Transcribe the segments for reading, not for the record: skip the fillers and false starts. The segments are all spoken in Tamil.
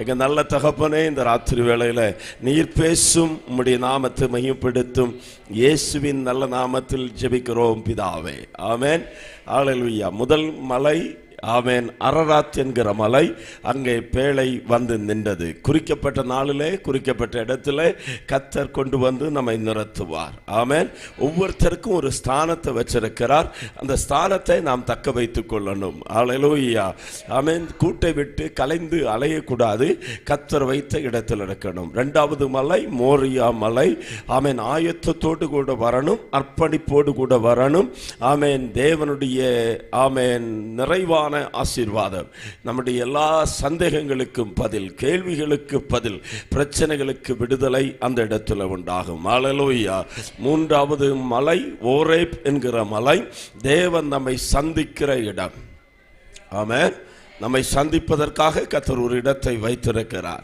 எங்கள் நல்ல தகப்பனே, இந்த ராத்திரி வேளையில் நீர் பேசும் உம்முடைய நாமத்தை மையப்படுத்தும் இயேசுவின் நல்ல நாமத்தில் ஜெபிக்கிறோம் பிதாவே. ஆமென். ஹல்லேலூயா. முதல் மலை ஆமென் அரராத் என்கிற மலை, அங்கே பேழை வந்து நின்றது. குறிக்கப்பட்ட நாளிலே குறிக்கப்பட்ட இடத்துல கர்த்தர் கொண்டு வந்து நம்மை நிறுத்துவார். ஆமென். ஒவ்வொருத்தருக்கும் ஒரு ஸ்தானத்தை வச்சிருக்கிறார். அந்த ஸ்தானத்தை நாம் தக்க வைத்துக் கொள்ளணும். ஹல்லேலூயா. ஆமென். கூட்டை விட்டு கலைந்து அலையக்கூடாது. கர்த்தர் வைத்த இடத்தில் இருக்கணும். இரண்டாவது மலை மோரியா மலை. ஆமென். ஆயத்தத்தோடு கூட வரணும், அர்ப்பணிப்போடு கூட வரணும். ஆமென். தேவனுடைய ஆமென் நிறைவான ஆசீர்வாதம், நம்முடைய எல்லா சந்தேகங்களுக்கும் பதில், கேள்விகளுக்கு பதில், பிரச்சனைகளுக்கு விடுதலை அந்த இடத்துல உண்டாகும். ஹல்லேலூயா. மூன்றாவது மலை ஓரேப் என்கிற மலை, தேவன் நம்மை சந்திக்கிற இடம். ஆமென். நம்மை சந்திப்பதற்காக கர்த்தர் ஒரு இடத்தை வைத்திருக்கிறார்.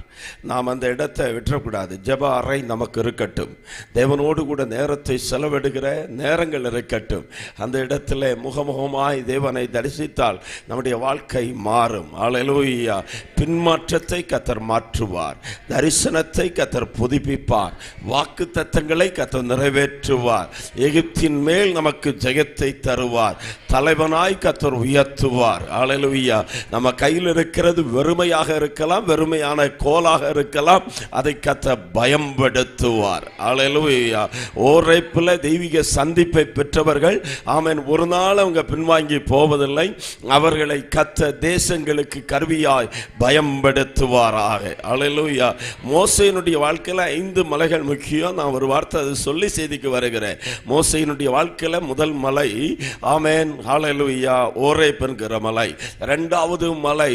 நாம் அந்த இடத்தை விட்டுறக்கூடாது. ஜெப அறை நமக்கு இருக்கட்டும். தேவனோடு கூட நேரத்தை செலவிடுகிற நேரங்கள் இருக்கட்டும். அந்த இடத்துல முகமுகமாய் தேவனை தரிசித்தால் நம்முடைய வாழ்க்கை மாறும். ஹல்லேலூயா. பின்மாற்றத்தை கர்த்தர் மாற்றுவார். தரிசனத்தை கர்த்தர் புதுப்பிப்பார். வாக்கு தத்தங்களை கர்த்தர் நிறைவேற்றுவார். எகிப்தின் மேல் நமக்கு ஜெயத்தை தருவார். தலைவனாய் கர்த்தர் உயர்த்துவார். ஹல்லேலூயா. நம்ம கையில் இருக்கிறது வெறுமையாக இருக்கலாம், வெறுமையான கோலாக இருக்கலாம். அதை கர்த்தர் பயன்படுத்துவார். ஹல்லேலூயா. ஓரேப்பில் தெய்வீக சந்திப்பை பெற்றவர்கள் ஆமென் ஒரு நாள் அவங்க பின்வாங்கி போவதில்லை. அவர்களை கர்த்தர் தேசங்களுக்கு கருவியாய் பயன்படுத்துவாராக. ஹல்லேலூயா. மோசேயினுடைய வாழ்க்கையில் 5 மலைகள் முக்கியம். நான் ஒரு வார்த்தை அது சொல்லி செய்திக்கு வருகிறேன். மோசேயினுடைய வாழ்க்கையில் முதல் மலை ஆமென் ஹல்லேலூயா ஓரேப் என்கிற மலை. இரண்டாவது மலை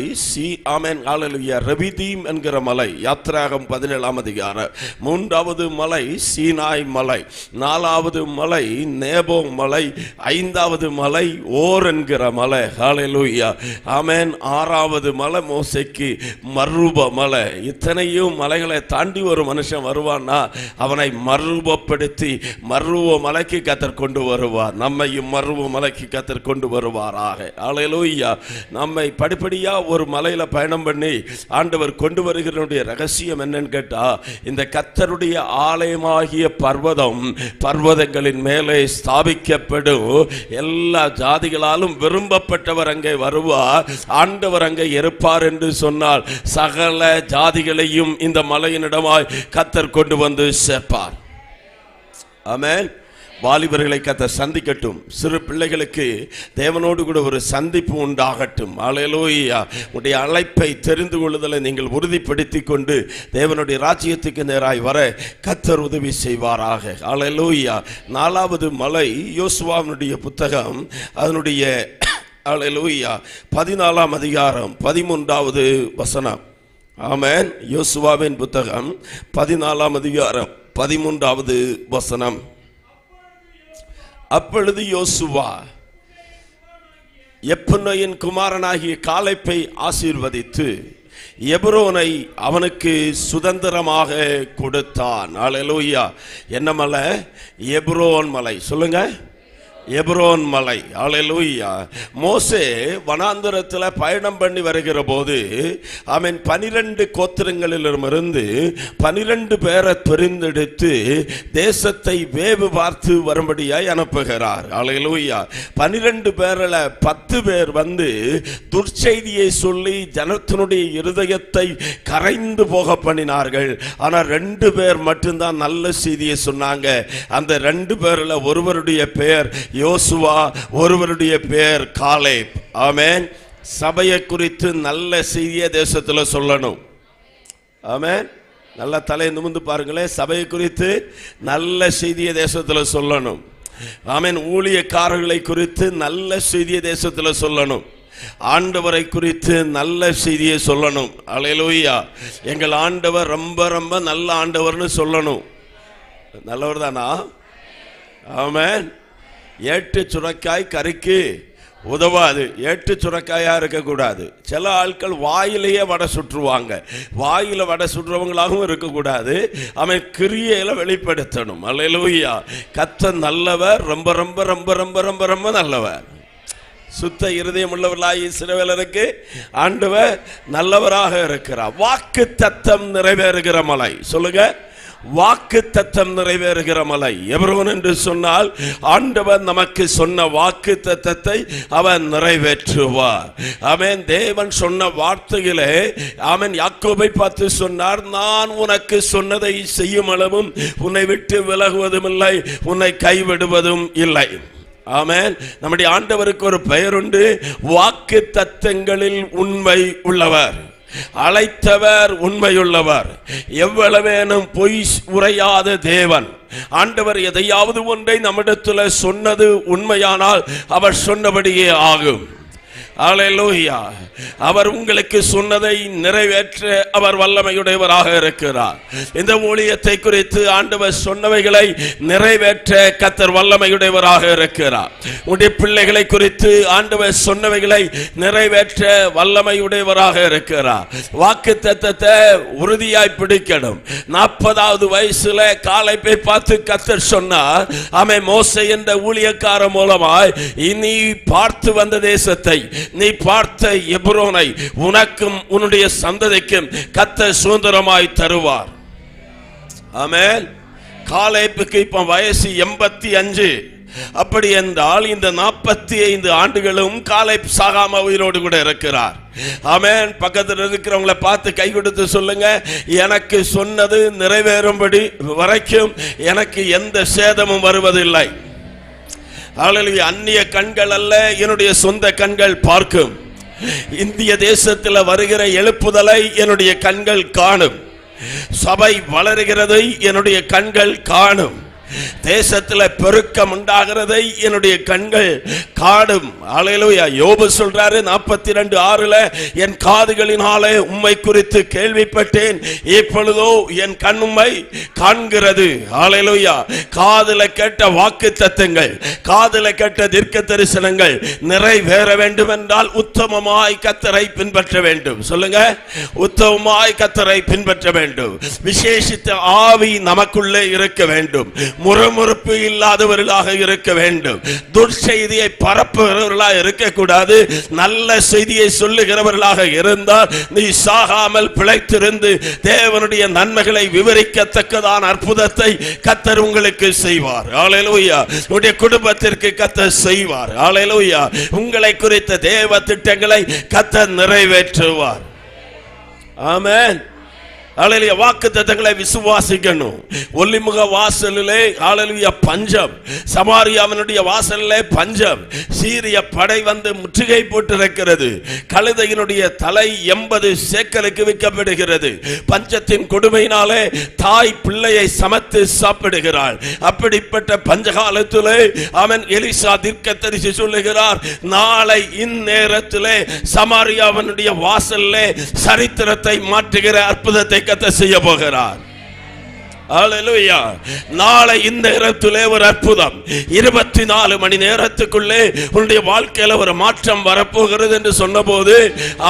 ஆமென் ஹல்லேலூயா ரெபிதீம் என்கிற மலை, யாத்திராகமம் 17ஆம் அதிகாரம். மூன்றாவது மலை சீனாய் மலை. நாலாவது மலை நேபோ மலை. ஐந்தாவது மலை ஓர் என்கிற மலை. ஹல்லேலூயா. ஆமென். ஆறாவது மலை மோசேக்கு மர்ரூப மலை. இத்தனையும் மலைகளை தாண்டி ஒரு மனுஷன் வருவான்னா அவனை மர்ரூபப்படுத்தி மர்ரூப மலைக்கு கர்த்தர் கொண்டு வருவார். நம்மையும் மர்ரூப மலைக்கு கர்த்தர் கொண்டு வருவாராக. ஹல்லேலூயா. நம்மை படிப்படியா ஒரு மலையில பயணம் பண்ணி ஆண்டவர் கொண்டு வருகிறனுடைய ரகசியம் என்னன்னு கேட்டா, இந்த கர்த்தருடைய ஆலயமாகிய பர்வதம் பர்வதங்களின் மேலே ஸ்தாபிக்கப்படும். எல்லா ஜாதிகளாலும் விரும்பப்பட்டவர் அங்கே வருவார். ஆண்டவர் அங்கே இருப்பார் என்று சொன்னால் சகல ஜாதிகளையும் இந்த மலையினிடமாய் கர்த்தர் கொண்டு வந்து சேர்ப்பார். ஆமென். வாலிபர்களை கர்த்தர் சந்திக்கட்டும். சிறு பிள்ளைகளுக்கு தேவனோடு கூட ஒரு சந்திப்பு உண்டாகட்டும். ஹல்லேலூயா. உடைய அழைப்பை தெரிந்து கொள்ளுதலை நீங்கள் உறுதிப்படுத்தி கொண்டு தேவனுடைய ராஜ்யத்துக்கு நேராய் வர கர்த்தர் உதவி செய்வாராக. ஹல்லேலூயா. நாலாவது மலை யோசுவாவினுடைய புத்தகம், அதனுடைய ஹல்லேலூயா 14ஆம் அதிகாரம் 13வது வசனம். ஆமென். யோசுவாவின் புத்தகம் 14ஆம் அதிகாரம் 13வது வசனம். அப்பொழுது யோசுவா எப்புன்னையின் குமாரனாகிய காலேப்பை ஆசீர்வதித்து எப்ரோனை அவனுக்கு சுதந்திரமாக கொடுத்தான். ஹல்லேலூயா. என்ன மலை? எப்ரோன் மலை. சொல்லுங்க. எப்ரோன் மலை. ஹல்லேலூயா. மோசே வனாந்தரத்தில் பயணம் பண்ணி வருகிற போது அவன் 12 கோத்திரங்களிலிருந்து 12 பேரை தெரிந்தெடுத்து தேசத்தை வேவு பார்த்து வரும்படியாய் அனுப்புகிறார். ஹல்லேலூயா. 12 பேரில் 10 பேர் வந்து துர்ச்செய்தியை சொல்லி ஜனத்தினுடைய இருதயத்தை கரைந்து போக பண்ணினார்கள். ஆனால் 2 பேர் மட்டும்தான் நல்ல செய்தியை சொன்னாங்க. அந்த 2 பேரில் ஒருவருடைய பெயர் யோசுவா, ஒருவருடைய பெயர் காலேப். ஆமென். சபையை குறித்து நல்ல செய்தியை தேசத்தில் சொல்லணும். ஆமென். நல்ல தலை நிமிர்ந்து பாருங்களேன். சபையை குறித்து நல்ல செய்தியை தேசத்தில் சொல்லணும். ஆமென். ஊழியக்காரர்களை குறித்து நல்ல செய்தியை தேசத்தில் சொல்லணும். ஆண்டவரை குறித்து நல்ல செய்தியை சொல்லணும். ஹல்லேலூயா. எங்கள் ஆண்டவர் ரொம்ப ரொம்ப நல்ல ஆண்டவர்னு சொல்லணும். நல்லவர் தானா? ஆமென். ஏட்டு சுரைக்காய் கறிக்கு உதவாது. ஏட்டு சுரைக்காயா இருக்கக்கூடாது. சில ஆட்கள் வாயிலேயே வடை சுற்றுவாங்க. வாயில வடை சுற்றுறவங்களாகவும் இருக்கக்கூடாது. அவன் கிரியையில வெளிப்படுத்தணும். ஹல்லேலூயா. கர்த்தர் நல்லவர், ரொம்ப ரொம்ப ரொம்ப ரொம்ப ரொம்ப ரொம்ப நல்லவர். சுத்த இருதயம் உள்ளவர்களாய் இஸ்ரவேலருக்கு ஆண்டவர் நல்லவராக இருக்கிறார். வாக்கு தத்தம் நிறைவேறுகிற மலை. சொல்லுங்க, வாக்கு தத்தம் நிறைவேறுகிற மலை. எப்ரோன் என்று சொன்னால் ஆண்டவர் நமக்கு சொன்ன வாக்கு தத்தத்தை அவர் நிறைவேற்றுவார். ஆமென். தேவன் சொன்ன வார்த்தைகளே ஆமென் யாக்கோபை பார்த்து சொன்னார், நான் உனக்கு சொன்னதை செய்யும் அளவும் உன்னை விட்டு விலகுவதும் இல்லை, உன்னை கைவிடுவதும் இல்லை. ஆமென். நம்முடைய ஆண்டவருக்கு ஒரு பெயர் உண்டு, வாக்கு தத்தங்களில் உண்மை உள்ளவர். அழைத்தவர் உண்மையுள்ளவர், எவ்வளவேனும் பொய் உரையாத தேவன். ஆண்டவர் எதையாவது ஒன்றை நம்மிடத்தில் சொன்னது உண்மையானால் அவர் சொன்னபடியே ஆகும். அல்லேலூயா. அவர் உங்களுக்கு சொன்னதை நிறைவேற்ற அவர் வல்லமையுடையவராக இருக்கிறார். இந்த ஊழியத்தை குறித்து ஆண்டவர் சொன்னவைகளை நிறைவேற்ற கர்த்தர் வல்லமையுடையவராக இருக்கிறார். உங்களுடைய பிள்ளைகளை குறித்து ஆண்டவர் சொன்னவைகளை நிறைவேற்ற வல்லமையுடையவராக இருக்கிறார். வாக்குத்தத்தத்தை உறுதியாய் பிடிக்கணும். 40வது வயசுல காலேபை பார்த்து கர்த்தர் சொன்னார், ஆமென், மோசே என்ற ஊழியக்கார மூலமாய் நீ பார்த்து வந்த தேசத்தை, நீ பார்த்த எப்ரோனை உனக்கும் உன்னுடைய சந்ததிக்கும் கர்த்தர் சுதந்திரமாய் தருவார். ஆமென். காலேபுக்கு இப்ப வயசு 85. அப்படி என்றால் இந்த 45 ஆண்டுகளும் காலேப் சாகாம உயிரோடு கூட இருக்கிறார். ஆமென். பக்கத்தில் இருக்கிறவங்களை பார்த்து கை கொடுத்து சொல்லுங்க, எனக்கு சொன்னது நிறைவேறும்படி வரைக்கும் எனக்கு எந்த சேதமும் வருவதில்லை. அல்லேலூயா. அந்நிய கண்கள் அல்ல, என்னுடைய சொந்த கண்கள் பார்க்கும். இந்திய தேசத்தில் வருகிற எழுப்புதலை என்னுடைய கண்கள் காணும். சபை வளருகிறதை என்னுடைய கண்கள் காணும். தேசத்தில் பெருக்கம் உண்டாகிறதை என்னுடைய கண்கள் காடும். அல்லேலூயா. யோபு சொல்றாரு 42:6, என் காதுகளினாலே உம்மை குறித்து கேள்விப்பட்டேன், இப்பொழுதோ என் கண் உம்மை காண்கிறது. அல்லேலூயா. காதுல கேட்ட வாக்கு தத்தங்கள், காதுல கேட்ட தீர்க்க தரிசனங்கள் நிறைவேற வேண்டும் என்றால் உத்தமமாய் கர்த்தரை பின்பற்ற வேண்டும். சொல்லுங்க, உத்தமமாய் கர்த்தரை பின்பற்ற வேண்டும். விசேஷித்த ஆவி நமக்குள்ளே இருக்க வேண்டும். முறுமுறுப்பு இல்லாதவர்களாக இருக்க வேண்டும். துர்ச்செய்தியை பரப்புகிறவர்களாக இருக்கக்கூடாது. நல்ல செய்தியை சொல்லுகிறவர்களாக இருந்தால் நீ சாகாமல் பிழைத்திருந்து தேவனுடைய நன்மைகளை விவரிக்கத்தக்கதான அற்புதத்தை கர்த்தர் உங்களுக்கு செய்வார். அல்லேலூயா. உங்களுடைய குடும்பத்திற்கு கர்த்தர் செய்வார். அல்லேலூயா. உங்களை குறித்த தேவ திட்டங்களை கர்த்தர் நிறைவேற்றுவார். ஆமென். அல்லேலூயா. வாக்குத்தத்தங்களை விசுவாசிக்கணும். ஒலிமுக வாசலிலே அல்லேலூயா பஞ்சம், சமாரியாவினுடைய வாசலிலே பஞ்சம். சீரிய படை வந்து முற்றுகை போட்டிருக்கிறது. கழுதையினுடைய தலை 80 சேக்கலுக்கு விற்கப்படுகிறது. பஞ்சத்தின் கொடுமையினாலே தாய் பிள்ளையை சமைத்து சாப்பிடுகிறாள். அப்படிப்பட்ட பஞ்சகாலத்திலே அவன் எலிசா தீர்க்கதரிசி சொல்லுகிறார், நாளை இந்நேரத்திலே சமாரியாவினுடைய வாசலிலே சரித்திரத்தை மாற்றுகிற அற்புதத்தை கர்த்தர் செய்ய போகிறார். அல்லேலூயா. நாளை இந்த நேரத்திலே ஒரு அற்புதம். 24 மணி நேரத்துக்குள்ளே உன்னுடைய வாழ்க்கையில ஒரு மாற்றம் வரப்போகிறது என்று சொன்னபோது,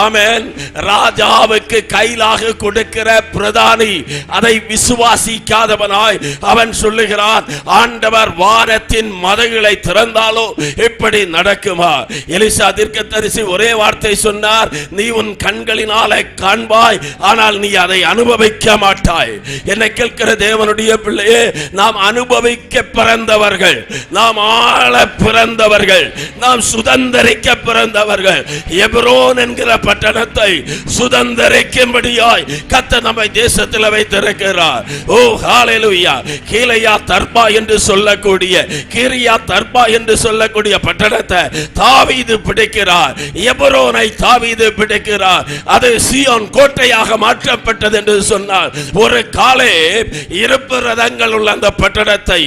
ஆமென், ராஜாவுக்கு கையிலாக கொடுக்கிற பிரதானி அதை விசுவாசிக்காதவனாய் அவன் சொல்லுகிறான், ஆண்டவர் வானத்தின் மதகுகளை திறந்தாலோ இப்படி நடக்குமா? எலிசா தீர்க்கதரிசி ஒரே வார்த்தை சொன்னார், நீ உன் கண்களினாலே காண்பாய், ஆனால் நீ அதை அனுபவிக்க மாட்டாய். என்னை கேட்கிற தேவனுடைய பிள்ளையே, நாம் அனுபவிக்க பிறந்தவர்கள், நாம் ஆள பிறந்தவர்கள், நாம் சுதந்தரிக்க பிறந்தவர்கள். எப்ரோன் என்கிற பட்டணத்தை சுதந்தரிக்கும்படியாய் கர்த்தர் நம்மை தேசத்தில் வைத்திருக்கிறார். ஓ ஹalleluya. கீலேயா தர்பா என்று சொல்லக்கூடிய, கிரியா தர்பா என்று சொல்லக்கூடிய பட்டணத்தை தாவீது பிடிக்கிறார். எப்ரோனை தாவீது பிடிக்கிறார். அது சீயோன் கோட்டையாக மாற்றப்பட்டது என்று சொன்னார். ஒரு காலேப் இருப்பு ரதங்கள் உள்ள அந்த பட்டணத்தை,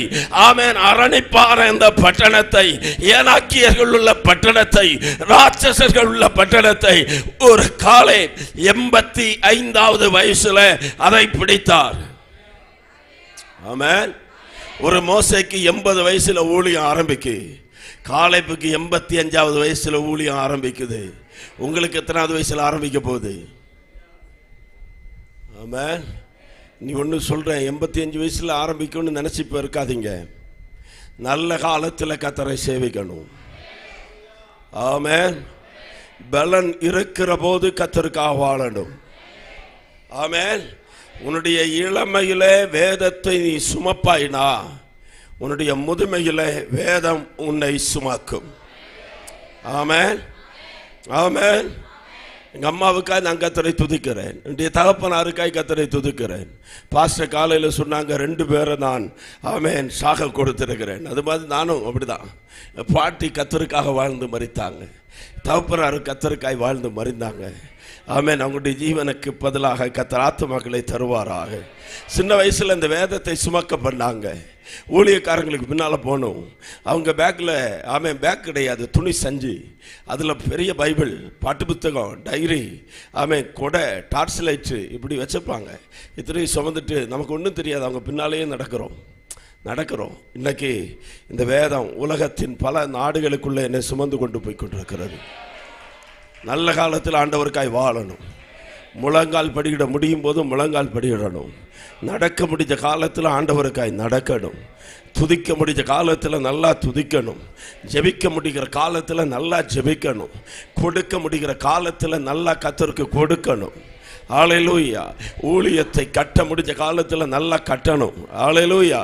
ஆமென், அரணிப்பான அந்த பட்டணத்தை, ஏனாக்கியர்கள் உள்ள பட்டணத்தை, ராட்சசர்கள் உள்ள பட்டணத்தை ஒரு காலேப் 85வது வயசுல அதை பிடித்தார். ஆமென். ஒரு மோசேக்கு 80 வயசுல ஊழியம் ஆரம்பிக்கு, காலேப்புக்கு 85வது வயசுல ஊழியம் ஆரம்பிக்குது. உங்களுக்கு எத்தனாவது வயசுல ஆரம்பிக்க போகுது? ஆமென். நீ ஒன்று சொல்கிறேன், 85 வயசில் ஆரம்பிக்கணும்னு நினச்சிப்ப இருக்காதீங்க. நல்ல காலத்தில் கர்த்தரை சேவிக்கணும். ஆமென். பலன் இருக்கிற போது கர்த்தருக்காக வாழணும். ஆமென். உன்னுடைய இளமையிலே வேதத்தை நீ சுமப்பாயினா உன்னுடைய முதுமையிலே வேதம் உன்னை சுமக்கும். ஆமென், ஆமென். எங்க அம்மாவுக்காக நான் கர்த்தரை துதிக்கிறேன். என்னுடைய தகப்பனாருக்காய் கர்த்தரை துதிக்கிறேன். பாஸ்டர் காலையில் சொன்னாங்க 2 பேரை நான் ஆமென் சாக கொடுத்திருக்கிறேன். அது மாதிரி நானும் அப்படிதான். பாட்டி கர்த்தருக்காக வாழ்ந்து மரித்தாங்க, தகப்பனாரு கர்த்தருக்காய் வாழ்ந்து மரிந்தாங்க. ஆமென். அவங்களுடைய ஜீவனுக்கு பதிலாக கர்த்தர் ஆத்துமாக்களை தருவாராக. சின்ன வயசுல இந்த வேதத்தை சுமக்க பண்ணாங்க. ஊழியக்காரங்களுக்கு பின்னால் போகணும். அவங்க பேக்கில் ஆமென் பேக் கிடையாது, துணி சஞ்சு, அதில் பெரிய பைபிள், பாட்டு புத்தகம், டைரி, ஆமென் கொடை, டார்ச் லைட்டு இப்படி வச்சுப்பாங்க. இத்தனையும் சுமந்துட்டு நமக்கு ஒன்றும் தெரியாது, அவங்க பின்னாலேயே நடக்கிறோம். இன்னைக்கு இந்த வேதம் உலகத்தின் பல நாடுகளுக்குள்ளே என்னை சுமந்து கொண்டு போய் கொண்டிருக்கிறது. நல்ல காலத்தில் ஆண்டவருக்காய் வாழணும். முழங்கால் படியிட முடியும் போது முழங்கால் படியிடணும். நடக்க முடிஞ்ச காலத்தில் ஆண்டவருக்காய் நடக்கணும். துதிக்க முடிஞ்ச காலத்தில் நல்லா துதிக்கணும். ஜெபிக்க முடிகிற காலத்தில் நல்லா ஜெபிக்கணும். கொடுக்க முடிகிற காலத்தில் நல்லா கர்த்தருக்கு கொடுக்கணும். ஹல்லேலூயா. ஊழியத்தை கட்ட முடிஞ்ச காலத்தில் நல்லா கட்டணும். ஹல்லேலூயா.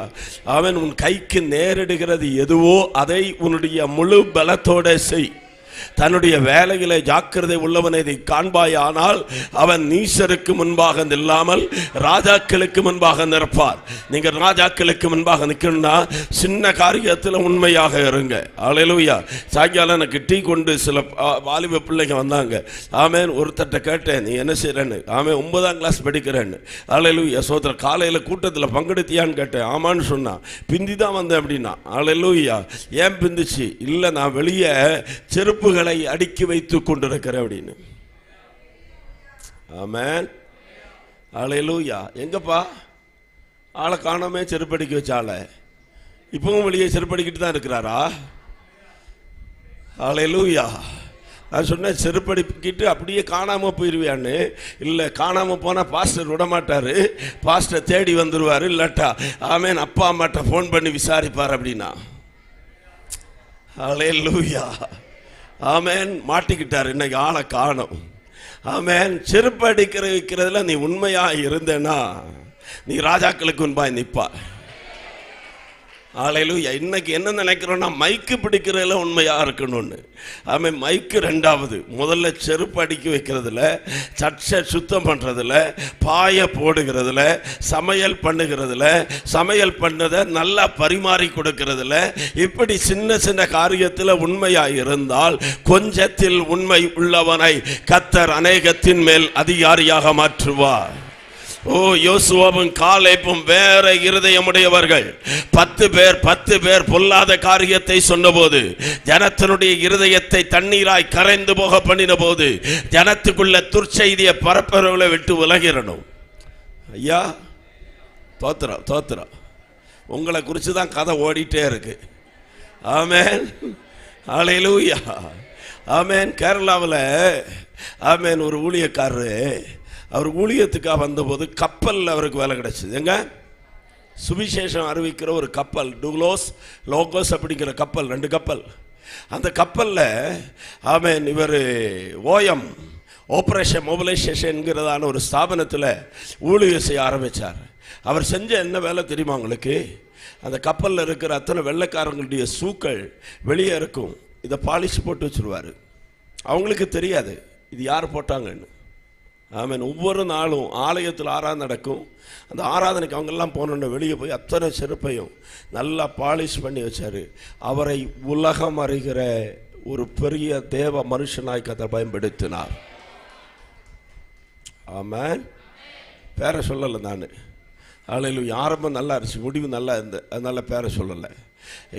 அவன் உன் கைக்கு நேரிடுகிறது எதுவோ அதை உன்னுடைய முழு பலத்தோட செய். தன்னுடைய வேலையிலே ஜாக்கிரதை உள்ளவனை இதை காண்பாயானால் அவன் நீசருக்கு முன்பாக நில்லாமல் ராஜாக்களுக்கு முன்பாக நிற்பார். நீங்க ராஜாக்களுக்கு முன்பாக நிற்கணும்னா சின்ன காரியத்தில் உண்மையாக இருங்க. ஹல்லேலூயா. சாயங்காலம் எனக்கு டீ கொண்டு சில வாலிப பிள்ளைங்க வந்தாங்க. ஆமென். ஒருத்தட்ட கேட்டேன், நீ என்ன செய்யறேன்னு. ஆமென், 9ஆம் கிளாஸ் படிக்கிறேன்னு. ஹல்லேலூயா. சோதர காலையில் கூட்டத்தில் பங்கெடுத்தியான்னு கேட்டேன். ஆமான்னு சொன்னான். பிந்தி தான் வந்தேன் அப்படின்னா. ஹல்லேலூயா. ஏன் பிந்துச்சு? இல்லை, நான் வெளியே செருப்புகளை அடுக்கி வைத்துக் கொண்டிருக்கிறேன் அப்படின்னு. ஆமென். ஹல்லேலூயா. எங்கப்பா ஆளை காணாமே, செருப்படிக்க வச்சால இப்பவும் வெளியே செருப்படிக்கிட்டு தான் இருக்கிறாரா? ஹல்லேலூயா. நான் சொன்னேன், செருப்படிக்கிட்டு அப்படியே காணாம போயிருவியான்னு. இல்லை, காணாம போனா பாஸ்டர் விட மாட்டாரு, பாஸ்டர் தேடி வந்துருவாரு. இல்லாட்டா ஆமென் அப்பா அம்மாட்ட ஃபோன் பண்ணி விசாரிப்பார் அப்படின்னா. ஹல்லேலூயா. ஆமென். மாட்டிக்கிட்டார். இன்னைக்கு ஆளை காணோம். ஆமென். செருப்பு வைக்கிறதுல நீ உண்மையா இருந்தேன்னா நீ ராஜாக்களுக்கு முன்பாய் நிற்பா. ஹல்லேலூயா. இன்னைக்கு என்ன நினைக்கிறோன்னா மைக்கு பிடிக்கிறதுல உண்மையா இருக்கணும்னு. ஆமென். மைக்கு 2வது. முதல்ல செருப்பு அடிக்க வைக்கிறதுல, சர்ச்சை சுத்தம் பண்றதுல, பாய போடுகிறதுல, சமையல் பண்ணுகிறதுல, சமையல் பண்ணதை நல்லா பரிமாறி கொடுக்கிறதுல, இப்படி சின்ன சின்ன காரியத்தில் உண்மையா இருந்தால் கொஞ்சத்தில் உண்மை உள்ளவனை கர்த்தர் அநேகத்தின் மேல் அதிகாரியாக மாற்றுவார். ஓ, யோசுவாவும் காலேபும் வேற இருதயமுடையவர்கள். 10 பேர் பொல்லாத காரியத்தை சொன்னபோது, ஜனத்தினுடைய இருதயத்தை தண்ணீராய் கரைந்து போக பண்ணின போது, ஜனத்துக்குள்ள துர்ச்செய்தியை பரப்பவர்களை விட்டு விலகிடணும். ஐயா, தோத்திரம் உங்களை குறித்து தான் கதை ஓடிட்டே இருக்கு. ஆமென். ஹல்லேலூயா. ஆமென். கேரளாவில் ஆமென் ஒரு ஊழியக்காரரு, அவர் ஊழியத்துக்காக வந்தபோது கப்பலில் அவருக்கு வேலை கிடைச்சது. எங்க சுவிசேஷம் அறிவிக்கிற ஒரு கப்பல், லோகோஸ் அப்படிங்கிற கப்பல், 2 கப்பல். அந்த கப்பலில் ஆமென் இவர் ஓஎம் ஆபரேஷன் மொபிலைசேஷன்ங்கிறதான ஒரு ஸ்தாபனத்தில் ஊழியம் செய்ய ஆரம்பித்தார். அவர் செஞ்ச என்ன வேலை தெரியுமா உங்களுக்கு? அந்த கப்பலில் இருக்கிற அத்தனை வெள்ளைக்காரங்களுடைய சூக்கள் வெளியே இருக்கும். இதை பாலிஷ் போட்டு வச்சுருவார். அவங்களுக்கு தெரியாது இது யார் போட்டாங்கன்னு. ஆமென். ஒவ்வொரு நாளும் ஆலயத்தில் ஆராதனை நடக்கும். அந்த ஆராதனைக்கு அவங்கெல்லாம் போனோன்னு வெளியே போய் அத்தனை செருப்பையும் நல்லா பாலிஷ் பண்ணி வச்சார். அவரை உலகம் அறிகிற ஒரு பெரிய தேவ மனுஷனாய் கர்த்தர் பயன்படுத்தினார். ஆமென். பேரை சொல்லலை நான். ஹல்லேலூயா. ஆரம்பம் நல்லா இருந்துச்சு, முடிவு நல்லா இருந்தது, அதனால பேரை சொல்லலை.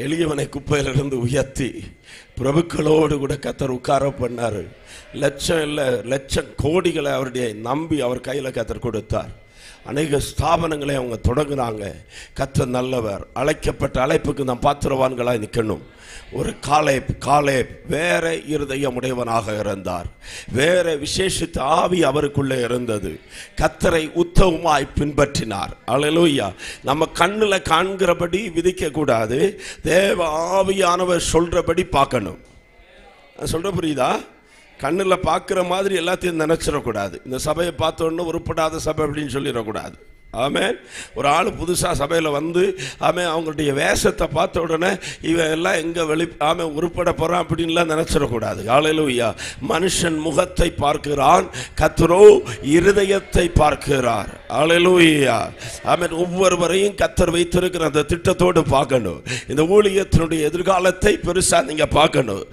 எளியவனை குப்பையிலிருந்து உயர்த்தி பிரபுக்களோடு கூட கர்த்தர் உட்கார பண்ணார். லட்சம் இல்லை, லட்சம் கோடிகளை அவருடைய நம்பி அவர் கையில் கர்த்தர் கொடுத்தார். அநேக ஸ்தாபனங்களை அவங்க தொடங்குனாங்க. கர்த்தர் நல்லவர். அழைக்கப்பட்ட அழைப்புக்கு நாம் பாத்திரவான்களாக நிற்கணும். ஒரு காலேப் வேற இருதயமுடையவனாக இருந்தார். வேற விசேஷித்த ஆவி அவருக்குள்ளே இருந்தது. கர்த்தரை உத்தமமாய் பின்பற்றினார். ஹல்லேலூயா. நம்ம கண்ணில் காண்கிறபடி விதிக்க கூடாது, தேவ ஆவியானவர் சொல்றபடி பார்க்கணும். சொல்ற புரியுதா? கண்ணில் பார்க்குற மாதிரி எல்லாத்தையும் நினச்சிடக்கூடாது. இந்த சபையை பார்த்தோன்னு உருப்படாத சபை அப்படின்னு சொல்லிடக்கூடாது. ஆமென். ஒரு ஆள் புதுசாக சபையில் வந்து அவங்களுடைய வேஷத்தை பார்த்த உடனே இவன் எல்லாம் எங்கே உருப்பட போகிறான் அப்படின்லாம் நினச்சிடக்கூடாது. ஹல்லேலூயா. மனுஷன் முகத்தை பார்க்கிறான், கர்த்தரோ இருதயத்தை பார்க்கிறார். ஹல்லேலூயா. ஒவ்வொருவரையும் கர்த்தர் வைத்திருக்கிற அந்த திட்டத்தோடு பார்க்கணும். இந்த ஊழியத்தினுடைய எதிர்காலத்தை பெருசாக நீங்கள் பார்க்கணும்.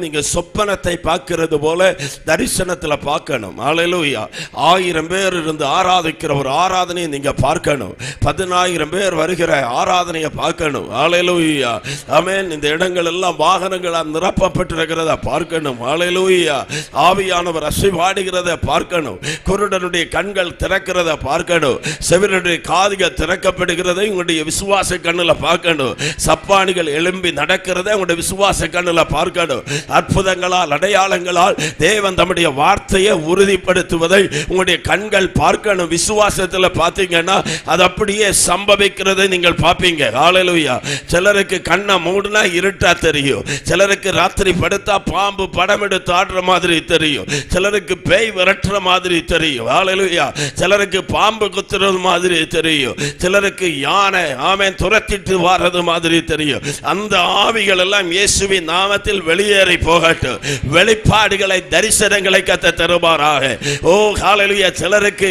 நீங்கள் சொப்பனத்தை பார்க்கிறது போல தரிசனத்தில் பார்க்கணும். ஹல்லேலூயா. 1000 பேர் இருந்து ஆராதிக்கிற ஒரு ஆராதனை நீங்க பார்க்கணும். 10000 பேர் வருகிற ஆராதனையை பார்க்கணும். ஹல்லேலூயா. ஆமென். இந்த இடங்கள் எல்லாம் வாகனங்களால் நிரப்பப்பட்டிருக்கிறத பார்க்கணும். ஹல்லேலூயா. ஆவியானவர் அசைவாடுகிறத பார்க்கணும். குருடனுடைய கண்கள் திறக்கிறத பார்க்கணும். செவிடனுடைய காதுகள் திறக்கப்படுகிறதை உங்களுடைய விசுவாச கண்ணில் பார்க்கணும். சப்பானிகள் எழும்பி நடக்கிறத உங்களுடைய விசுவாச கண்ணில் பார்க்கணும். அற்புதங்களால் அடையாளங்களால் தேவன் தம்முடைய வார்த்தையை உறுதிப்படுத்துவதை உங்களுடைய கண்கள் பார்க்கணும். விசுவாசத்தில் பார்த்து அது அப்படியே சம்பவிக்கிறதை நீங்கள் பார்ப்பீங்க. ஹல்லேலூயா. சிலருக்கு கண்ணை மூடுனா இருட்டா தெரியும். சிலருக்கு ராத்திரி படுத்தா பாம்பு படம் எடுத்து ஆடுற மாதிரி தெரியும். சிலருக்கு பேய் விரட்டுற மாதிரி தெரியும். ஹல்லேலூயா. சிலருக்கு பாம்பு குத்துறது மாதிரி தெரியும். சிலருக்கு யானை துரத்திட்டு வர்றது மாதிரி தெரியும். அந்த ஆவிகள் எல்லாம் இயேசுவின் நாமத்தில் வெளியேறி போகட்டும். வெளிப்பாடுகளை தரிசனங்களை கத்த தருவாராக. ஓ ஹல்லேலூயா. சிலருக்கு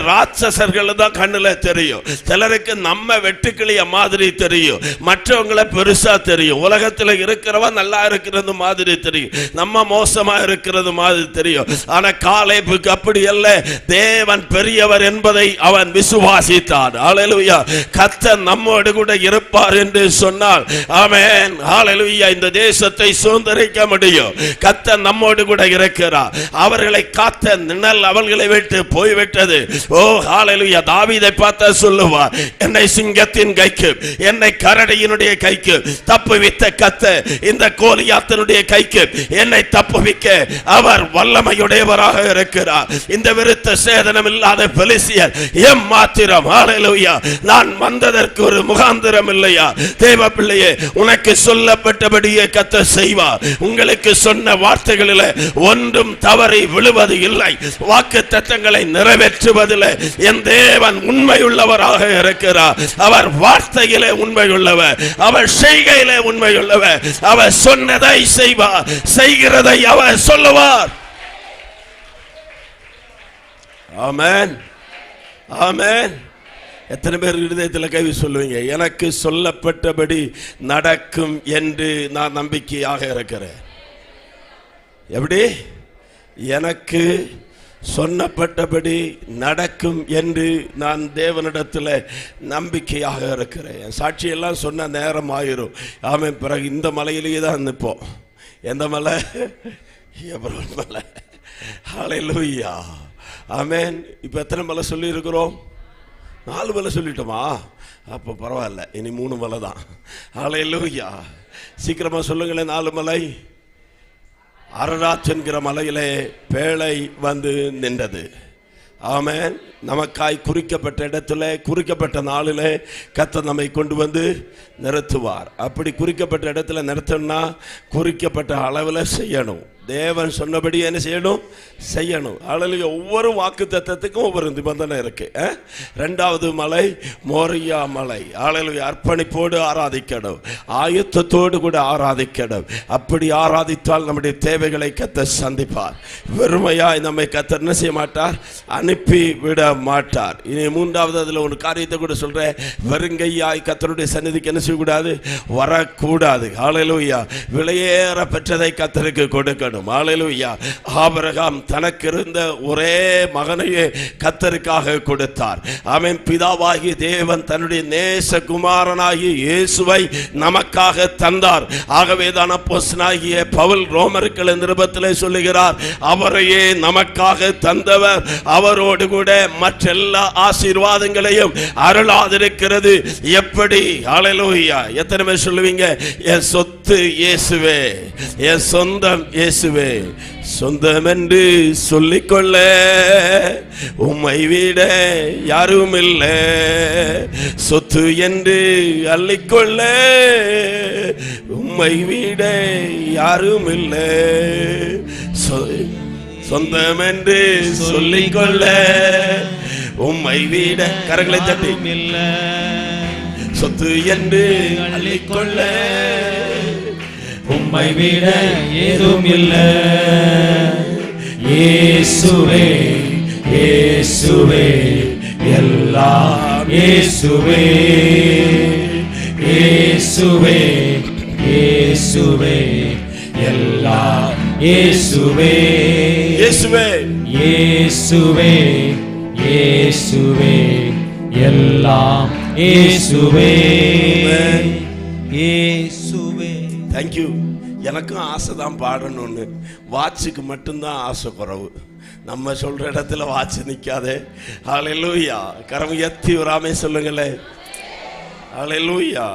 ராட்சசர்கள் தான் கண்ணுல தெரியும். சிலருக்கு நம்ம வெட்டுக்கிளிய மாதிரி தெரியும். மற்றவங்களை பெருசா தெரியும். உலகத்தில் இருக்கிறவன் நல்லா இருக்கிறது மாதிரி தெரியும். நம்ம மோசமா இருக்கிறது மாதிரி தெரியும். ஆனா காலேபுக்கு அப்படி அல்ல. தேவன் பெரியவர் என்பதை அவன் விசுவாசித்தான். ஹல்லேலூயா. கர்த்தர் நம்மோடு கூட இருப்பார் என்று சொன்னால் ஆமென். ஹல்லேலூயா. இந்த தேசத்தை சுதந்தரிக்க முடியும். கர்த்தர் நம்மோடு கூட இருக்கிறார். அவர்களை காத்த நிழல் அவர்களை விட்டு போய்விட்டது. ஓ ஹல்லேலூயா. தாவீதை பார்த்தா சொல்லுவார், என்னை சிங்கத்தின் கைக்கு என்னை கரடியினுடைய கைக்கு தப்புவித்த கர்த்தர் இந்த கோலியாத்தினுடைய கைக்கு என்னை தப்புவிக்க அவர் வல்லமையுடையவராக இருக்கிறார். இந்த விருத்த சேதனம் இல்லாத பெலிஸ்தியர் எம்மாத்திரம். ஹல்லேலூயா. நான் வந்ததற்கு ஒரு முகாந்திரம் இல்லையா? தேவ பிள்ளையே, உனக்கு சொல்லப்பட்டபடியே கர்த்தர் செய்வார். உங்களுக்கு சொன்ன வார்த்தைகளில் ஒன்றும் தவறி விழுவது இல்லை. வாக்கு தத்தங்களை நிறைவேற்றுவதில்லை. என் தேவன் உண்மையுள்ளவராக இருக்கிறார். அவர் வார்த்தையிலே உண்மையுள்ளவர். அவர் செய்கையிலே உண்மையுள்ளவர். அவர் சொன்னதை செய்வார். செய்கிறதை அவர் சொல்லுவார். ஆமென். ஆமென். எத்தனை பேர் இருதயத்தில் கை சொல்லுவீங்க, எனக்கு சொல்லப்பட்டபடி நடக்கும் என்று நான் நம்பிக்கையாக இருக்கிறேன்? எப்படி? எனக்கு சொன்னப்பட்டபடி நடக்கும் என்று நான் தேவனிடத்தில் நம்பிக்கையாக இருக்கிறேன். சாட்சியெல்லாம் சொன்ன நேரம் ஆயிரும். ஆமென். பிறகு இந்த மலையிலேயே தான் நிற்போம். எந்த மலை? எப்ரோன் மலை. ஹல்லேலூயா. ஆமென். இப்போ எத்தனை மலை சொல்லி இருக்கிறோம்? 4 மலை சொல்லிட்டோமா? அப்போ பரவாயில்ல, இனி 3 மலை தான். ஹல்லேலூயா. சீக்கிரமா சொல்லுங்களேன். 4 மலை. அரராத் என்கிற மலையிலே பேழை வந்து நின்றது. ஆமென். நமக்காய் குறிக்கப்பட்ட இடத்துல குறிக்கப்பட்ட நாளிலே கர்த்தர் நம்மை கொண்டு வந்து நிறுத்துவார். அப்படி குறிக்கப்பட்ட இடத்துல நிறுத்தணும்னா குறிக்கப்பட்ட அளவில் செய்யணும். தேவன் சொன்னபடி என்ன செய்யணும்? செய்யணும். ஹல்லேலூயா. ஒவ்வொரு வாக்கு தத்தத்துக்கும் ஒவ்வொரு நிபந்தனை இருக்கு. 2வது மலை மோரியா மலை. ஹல்லேலூயா. அர்ப்பணிப்போடு ஆராதிக்கணும், ஆயத்தத்தோடு கூட ஆராதிக்கணும். அப்படி ஆராதித்தால் நம்முடைய தேவைகளை கர்த்தர் சந்திப்பார். வெறுமையாய் நம்மை கர்த்தர் என்ன செய்ய மாட்டார்? அனுப்பி விட மாட்டார். இனி 3வது அதில் ஒரு காரியத்தை கூட சொல்றேன். வெறுங்கையாய் கர்த்தருடைய சந்நிதிக்கு என்ன செய்யக்கூடாது? வரக்கூடாது. ஹல்லேலூயா. விலையேற பெற்றதை கர்த்தருக்கு கொடுக்கணும். ஹல்லேலூயா. ஆபிரகாம் தனக்கு இருந்த ஒரே மகனையே கர்த்தருக்காக கொடுத்தார். ஆமென். பிதாவாகிய தேவன் தன்னுடைய நேசகுமாரனாகிய இயேசுவை நமக்காக தந்தார். ஆகவே தான் அப்போஸ்தலனாகிய பவுல் ரோமர்கள் நிருபத்திலே சொல்லுகிறார், அவரையே நமக்காக தந்தவர் அவரோடு கூட மற்றெல்லா ஆசீர்வாதங்களையும் அருளாதிருக்கிறது எப்படி? ஹல்லேலூயா. எத்தனை பேர் சொல்லுவீங்க, என் சொத்து இயேசுவே, என் சொந்தம் இயேசுவே, இயேசுவே சொந்தமென்று சொல்லிக்கொள்ள உம்மை விட யாரும் இல்லை, சொத்து என்று அள்ளிக்கொள்ள உம்மை விட யாரும் இல்லை, சொந்தமென்று சொல்லிக்கொள்ள உம்மை விட கரங்களை தட்டி இல்லை, சொத்து என்று அள்ளிக்கொள்ள உம்மை விட ஏதும் இல்லை. இயேசுவே இயேசுவே எல்லாம் இயேசுவே, இயேசுவே இயேசுவே எல்லாம் இயேசுவே, இயேசுவே இயேசுவே இயேசுவே எல்லாம் இயேசுவே, இயேசுவே. தேங்க்யூ. எனக்கும் ஆசை தான் பாடணும்னு, வாட்சுக்கு மட்டும்தான் ஆசை குறவு. நம்ம சொல்ற இடத்துல வாட்சு நிற்காதே. ஹல்லேலூயா. கரம் எத்தி வராமே சொல்லுங்களே. ஹல்லேலூயா.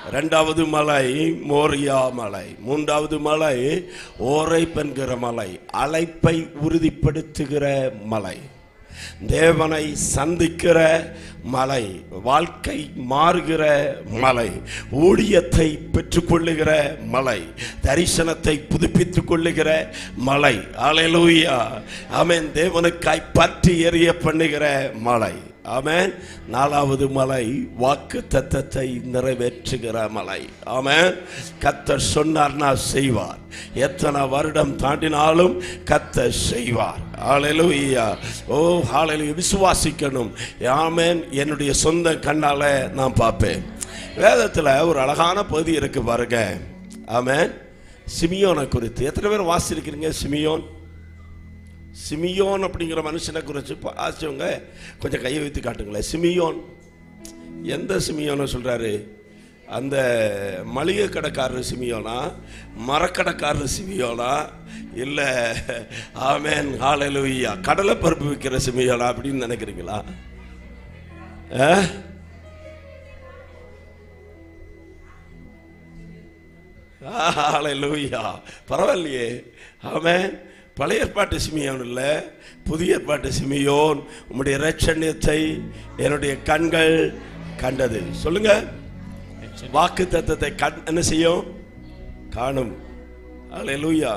இரண்டாவது மலை மோரியா மலை, மூன்றாவது மலை ஓரைப் என்கிற மலை, அழைப்பை உறுதிப்படுத்துகிற மலை, தேவனை சந்திக்கிற மலை, வாழ்க்கை மாறுகிற மலை, ஊழியத்தை பெற்றுக்கொள்ளுகிற மலை, தரிசனத்தை புதுப்பித்துக் கொள்ளுகிற மலை. அல்லேலூயா. ஆமென். தேவனுக்காய் பற்றி எரிய பண்ணுகிற மலை. ஆமென். நாலாவது மலை வாக்கு தத்தத்தை நிறைவேற்றுகிற மலை. ஆமென். கர்த்தர் சொன்னார்னா செய்வார். எத்தனை வருடம் தாண்டினாலும் கர்த்தர் செய்வார். ஹல்லேலூயா. ஓ ஹல்லேலூயா. விசுவாசிக்கணும். ஆமென். என்னுடைய சொந்த கண்ணால நான் பார்ப்பேன். வேதத்தில் ஒரு அழகான பகுதி இருக்கு பாருங்க. ஆமென். சிமியோனை குறித்து எத்தனை பேர் வாசிச்சிருக்கிறீங்க? சிமியோன், சிமியோன் அப்படிங்கிற மனுஷனை குறித்து ஆசைவங்க கொஞ்சம் கையை வைத்து காட்டுங்களேன். சிமியோன் எந்த சிமியோனை சொல்றாரு? அந்த மளிகை கடைக்காரர் சிமியோனா, மரக்கடைக்காரர் சிமியோனா, இல்லை ஆமென் ஹல்லேலூயா கடலை பருப்பு விற்கிற சிமியோனா அப்படின்னு நினைக்கிறீங்களா? ஹல்லேலூயா. பரவாயில்லையே. ஆமென். பழைய ஏற்பாட்டு சிமியோன் இல்லை, புதிய ஏற்பாட்டு சிமியோன். உம்முடைய இரட்சணியத்தை என்னுடைய கண்கள் கண்டது. சொல்லுங்க. வாக்கு தத்தத்தை என்ன செய்யும்? காணும். அல்லேலூயா.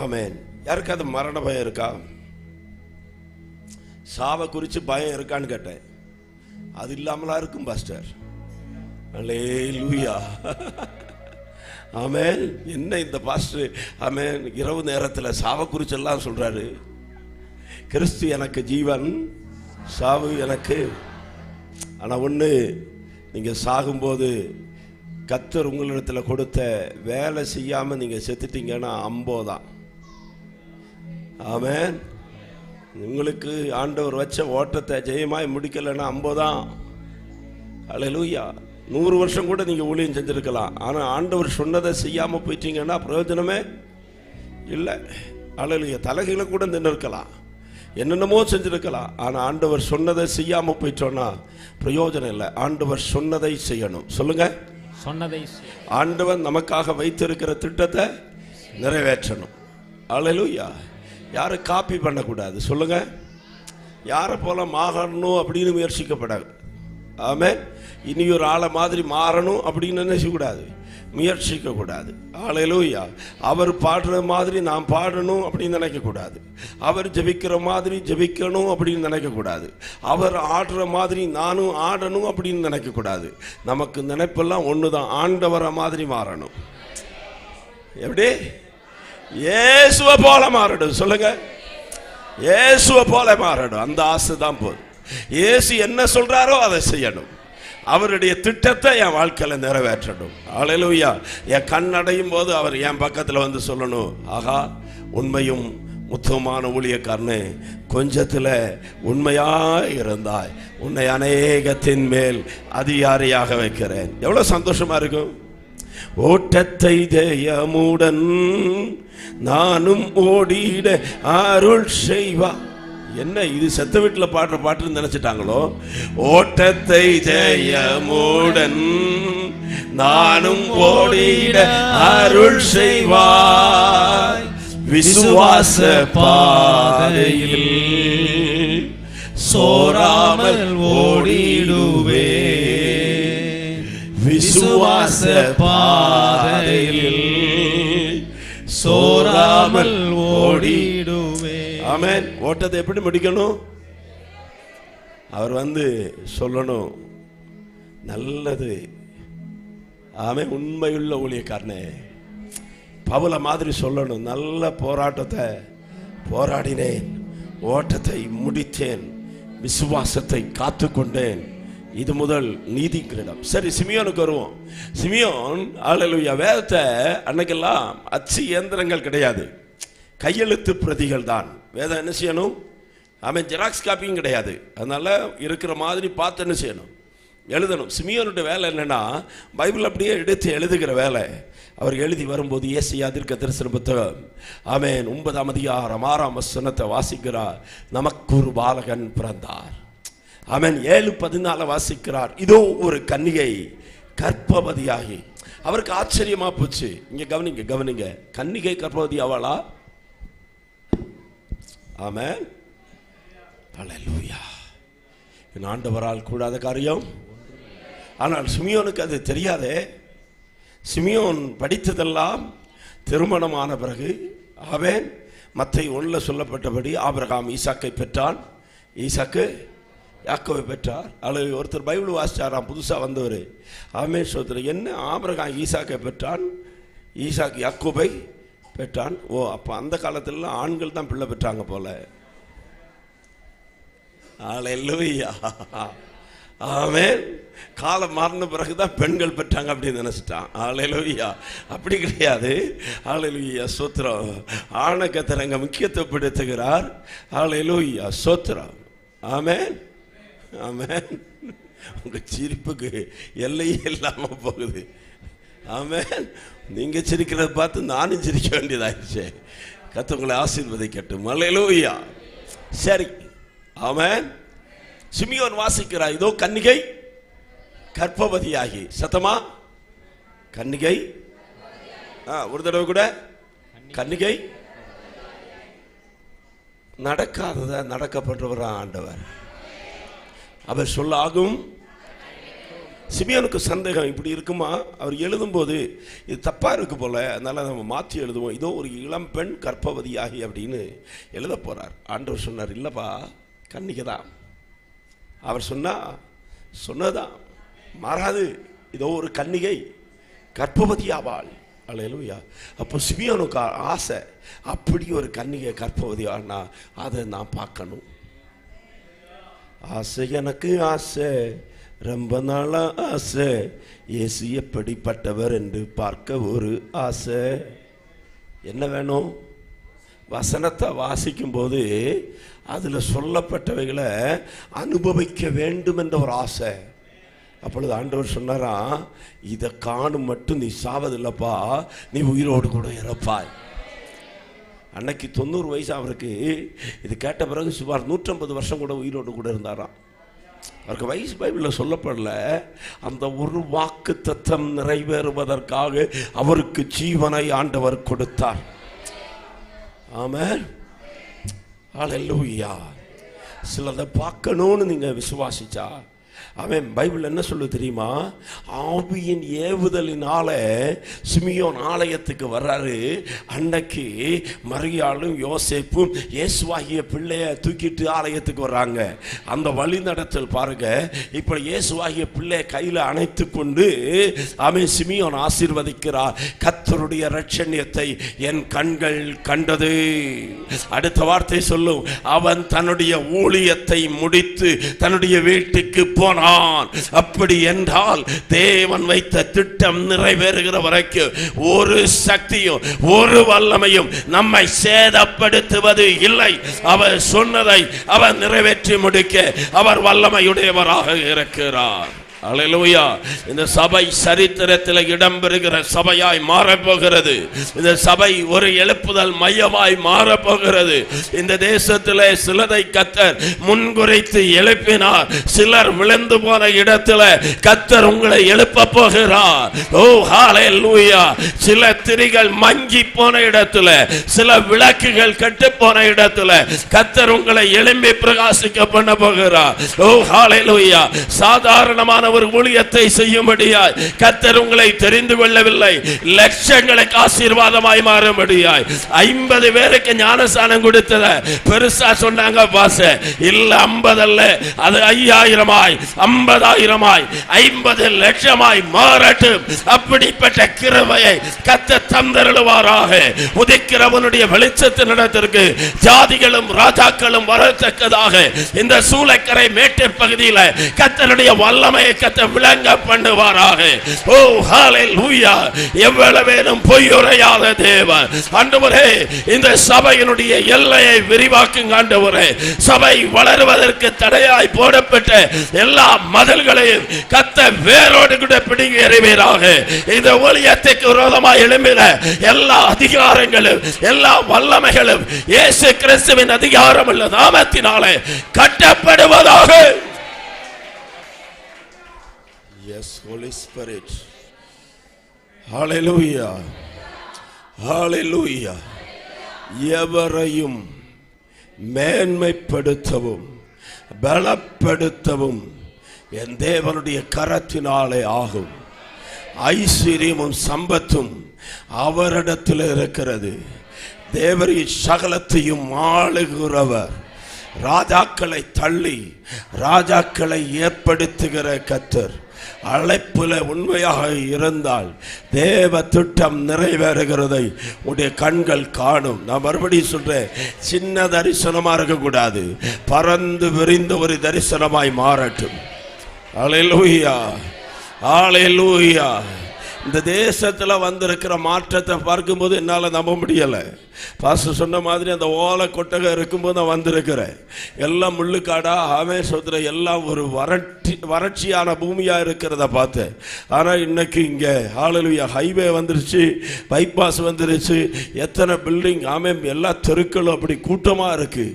ஆமென். யாருக்காவது மரண பயம் இருக்கா? சாவை குறித்து பயம் இருக்கான்னு கேட்டேன். அது இல்லாமலா இருக்கும் பாஸ்டர். அல்லேலூயா. ஆமென். என்ன இந்த பாஸ்டர் ஆமென் இரவு நேரத்தில் சாவை குறிச்செல்லாம் சொல்றாரு. கிறிஸ்து எனக்கு ஜீவன், சாவு எனக்கு. ஆனால் ஒன்று, நீங்கள் சாகும்போது கர்த்தர் உங்களிடத்தில் கொடுத்த வேலை செய்யாமல் நீங்கள் செத்துட்டீங்கன்னா அம்போதான். ஆமென். உங்களுக்கு ஆண்டவர் வச்ச ஓட்டத்தை ஜெயமாய் முடிக்கலைன்னா அம்போதான். அல்லேலூயா. 100 வருஷம் கூட நீங்கள் ஊழியம் செஞ்சுருக்கலாம். ஆனால் ஆண்டவர் சொன்னதை செய்யாமல் போயிட்டீங்கன்னா பிரயோஜனமே இல்லை. அல்லேலூயா. தலைகளை கூட நின்று இருக்கலாம், என்னென்னமோ செஞ்சுருக்கலாம். ஆனால் ஆண்டவர் சொன்னதை செய்யாமல் போயிட்டோன்னா பிரயோஜனம் இல்லை. ஆண்டவர் சொன்னதை செய்யணும். சொல்லுங்க. சொன்னதை ஆண்டவர் நமக்காக வைத்திருக்கிற திட்டத்தை நிறைவேற்றணும். அல்லேலூயா. யாரும் காப்பி பண்ணக்கூடாது. சொல்லுங்க. யாரை போல மாறணும் அப்படின்னு முயற்சிக்கப்படாது. ஆமென். இனி ஒரு ஆளை மாதிரி மாறணும் அப்படின்னு நினைக்கக்கூடாது, முயற்சிக்கக்கூடாது. அல்லேலூயா. அவர் பாடுற மாதிரி நாம் பாடணும் அப்படின்னு நினைக்கக்கூடாது. அவர் ஜெபிக்கிற மாதிரி ஜெபிக்கணும் அப்படின்னு நினைக்கக்கூடாது. அவர் ஆடுற மாதிரி நானும் ஆடணும் அப்படின்னு நினைக்கக்கூடாது. நமக்கு நினைப்பெல்லாம் ஒன்று தான், ஆண்டவரை மாதிரி மாறணும். எப்படி? இயேசுவை போல மாறணும். சொல்லுங்க. இயேசுவை போல மாறணும். அந்த ஆசை தான் போதும். இயேசு என்ன சொல்றாரோ அதை செய்யணும். அவருடைய திட்டத்தை என் வாழ்க்கையில் நிறைவேற்றணும். அல்லேலூயா. என் கண்ணடையும் போது அவர் என் பக்கத்தில் வந்து சொல்லணும், ஆகா உண்மையும் முத்தமான ஊழியக்காரனே, கொஞ்சத்தில் உண்மையாய் இருந்தாய், உன்னை அநேகத்தின் மேல் அதிகாரியாக வைக்கிறேன். எவ்வளோ சந்தோஷமா இருக்கும். ஓட்டத்தை ஜெயமுடன் நானும் ஓடிட அருள் செய்வா. என்ன இது செத்த வீட்டில் பாடுற பாட்டுன்னு நினைச்சிட்டாங்களோ? ஓட்டத்தை ஜெயமுடன் நானும் ஓடிட அருள் செய்வாய், விசுவாச பாதையில் சோராமல் ஓடிடுவே, விசுவாச பாதையில் சோராமல் ஓடிடுவே. ஆமென். ஓட்டத்தை எப்படி முடிக்கணும்? அவர் சொல்லணும், நல்லது. ஆமென். உண்மையுள்ள ஊழியக்காரனே, பவுல மாதிரி சொல்லணும், நல்ல போராட்டத்தை போராடினேன், ஓட்டத்தை முடித்தேன், விசுவாசத்தை காத்து கொண்டேன், இது முதல் நீதி கிரீடம். சரி, சிமியோனுக்கு வருவோம். சிமியோன் அல்லேலூயா, வேதத்தை அன்னைக்கெல்லாம் அச்சு இயந்திரங்கள் கிடையாது, கையெழுத்து பிரதிகள் தான். வேதம் என்ன செய்யணும்? அவன் ஜெராக்ஸ் காப்பியும் கிடையாது. அதனால இருக்கிற மாதிரி பார்த்து என்ன செய்யணும்? எழுதணும். சிமியோனுடைய வேலை என்னன்னா, பைபிள் அப்படியே எடுத்து எழுதுகிற வேலை. அவர் எழுதி வரும்போது ஏசாயா தீர்க்கதரிசன புத்தகம் ஆமென் 9ஆம் அதிகாரம் 6ஆம் வசனத்தை வாசிக்கிறார். நமக்கு ஒரு பாலகன் பிறந்தார். ஆமென். 7:14 வாசிக்கிறார். இதோ ஒரு கன்னிகை கர்ப்பவதியாகி. அவருக்கு ஆச்சரியமா போச்சு. இங்க கவனிங்க, கவனிங்க. கன்னிகை கர்ப்பவதி அவளா? ஆமென். அல்லேலூயா. ஆண்டவரால் கூடாத காரியம். ஆனால் சிமியோனுக்கு அது தெரியாதே. சிமியோன் படித்ததெல்லாம் திருமணமான பிறகு. ஆமென். மத்தேயு 1 சொல்லப்பட்டபடி ஆபிரகாம் ஈசாக்கை பெற்றான், ஈசாக்கு யாக்கோபை பெற்றார். அல்லது ஒருத்தர் பைபிள் வாசிச்சாராம், புதுசாக வந்தவர். ஆமென். சோதரர், என்ன ஆபிரகாம் ஈசாக்கை பெற்றான், ஈசாக்கு யாக்கோபை பெற்றான்? ஓ, அப்போ அந்த காலத்திலலாம் ஆண்கள் தான் பிள்ளை பெற்றாங்க போல. அல்லேலூயா. ஆமென். காலம் மாறின பிறகுதான் பெண்கள் பெற்றாங்க அப்படின்னு நினைச்சிட்டான். அல்லேலூயா. அப்படி கிடையாது. அல்லேலூயா, சோத்திரம். ஆணை கர்த்தர் அங்க முக்கியத்துவப்படுத்துகிறார். அல்லேலூயா, சோத்திரம். ஆமென், ஆமென். உங்க சிரிப்புக்கு எல்லையே இல்லாம போகுது. ஆமென். நீங்க சிரிக்கிறத பார்த்து நானும் சிரிக்க வேண்டியதாயிடுச்சு. கர்த்தர் உங்களை ஆசீர்வதிக்கட்டும். அல்லேலூயா. சரி, ஆமென். சிமியோன் வாசிக்கிறார். இதோ கன்னிகை கர்ப்பவதியாகி. சத்தமா? கன்னிகை. ஒரு தடவை கூட கன்னிகை. நடக்காதத நடக்க பண்றவரா ஆண்டவர். அவர் சொல்லாகும். சிமியோனுக்கு சந்தேகம், இப்படி இருக்குமா? அவர் எழுதும்போது இது தப்பா இருக்கு போல, அதனால நம்ம மாற்றி எழுதுவோம். இதோ ஒரு இளம் பெண் கர்ப்பவதியாகி அப்படின்னு எழுத போறார். ஆண்டவர் சொன்னார், இல்லப்பா, கன்னிகை தான். அவர் சொன்னதான் மாறாது. இதோ ஒரு கன்னிகை கர்ப்பவதி ஆவாள். அல்லேலூயா. அப்போ சிமியோனுக்கு ஆசை, அப்படி ஒரு கன்னிகை கர்ப்பவதி ஆனா அதை நான் பார்க்கணும். ஆசை, எனக்கு ஆசை, ரொம்ப நாளா ஆசை, இயேசு எப்படிப்பட்டவர் என்று பார்க்க ஒரு ஆசை. என்ன வேணும்? வசனத்தை வாசிக்கும் போது அதுல சொல்லப்பட்டவைகளை அனுபவிக்க வேண்டும் என்ற ஒரு ஆசை. அப்பொழுது ஆண்டவர் சொன்னாரா, இதை காணும் மட்டும் நீ சாவதில்லப்பா, நீ உயிரோடு கூட இறப்பாய். அன்னைக்கு 90 வயசு அவருக்கு. இது கேட்ட பிறகு சுமார் 150 வருஷம் கூட உயிரோடு கூட இருந்தாராம். அவருக்கு வயசு பைபிளில் சொல்லப்படல. அந்த ஒரு வாக்கு தத்தம் நிறைவேறுவதற்காக அவருக்கு ஜீவனை ஆண்டவர் கொடுத்தார். ஆமென். அல்லேலூயா. சிலதை பார்க்கணும்னு நீங்க விசுவாசிச்சா, அவன் பைபிள் என்ன சொல்லு தெரியுமா? ஆவியின் ஏவுதலினால சிமியோன் ஆலயத்துக்கு வர்றாரு. அன்னைக்கு மரியாளும் யோசேப்பும் இயேசுவாகிய பிள்ளைய தூக்கிட்டு ஆலயத்துக்கு வர்றாங்க. அந்த வழி நடத்தல் பாருங்க. இப்ப இயேசுவாகிய பிள்ளைய கையில அணைத்து கொண்டு அவன் சிமியோன் ஆசீர்வதிக்கிறார். கர்த்தருடைய இரட்சணியத்தை என் கண்கள் கண்டது. அடுத்த வார்த்தை சொல்லும், அவன் தன்னுடைய ஊழியத்தை முடித்து தன்னுடைய வீட்டுக்கு போனான். அப்படி என்றால் தேவன் வைத்த திட்டம் நிறைவேறுகிற வரைக்கும் ஒரு சக்தியும் ஒரு வல்லமையும் நம்மை சேதப்படுத்துவது இல்லை. அவர் சொன்னதை அவர் நிறைவேற்றி முடிக்க அவர் வல்லமையுடையவராக இருக்கிறார். அல்லேலூயா. இந்த சபை சரித்திரத்தில் இடம்பெறுகிற சபையாய் மாறப்போகிறது. இந்த சபை ஒரு எழுப்புதல் மையமாய் மாறப்போகிறது. இந்த தேசத்திலே சிலதை கர்த்தர் முன்குறித்து எழுப்பினார். சிலர் விழுந்து போன இடத்துல கர்த்தர் உங்களை எழுப்ப போகிறார். ஓ ஹalleluya. சில திரிகள் மங்கி போன இடத்துல, சில விளக்குகள் கெட்டு போன இடத்துல கர்த்தர் உங்களை எழும்பி பிரகாசிக்க பண்ண போகிறார். ஓ ஹalleluya. சாதாரணமான ஒரு ஊழியத்தை செய்யும்படியாய் கர்த்தர் உங்களை தெரிந்து கொள்ளவில்லை. லட்சங்களுக்கு ஆசீர்வாதமாய் மாறும்படியாய் 50 பேருக்கு ஞானஸ்நானம் கொடுத்தத பெருசா சொன்னாங்க பாச. இல்ல 50 அல்ல, அது 5000 50,000 50 லட்சமாய் மாறட்டும். அப்படிப்பட்ட கிருபையை கர்த்தர் தந்தருளுவாராக. உதிக்கிறவனுடைய வெளிச்சத்தின் இடத்திற்கு ஜாதிகளும் ராஜாக்களும் வரத்தக்கதாக இந்த சூளைக்கரை மேட்டூர் பகுதியில் கர்த்தருடைய வல்லமையை கர்த்தர் விளங்க பண்ணுவாராக. ஓ ஹalleluya. எவ்வளவேனும் பொய்யுரையாத தேவன் ஆண்டவரே, இந்த சபையினுடைய எல்லையை விரிவாக்குங்க ஆண்டவரே. சபை வளருவதற்கு தடையாய் போடப்பட்ட எல்லா மதில்களையும் கர்த்தர் வேரோடு கூட பிடுங்கி எறிவீராக. இந்த ஊழியத்துக்கு விரோதமாக எழும்பின எல்லா அதிகாரங்களும் எல்லா வல்லமைகளும் இயேசு கிறிஸ்துவின் அதிகாரம் உள்ள நாமத்தினாலே கட்டப்படுவதாக. Yes, Holy Spirit. Hallelujah. Hallelujah. எவரையும் மேன்மைப்படுத்தவும் பலப்படுத்தவும் என் தேவனுடைய கரத்தினாலே ஆகும். ஐஸ்வர்யமும் சம்பத்தும் அவரிடத்தில் இருக்கிறது. தேவரி சகலத்தையும் ஆளுகிறவர். ராஜாக்களை தள்ளி ராஜாக்களை ஏற்படுத்துகிற கர்த்தர். அழைப்புல உண்மையாக இருந்தால் தேவ திட்டம் நிறைவேறுகிறதை உடைய கண்கள் காணும். நான் மறுபடியும் சொல்றேன், சின்ன தரிசனமா இருக்கக்கூடாது, பறந்து விரிந்த ஒரு தரிசனமாய் மாறட்டும். அல்லேலூயா, அல்லேலூயா. இந்த தேசத்துல வந்திருக்கிற மாற்றத்தை பார்க்கும்போது என்னால நம்ப முடியல. பாஸ்டர் சொன்ன மாதிரி அந்த ஓலை கொட்டகை இருக்கும்போது நான் வந்திருக்கிறேன். எல்லாம் முள்ளுக்காடா ஆமேஸ்வரத்துல எல்லாம் ஒரு வறட்சியான பூமியா இருக்கிறத பார்த்தேன். ஆனா இன்னைக்கு இங்க ஹalleluya ஹைவே வந்துருச்சு, பைபாஸ் வந்துருச்சு, எத்தனை பில்டிங் ஆமேன், எல்லா தெருக்களும் அப்படி கூட்டமா இருக்கு.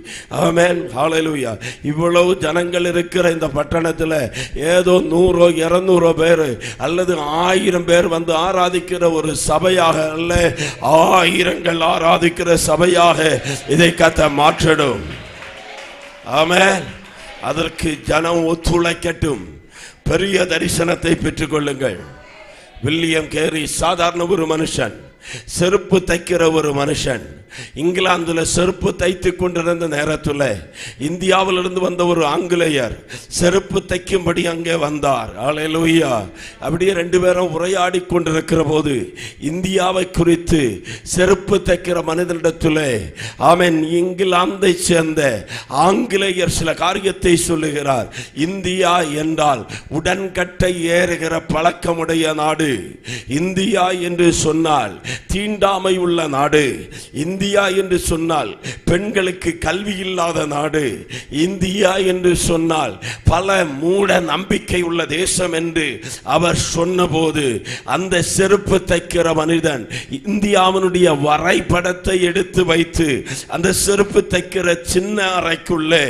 ஆமேன் ஹalleluya. இவ்வளவு ஜனங்கள் இருக்கிற இந்த பட்டணத்துல ஏதோ 100-200 பேர் அல்லது 1000 பேர் வந்து ஆராதிக்கிற ஒரு சபையாக அல்ல, ஆயிரங்கள் ஆராதிக்கிற சபையாக இதை கர்த்தர் மாற்றணும். ஆமென். அதற்கு ஜனம் ஒத்துழைக்கட்டும். பெரிய தரிசனத்தை பெற்றுக் கொள்ளுங்கள். வில்லியம் கேரி சாதாரண ஒரு மனுஷன், செருப்பு தைக்கிற ஒரு மனுஷன். இங்கிலாந்துல செருப்பு தைத்து கொண்டிருந்த நேரத்தில் இந்தியாவிலிருந்து வந்த ஒரு ஆங்கிலேயர் செருப்பு தைக்கும்படி அங்கே வந்தார். அல்லேலூயா. அப்படியே 2 பேரும் உரையாடி கொண்டிருக்கிற போது இந்தியாவை குறித்து செருப்பு தைக்கிற மனிதனிடத்தில் ஆமென் இங்கிலாந்தை சேர்ந்த ஆங்கிலேயர் சில காரியத்தை சொல்லுகிறார். இந்தியா என்றால் உடன்கட்டை ஏறுகிற பழக்கமுடைய நாடு. இந்தியா என்று சொன்னால் தீண்டாமை உள்ள நாடு. இந்தியா என்று சொன்னால் பெண்களுக்கு கல்வி இல்லாத நாடு. இந்தியா என்று சொன்னால் பல மூட நம்பிக்கை உள்ள தேசம் என்று அவர் சொன்னபோது அந்த செருப்பு தைக்கிற மனிதன் இந்தியாவினுடைய வரைபடத்தை எடுத்து வைத்து அந்த செருப்பு தைக்கிற சின்ன அறைக்குள்ளே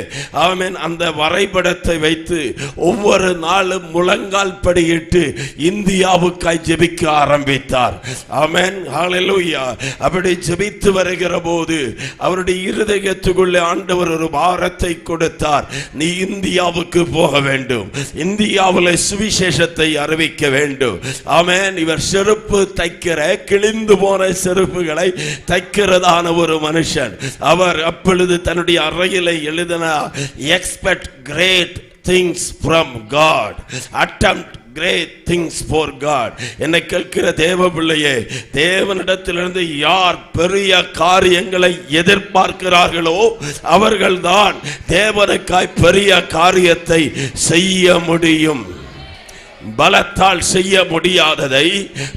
ஆமென் அந்த வரைபடத்தை வைத்து ஒவ்வொரு நாளும் முழங்கால் படியிட்டு இந்தியாவுக்காய் ஜெபிக்க ஆரம்பித்தார். ஆமென் ஹalleluya. அப்படி ஜெபித்து வருகிற போது அவருடைய இருதயத்துக்குள்ளே ஆண்டவர் ஒரு பாரத்தை கொடுத்தார். நீ இந்தியாவுக்கு போக வேண்டும், இந்தியாவில் சுவிசேஷத்தை அறிவிக்க வேண்டும். ஆமென். இவர் செருப்பு தைக்கிற கிழிந்து போன செருப்புகளை தைக்கிறதான ஒரு மனுஷன். அவர் அப்பொழுது தன்னுடைய அறையிலே எழுதினார், expect great things from God, attempt great things for God. என்னை கேட்கிற தேவ பிள்ளையே, தேவனிடத்திலிருந்து யார் பெரிய காரியங்களை எதிர்பார்க்கிறார்களோ அவர்கள்தான் தேவனுக்காய் பெரிய காரியத்தை செய்ய முடியும். பலத்தால் செய்ய முடியாததை,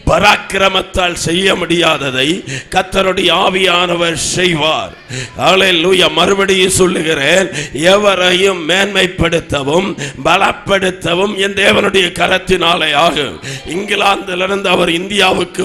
பராக்கிரமத்தால் செய்ய முடியாததை கர்த்தருடைய ஆவியானவர் செய்வார். ஹல்லேலூயா. மறுபடியும் சொல்லுகிறேன், எவரையும் மேன்மைப்படுத்தவும் பலப்படுத்தவும் என் தேவனுடைய கரத்தினாலே ஆகும். இங்கிலாந்திலிருந்து அவர் இந்தியாவுக்கு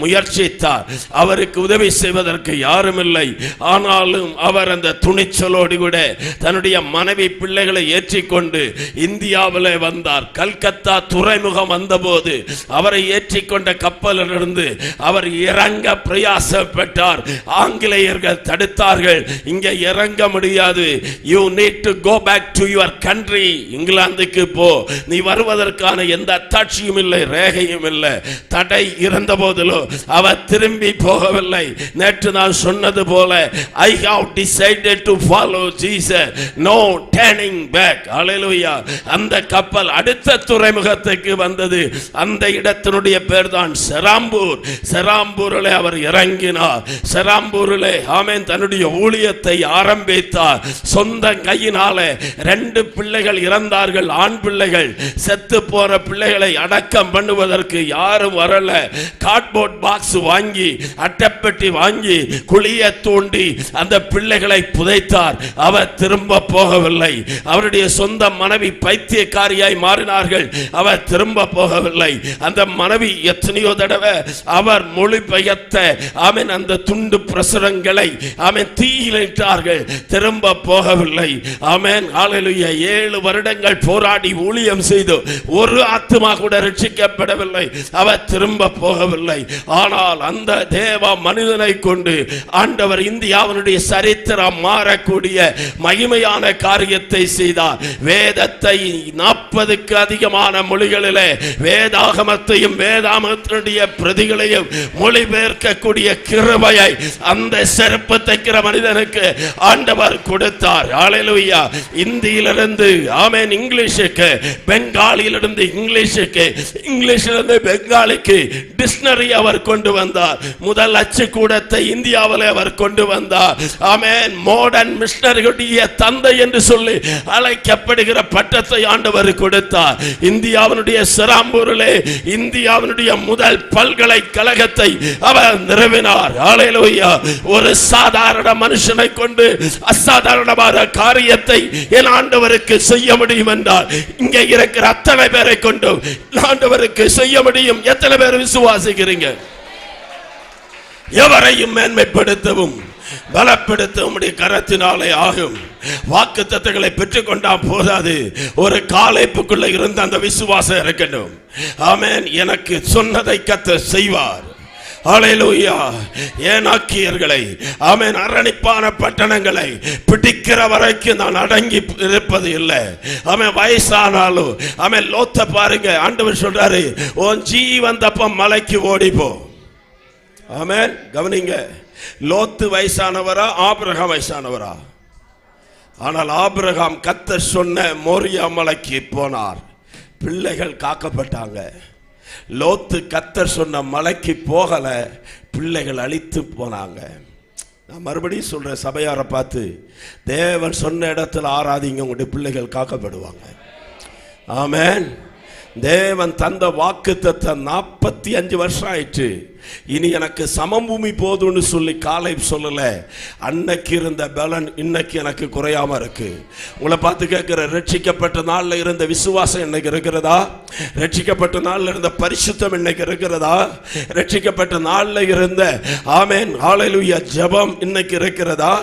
முயற்சித்தார். அவருக்கு உதவி செய்வதற்கு யாரும் இல்லை. ஆனாலும் அவர் அந்த துணிச்சலோடு கூட தன்னுடைய மனைவி பிள்ளைகளை ஏற்றிக்கொண்டு இந்தியாவிலே வந்தார். கல்கத்தா துறைமுகம் வந்தபோது அவரை ஏற்றிக்கொண்ட கப்பலிலிருந்து அவர் இறங்க பிரயாசப்பட்டார். ஆங்கிலேயர்கள் தடுத்தார்கள். இங்கே இறங்க முடியாது. You need to go back to your country. இங்கிலாந்துக்கு போ. நீ வருவதற்கான எந்த அத்தாட்சியும் இல்லை, ரேகையும் இல்லை. தடை இருந்த போதிலும் அவர் திரும்பி போகவில்லை. நேற்று நான் சொன்னது போல I have decided to follow Jesus. No turning back. Hallelujah. அந்த கப்பல் அடுத்த துறைமுகத்துக்கு வந்தது. அந்த இடத்தினுடைய பேர் தான் செராம்பூர். செராம்பூரிலே அவர் இறங்கினார். செராம்பூரிலே ஆமென் தன்னுடைய ஊழியத்தை ஆரம்பித்தார். சொந்த கையினாலே 2 பிள்ளைகள் இறந்தார்கள், ஆண் பிள்ளைகள். செத்து போற பிள்ளைகளை அடக்கம் பண்ணுவதற்கு யாரும் வரல. கார்ட்போர்ட் பாக்ஸ் வாங்கி, அட்டைப்பெட்டி வாங்கி, குழிய தோண்டி அந்த பிள்ளைகளை புதைத்தார். அவர் திரும்ப போகவில்லை. அவருடைய சொந்த மனைவி பைத்தியக்காரியாய் மாறினார்கள். அவர் திரும்ப போகவில்லை. அந்த மனைவி எத்தனையோ தடவை அவர் மொழிபெயர்த்த ஆமென் அந்த துண்டு பிரசுரங்களை ஆமென் தீயிலிட்டார்கள். திரும்ப போகவில்லை. ஆமென் ஹல்லேலூயா. 7 வருடங்கள் போராடி ஊழியம் செய்து ஒரு ஆத்துமா கூட ரட்சிக்கப்படவில்லை. அவர் திரும்ப போகவில்லை. ஆனால் அந்த தேவ மனிதனை கொண்டு ஆண்டவர் இந்தியாவினுடைய சரித்திரம் மாறக்கூடிய மகிமையான காரியத்தை செய்தார். வேதத்தை 40க்கு அதிகமான மொழிகளிலே வேதாகமத்தையும் வேதாகமத்தினுடைய பிரதிகளையும் மொழிபெயர்க்கக்கூடிய கிருபையை அந்த செருப்பு தைக்கிற மனிதனுக்கு ஆண்டவர் கொடுத்தார். ஹல்லேலூயா. இந்தியிலிருந்து ஆமென் இங்கிலீஷுக்கு, பெங்காலியிலிருந்து இங்கிலீஷுக்கு, இங்கிலீஷிலிருந்து பெங்காலிக்கு டிக்ஷனரி அவர் கொண்டு வந்தார். முதல் அச்சு கூடத்தை இந்தியாவில் அவர் கொண்டு வந்தார். ஆமென். மாடர்ன் மிஷனரிகளுடைய தந்தை என்று சொல்லி அழைக்கப்படுகிற பட்டத்தை ஆண்டவர் கொடுத்தார். இந்தியாவினுடைய செராம்பூரிலே இந்தியாவினுடைய முதல் பல்கலைக்கழகத்தை அவர் நிறுவினார். ஹல்லேலூயா. ஒரு சாதாரண மனுஷனை கொண்டு அசாதாரணமான காரியத்தை என் ஆண்டவருக்கு செய்ய முடியும் என்றால் இங்கே இருக்கிற அத்தனை பேரை கொண்டு ஆண்டவருக்கு செய்ய முடியும். எத்தனை பேர் விசுவாசிக்கிறீங்க? எவரையும் மேன்மைப்படுத்தவும் பலப்படுத்தவும் கரத்தினாலே ஆகும். வாக்குத்தத்தங்களை பெற்றுக்கொண்டா போதாது, ஒரு காலைப்புக்குள்ள இருந்த அந்த விசுவாசம் இருக்கணும். ஆமென். எனக்கு சொன்னதை கர்த்தர் செய்வார். ஹல்லேலூயா. ஏனாக்கியர்களை ஆமென் அரணிப்பான பட்டணங்களை பிடிக்கிற வரைக்கும் நான் அடங்கி இருப்பது இல்லை. ஆமென். வயசானாலும் ஆமென் லோத்த பாருங்க, ஆண்டவர் சொல்றாரு, உன் ஜீவன் தப்ப மலைக்கு ஓடிப்போ. ஆமென். கவனிங்க, லோத்து வயசானவரா ஆபிரகாம் வயசானவரா? ஆனால் ஆபிரகாம் கர்த்தர் சொன்ன மோரியா மலைக்கு போனார். பிள்ளைகள் காக்கப்பட்டாங்க. லோத்து கர்த்தர் சொன்ன மலைக்கு போகல, பிள்ளைகள் அழித்து போனாங்க. நான் மறுபடியும் சொல்றேன், சபையாரை பார்த்து, தேவன் சொன்ன இடத்துல ஆராதிங்க, உங்களுடைய பிள்ளைகள் காக்கப்படுவாங்க. ஆமென். தேவன் தந்த வாக்குத்தத்தம் 45 வருஷம் ஆயிற்று. இனி எனக்கு சமபூமி போதும்னு சொல்லி காலை சொல்லல. அன்னைக்கு இருந்த பலன் இன்னைக்கு எனக்கு குறையாம இருக்கு. உங்களை பார்த்து கேட்கிற, ரட்சிக்கப்பட்ட நாள்ல இருந்த விசுவாசம் இன்னைக்கு இருக்கிறதா? ரட்சிக்கப்பட்ட நாள்ல இருந்த பரிசுத்தம் இன்னைக்கு இருக்கிறதா? ரட்சிக்கப்பட்ட நாள்ல இருந்த ஆமென் ஹல்லேலூயா ஜெபம் இன்னைக்கு இருக்கிறதா?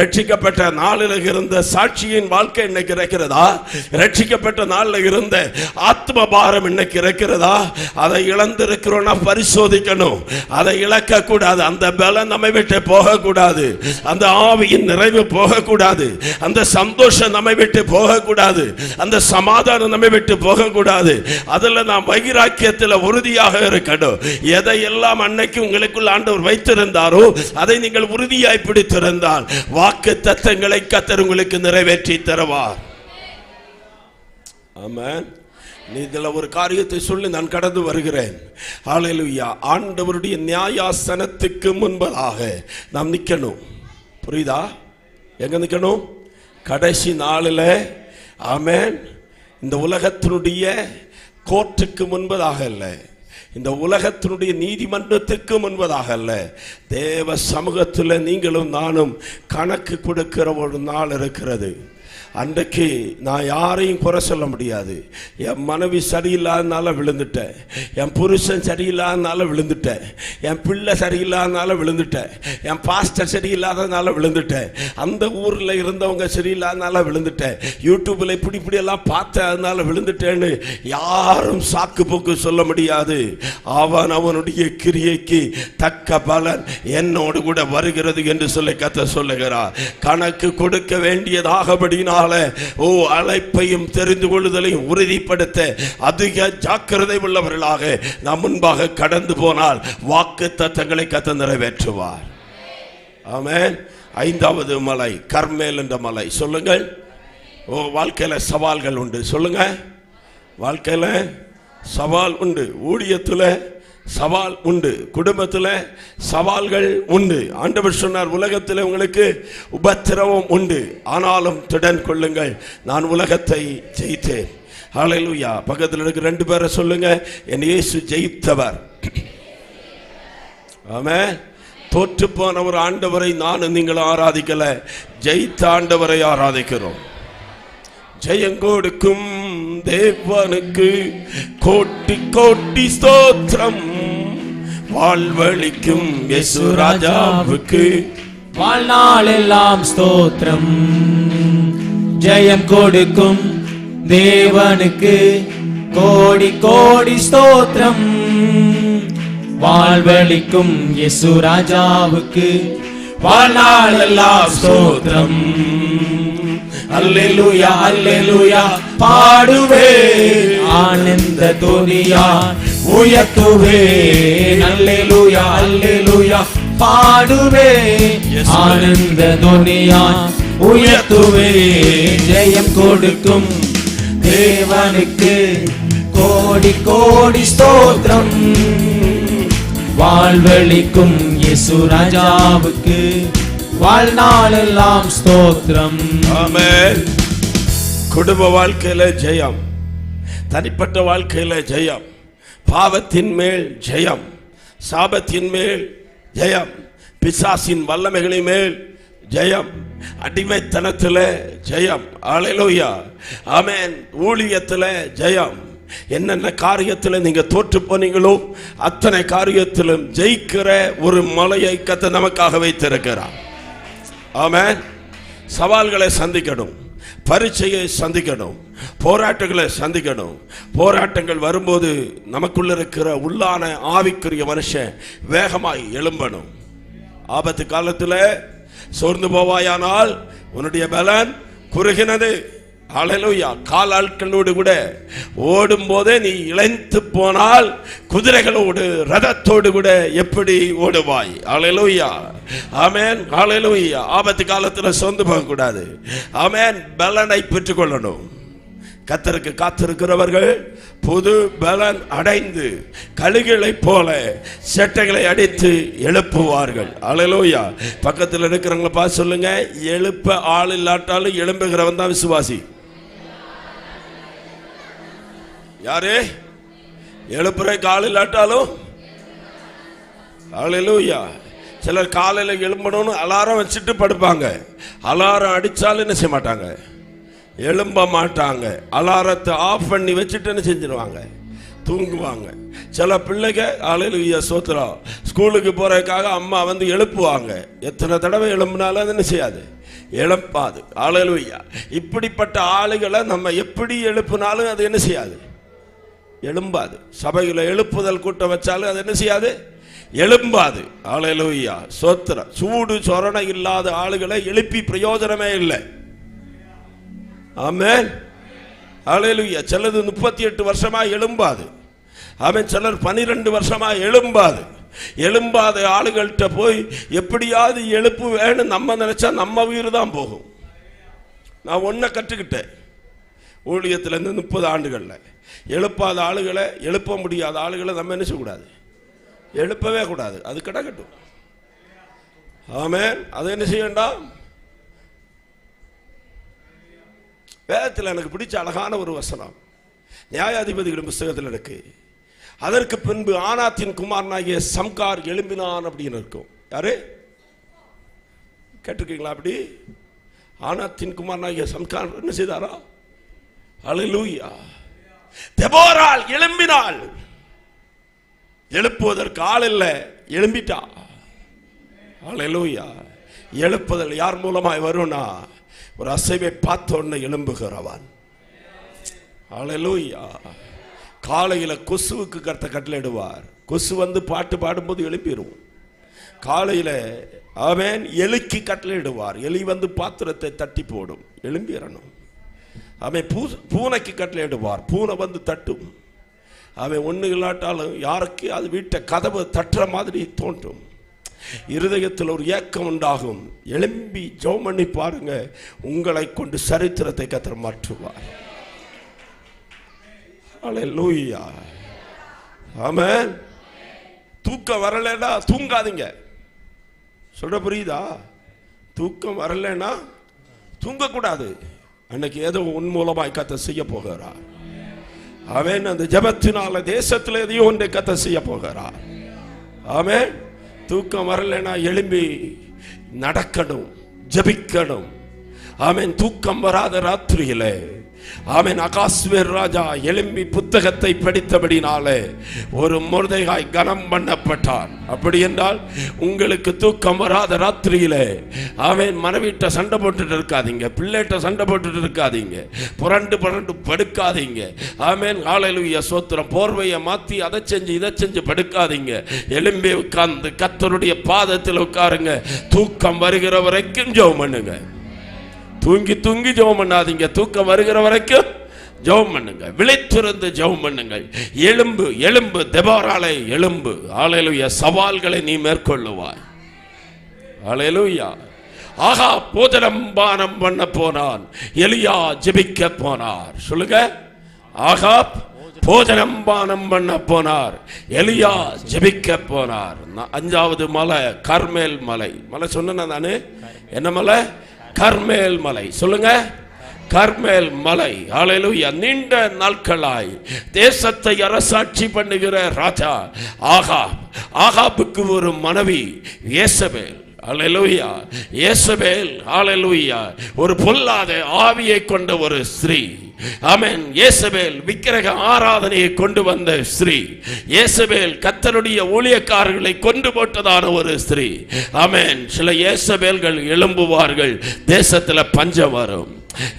ரட்சிக்கப்பட்ட நாளில் இருந்த சாட்சியின் வாழ்க்கை இன்னைக்கு இருக்கிறதா? ரட்சிக்கப்பட்ட நாள்ல இருந்த ஆத்ம பாரம் இன்னைக்கு இருக்கிறதா? அதை இழந்திருக்கிறோம்னா பரிசோதிக்கணும். அதை இழக்க கூடாது. அந்த பலம் நம்மை விட்டு போக கூடாது. அந்த ஆவியின் நிறைவு போக கூடாது. அந்த சந்தோஷம் நம்மை விட்டு போக கூடாது. அந்த சமாதானம் நம்மை விட்டு போக கூடாது. அதுல நாம் வைராக்கியத்தில் உறுதியாக இருக்கணும். எதையெல்லாம் அன்னைக்கு உங்களுக்குள் ஆண்டவர் வைத்திருந்தாரோ அதை நீங்கள் உறுதியாய் பிடித்திருந்தால் வாக்கு தத்தங்களை கர்த்தர் உங்களுக்கு நிறைவேற்றி தருவார். ஆமென். இதுல ஒரு காரியத்தை சொல்லி நான் கடந்து வருகிறேன். ஹல்லேலூயா. ஆண்டவருடைய நியாயாசனத்துக்கு முன்பதாக நாம் நிக்கணும். புரியுதா? எங்க நிக்கணும்? கடைசி நாளில். ஆமென். இந்த உலகத்தினுடைய கோர்ட்டுக்கு முன்பதாக அல்ல, இந்த உலகத்தினுடைய நீதிமன்றத்துக்கு முன்பதாக அல்ல, தேவ சமூகத்தில் நீங்களும் நானும் கணக்கு கொடுக்கிற ஒரு நாள் இருக்கிறது. அன்றைக்கு நான் யாரையும் குறை சொல்ல முடியாது. என் மனைவி சரியில்லாதனால விழுந்துட்டேன், என் புருஷன் சரியில்லாதனால விழுந்துட்டேன், என் பிள்ளை சரியில்லாதனால விழுந்துட்டேன், என் பாஸ்டர் சரியில்லாதனால விழுந்துட்டேன், அந்த ஊரில் இருந்தவங்க சரியில்லாதனால விழுந்துட்டேன், யூடியூப்பில் இப்படியெல்லாம் பார்த்தேன் அதனால விழுந்துட்டேன்னு யாரும் சாக்கு போக்கு சொல்ல முடியாது. அவனுடைய கிரியைக்கு தக்க பலன் என்னோடு கூட வருகிறது என்று சொல்லி கர்த்தர் சொல்லுகிறார். கணக்கு கொடுக்க வேண்டியதாகபடினால் அழைப்பையும் தெரிந்து கொள்ளுதலையும் உறுதிப்படுத்த அதிக ஜாக்கிரதை உள்ளவர்களாக நாம் முன்பாக கடந்து போனால் வாக்குத்தத்தங்களை கர்த்தர் நிறைவேற்றுவார். ஆமென். 5வது மலை கர்மேல் என்ற மலை. சொல்லுங்கள். வாழ்க்கையில சவால்கள் உண்டு. சொல்லுங்க. வாழ்க்கையில சவால் உண்டு, ஊழியத்தில் சவால் உண்டு, குடும்பத்தில் சவால்கள் உண்டு. ஆண்டவர் சொன்னார், உலகத்தில் உங்களுக்கு உபத்திரவம் உண்டு, ஆனாலும் திடன் கொள்ளுங்கள், நான் உலகத்தை ஜெயித்தேன். ஹல்லேலூயா. பக்கத்தில் இருக்க 2 பேரை சொல்லுங்க, என் இயேசு ஜெயித்தவர். ஆமென். தோற்று போன ஒரு ஆண்டவரை நானும் நீங்களும் ஆராதிக்கல, ஜெயித்த ஆண்டவரை ஆராதிக்கிறோம். ஜெயங்கொடுக்கும் தேவனுக்கு கோட்டி கோட்டி ஸ்தோத்திரம், வாழ்வளிக்கும் இயேசு ராஜாவுக்கு வாழ்நாள் எல்லாம் ஸ்தோத்திரம். ஜெயம் கொடுக்கும் தேவனுக்கு கோடி கோடி ஸ்தோத்திரம், வாழ்வளிக்கும் இயேசு ராஜாவுக்கு வாழ்நாள் எல்லாம் ஸ்தோத்திரம். அல்லேலூயா அல்லேலூயா பாடுவே, ஆனந்த துதியா உயர்த்துவே. அல்லேலூயா அல்லேலூயா பாடுவே, ஆனந்த துதியா உயர்த்துவே. ஜெயம் கொடுக்கும் தேவனுக்கு கோடி கோடி ஸ்தோத்திரம், வாழ்வளிக்கும் இயேசு ராஜாவுக்கு வாழ்நாள் எல்லாம் ஸ்தோத்திரம். ஆமென். குடும்ப வாழ்க்கையில ஜெயம், தனிப்பட்ட வாழ்க்கையில ஜெயம், பாவத்தின் மேல் ஜெயம், சாபத்தின் மேல் ஜெயம், பிசாசின் வல்லமைகளின் மேல் ஜெயம், அடிமைத்தனத்தில் ஜெயம். அல்லேலூயா. ஆமென். ஊழியத்தில் ஜெயம். என்னென்ன காரியத்தில் நீங்க தோற்று போனீங்களோ அத்தனை காரியத்திலும் ஜெயிக்கிற ஒரு மலையை கர்த்தர் நமக்காக வைத்திருக்கிறார். ஆமென். சவால்களை சந்திக்கணும், பரீட்சையை சந்திக்கணும், போராட்டங்களை சந்திக்கணும். போராட்டங்கள் வரும்போது நமக்குள்ள இருக்கிற உள்ளான ஆவிக்குரிய மனுஷன் வேகமாய் எழும்பணும். ஆபத்து காலத்தில் சோர்ந்து போவாயானால் உன்னுடைய பலன் குறுகினது. அல்லேலூயா. காலாட்களோடு கூட ஓடும் போதே நீ இளைத்து போனால் குதிரைகளோடு ரதத்தோடு கூட எப்படி ஓடுவாய்? அல்லேலூயா. ஆமென். அல்லேலூயா. ஆபத்து காலத்தில் சொந்து போக கூடாது. ஆமென். பலனை பெற்றுக்கொள்ளணும். கர்த்தருக்கு காத்திருக்கிறவர்கள் புது பலன் அடைந்து கழுகுகளை போல செட்டைகளை அடித்து எழுப்புவார்கள். அல்லேலூயா. பக்கத்தில் இருக்கிறவங்களை பார்த்து சொல்லுங்க, எழுப்ப ஆள் இல்லாட்டாலும் எழும்புகிறவன் தான் விசுவாசி. யாரு? எழுப்புறக்கு ஆள் இல்லாட்டாலும். அல்லேலூயா. சிலர் காலையில் எழும்பணும்னு அலாரம் வச்சுட்டு படுப்பாங்க, அலாரம் அடித்தாலும் என்ன செய்ய மாட்டாங்க, எழும்ப மாட்டாங்க. அலாரத்தை ஆஃப் பண்ணி வச்சுட்டு என்ன செஞ்சிருவாங்க, தூங்குவாங்க. சில பிள்ளைங்க அல்லேலூயா ஸ்தோத்திரம் ஸ்கூலுக்கு போறதுக்காக அம்மா வந்து எழுப்புவாங்க, எத்தனை தடவை எழும்பினாலும் அது என்ன செய்யாது, எழுப்பாது. அல்லேலூயா. இப்படிப்பட்ட ஆளுகளை நம்ம எப்படி எழுப்பினாலும் அது என்ன செய்யாது, எழும்பாது. சபையில் எழுப்புதல் கூட்டம் வச்சாலும் அது என்ன செய்யாது, எழும்பாது. அல்லேலூயா ஸ்தோத்திரம். சூடு சொரணை இல்லாத ஆளுகளை எழுப்பி பிரயோஜனமே இல்லை. ஆமென். அல்லேலூயா. சிலது 38 வருஷமா எழும்பாது. ஆமென். சிலர் 12 வருஷமா எழும்பாது. எழும்பாத ஆளுகள்கிட்ட போய் எப்படியாவது எழுப்பு வேணும் நம்ம நினைச்சா நம்ம உயிர் தான் போகும். நான் ஒன்றை கற்றுக்கிட்டேன் ஊழியத்திலேருந்து 30 ஆண்டுகள்ல. எழுப்பாத ஆளுகளை, எழுப்ப முடியாத ஆளுகளை நம்ம என்ன செய்யக்கூடாது, எழுப்பவே கூடாது. அது கிடக்கட்டும். ஆமென். அதை என்ன செய்ய வேண்டாம். வேதத்தில் எனக்கு பிடிச்ச அழகான ஒரு வசனம், நியாயாதிபதிகளின் புஸ்தகத்தில் இருக்கு. அதற்கு பின்பு ஆனாத்தின் குமாரனாகிய சம்கார் எழும்பினான் அப்படின்னு இருக்கும். யாரு கேட்டிருக்கீங்களா? அப்படி ஆனாத்தின் குமாரனாகிய சம்கார் என்ன செய்தாரா? அல்லேலூயா. தெபோராள் எழும்பினாள். எழுப்புவதற்கு ஆள் இல்லை, எழும்பிட்டா. அல்லேலூயா. எழுப்புதல் யார் மூலமாய் வரும்னா, ஒரு அசைவை பார்த்த உடனே எழும்புகிறவன். அல்லேலூயா. காலையில கொசுவுக்கு கர்த்த கட்டளையிடுவார். கொசு வந்து பாட்டு பாடும்போது எழுப்பிடும். காலையில அவன் எலிக்கு கட்டளையிடுவார். எலி வந்து பாத்திரத்தை தட்டி போடும், எழும்பிடணும். அவன் பூனைக்கு கட்டளையிடுவார். பூனை வந்து தட்டும். அவன் ஒண்ணு இல்லாட்டாலும் யாருக்கு அது வீட்டை கதவு தட்டுற மாதிரி தோன்றும். இருதயத்தில் ஒரு ஏக்கம் உண்டாகும். எழும்பி ஜெபம் பண்ணி பாருங்க, உங்களை கொண்டு சரித்திரத்தை கர்த்தர் மாற்றுவார். அல்லேலூயா. ஆமென். தூக்கம் வரலன்னா தூங்காதீங்க. சொல்ற புரியுதா? தூக்கம் வரலன்னா தூங்கக்கூடாது. அன்னைக்கு ஏதோ உன் மூலமாய் கர்த்தர் செய்ய போகிறார். அவன் அந்த ஜெபத்தினால தேசத்தில் எதையோ ஒன்றை கர்த்தர் செய்ய போகிறார். ஆமென். தூக்கம் வரலன்னா எழும்பி நடக்கணும், ஜெபிக்கணும். ஆமென். தூக்கம் வராத ராத்திரியிலே ஆமென், அகாஸ்வேர் ராஜா எழும்பி புத்தகத்தை படித்தபடினாலே ஒரு மொர்தெகாய் கனம் பண்ணப்பட்டான். அப்படி என்றால் உங்களுக்கு தூக்கம் வராத ராத்திரியிலே ஆமென், மனைவிட்ட சண்டை போட்டுட்டு இருக்காதீங்க, பிள்ளைகிட்ட சண்டை போட்டுட்டு இருக்காதீங்க, புரண்டு படுக்காதீங்க. ஆமென். ஹல்லேலூயா, ஸ்தோத்திரம். போர்வையை மாத்தி அதை செஞ்சு இதை செஞ்சு படுக்காதீங்க. எழும்பி உட்கார்ந்து கர்த்தருடைய பாதத்தில் உட்காருங்க. தூக்கம் வருகிற வரைக்கும் ஜெபம் பண்ணுங்க. தூங்கி தூங்கி ஜெபம் பண்ணாதீங்க. தூக்கம் வருகிற வரைக்கும் ஜெபம் பண்ணுங்க. விழித்திருந்து ஜெபம் பண்ணுங்கள். எழும்பு எழும்பு, தெபோராளே எழும்பு. ஹல்லேலூயா. சவால்களை நீ மேற்கொள்ளுவாய். ஹல்லேலூயா. ஆகா போஜனம் பானம் பண்ண போனான், எலியா ஜெபிக்க போனார். சொல்லுங்க. ஆகா போஜனம் பானம் பண்ண போனார், எலியா ஜெபிக்க போனார். 5வது மலை கர்மேல் மலை. மலை சொன்ன நானு, என்ன மலை? கர்மேல் மலை. சொல்லுங்க. கர்மேல் மலை. ஹல்லேலூயா. நீண்ட நாட்களாய் தேசத்தை அரசாட்சி பண்ணுகிற ராஜா ஆகாப். ஆகாபுக்கு ஒரு மனைவி யேசபேல். ஹல்லேலூயா. யேசபேல் ஹல்லேலூயா ஒரு பொல்லாத ஆவியை கொண்ட ஒரு ஸ்திரீ. ஆமென். யேசபேல் விக்கிரக ஆராதனையை கொண்டு வந்த ஸ்திரீ. யேசபேல் கர்த்தருடைய ஊழியக்காரர்களை கொண்டு போட்டதான ஒரு ஸ்திரீ. ஆமென். சில யேசபேல்கள் எழும்புவார்கள், தேசத்துல பஞ்சம் வரும்.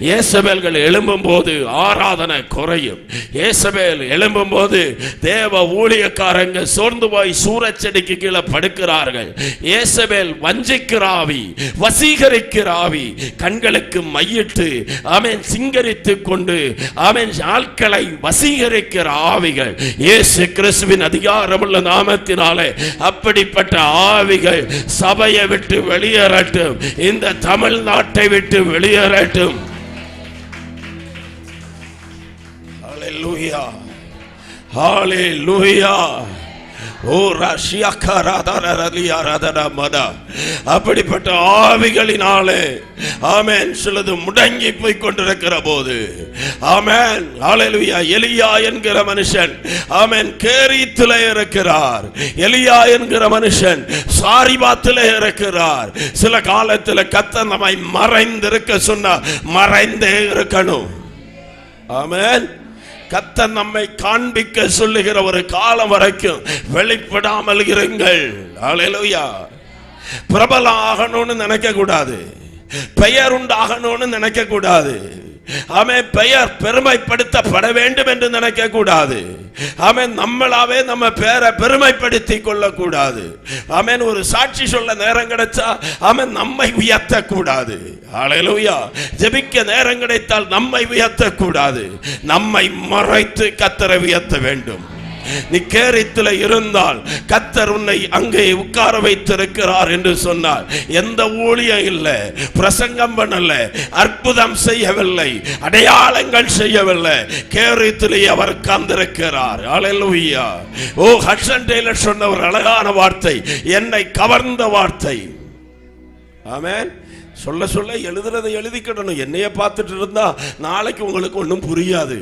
யேசபேல்கள் எழும்பும் போது ஆராதனை குறையும். யேசபேல் எழும்பும் போது தேவ ஊழியக்காரங்க சோர்ந்து போய் சூரச்செடிக்கு கீழே படுக்கிறார்கள். யேசபேல் வஞ்சிக்கிற ஆவி, வசீகரிக்கிற ஆவி, கண்களுக்கு மையிட்டு ஆமென் சிங்கரித்து கொண்டு ஆமென் ஆட்களை வசீகரிக்கிற ஆவிகள் இயேசு கிறிஸ்துவின் அதிகாரமுள்ள நாமத்தினாலே அப்படிப்பட்ட ஆவிகள் சபையை விட்டு வெளியேறட்டும். இந்த தமிழ்நாட்டை விட்டு வெளியேறட்டும். Hallelujah. Hallelujah. ஓ அப்படிப்பட்ட ஆவிகளினாலே ஆமென் சிலது முடங்கி போய் கொண்டிருக்கிற போது ஆமென் ஹல்லேலூயா. எலியா என்கிற மனுஷன் ஆமென் கேரீத்திலே இருக்கிறார். எலியா என்கிற மனுஷன் சாரிபாத்திலே இருக்கிறார். சில காலத்தில் கர்த்தர் நம்மை மறைந்திருக்க சொன்னா மறைந்தே இருக்கணும். ஆமென். கர்த்தர் நம்மை காண்பிக்க சொல்லுகிற ஒரு காலம் வரைக்கும் வெளிப்படாமல் இருங்கள். ஹல்லேலூயா. பிரபலம் ஆகணும்னு நினைக்க கூடாது, பெயர் உண்டாகணும்னு நினைக்க கூடாது. ஆமென். பெயர் பெருமைப்படுத்தப்பட வேண்டும் என்று நினைக்க கூடாது. ஆமென். நம்மளாவே நம்ம பேரை பெருமைப்படுத்தி கொள்ள கூடாது. ஆமென். ஒரு சாட்சி சொல்ல நேரம் கிடைச்சா ஆமென் நம்மை உயர்த்த கூடாது. ஹல்லேலூயா. ஜெபிக்க நேரம் கிடைத்தால் நம்மை உயர்த்த கூடாது. நம்மை மறைத்து கர்த்தரை உயர்த்த வேண்டும். நீ கேரித்துல இருந்தால் கர்த்தர் உன்னை அங்கே உட்கார வைத்திருக்கிறார் என்று சொன்னார். எந்த ஊழியம் இல்லை, பிரசங்கம் பண்ணல, அற்புதம் செய்யவில்லை, அடையாளங்கள் செய்யவில்லை, கேரித்திலே அவர் உட்கார்ந்திருக்கிறார். ஹல்லேலூயா. ஓ ஹட்சன் டெய்லர் சொன்ன ஒரு அழகான வார்த்தை, என்னை கவர்ந்த வார்த்தை. ஆமென். சொல்ல சொல்ல எழுதுறதை எழுதிக்கிடணும். என்னைய பார்த்துட்டு இருந்தா நாளைக்கு உங்களுக்கு ஒன்றும் புரியாது.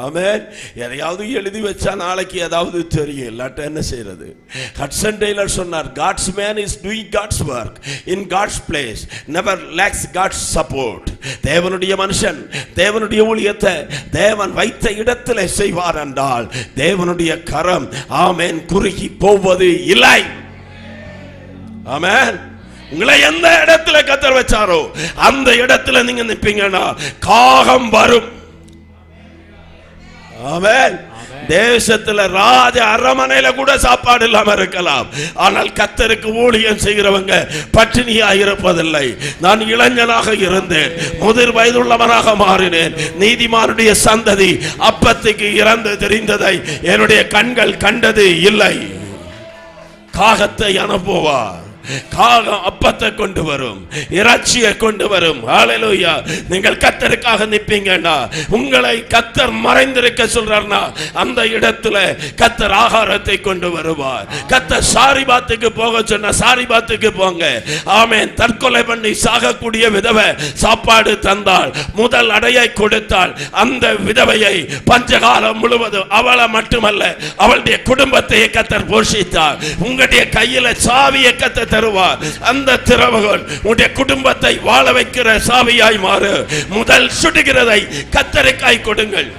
ஆமென். எதையாவது எழுதி வச்சா நாளைக்கு ஏதாவது தெரியும், இல்லாட்ட என்ன செய்யறது? ஹட்சன் டெய்லர் சொன்னார், God's man is doing God's work in God's place, never lacks God's support. தேவனுடைய மனுஷன் தேவனுடைய ஊழியத்தை தேவன் வைத்த இடத்திலே செய்வார் என்றால் தேவனுடைய கரம் ஆமென் குறுகி போவது இல்லை. ஆமென். உங்களை எந்த இடத்துல கர்த்தர் வச்சாரோ அந்த இடத்துல நீங்க நிப்பீங்கன்னா காகம் வரும். ஆமென். தேசத்துல ராஜ அரமனையில கூட சாப்பாடு இல்லாம இருக்கலாம், ஆனால் கர்த்தருக்கு ஊழியம் செய்கிறவங்க பட்டினியா இருப்பதில்லை. நான் இளைஞனாக இருந்தேன், முதிர் வயதுள்ளவனாக மாறினேன். நீதிமானுடைய சந்ததி அப்பத்துக்கு இறந்து தெரிந்ததை என்னுடைய கண்கள் கண்டது இல்லை. காகத்தை அனுப்புவார், காகம் அப்பத்தை கொண்டு வரும், இறைச்சியை கொண்டு வரும். ஹல்லேலூயா. நீங்கள் கர்த்தருக்காக நிப்பீங்கன்னா, உங்களை கர்த்தர் மறைந்திருக்க சொல்றார்னா அந்த இடத்துல கர்த்தர் ஆகாரத்தை கொண்டு வருவார். கர்த்தர் சாரிபாத்துக்கு போக சொன்னா சாரிபாத்துக்கு போங்க. ஆமென். தற்கொலை பண்ணி சாகக்கூடிய விதவை சாப்பாடு தந்தால், முதல் அடையை கொடுத்தால், அந்த விதவையை பஞ்சகாலம் முழுவதும் அவளை மட்டுமல்ல அவளுடைய குடும்பத்தை கர்த்தர் போஷித்தார். உங்களுடைய கையில சாவியை கர்த்தர் தருவார். அந்த திறவுகள் உடைய குடும்பத்தை வாழ வைக்கிற சாவியாய் மாறு. முதல் சுடுகிறதை கர்த்தருக்காய் கொடுங்கள்.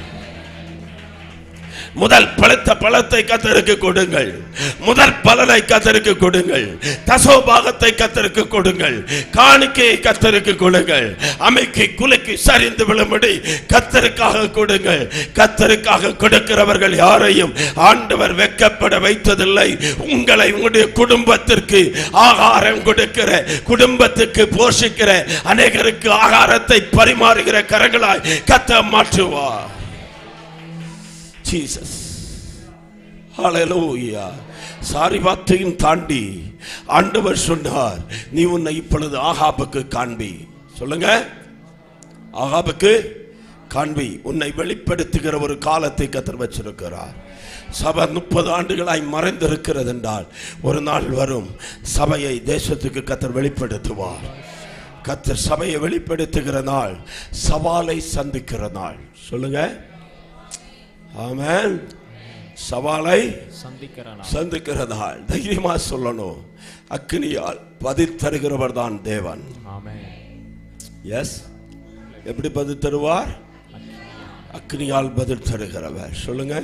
முதல் பழுத்த பழத்தை கர்த்தருக்கு கொடுங்கள். முதல் பலனை கர்த்தருக்கு கொடுங்கள். தசோபாகத்தை கர்த்தருக்கு கொடுங்கள். காணிக்கையை கர்த்தருக்கு கொடுங்கள். அமைக்கை குலுக்கி சரிந்து விழும்படி கர்த்தருக்காக கொடுங்கள். கர்த்தருக்காக கொடுக்கிறவர்கள் யாரையும் ஆண்டவர் வெட்கப்பட வைத்ததில்லை. உங்களை உங்களுடைய குடும்பத்திற்கு ஆகாரம் கொடுக்கிற, குடும்பத்துக்கு போஷிக்கிற, அநேகருக்கு ஆகாரத்தை பரிமாறுகிற கரங்களாய் கர்த்தர் மாற்றுவார். Jesus. Hallelujah. சாரிபாத்தையும் தாண்டி ஆண்டவர் சொன்னார், நீ உன்னை இப்பொழுது ஆகாபுக்கு காண்பி. சொல்லுங்க, ஆகாபுக்கு காண்பி. உன்னை வெளிப்படுத்துகிற ஒரு காலத்தை கர்த்தர் வச்சிருக்கிறார். சபை 30 ஆண்டுகளாய் மறைந்திருக்கிறது என்றால் ஒரு நாள் வரும், சபையை தேசத்துக்கு கர்த்தர் வெளிப்படுத்துவார். கர்த்தர் சபையை வெளிப்படுத்துகிற நாள் சவாலை சந்திக்கிற நாள். சொல்லுங்க, ஆமென். சவாலை சந்திக்கிற நாள். தைரியமா சொல்லணும், அக்கினியால் பதில் தருகிறவர் தான் தேவன். எஸ். எப்படி பதில் தருவார்? அக்கினியால் பதில் தருகிறவர். சொல்லுங்க,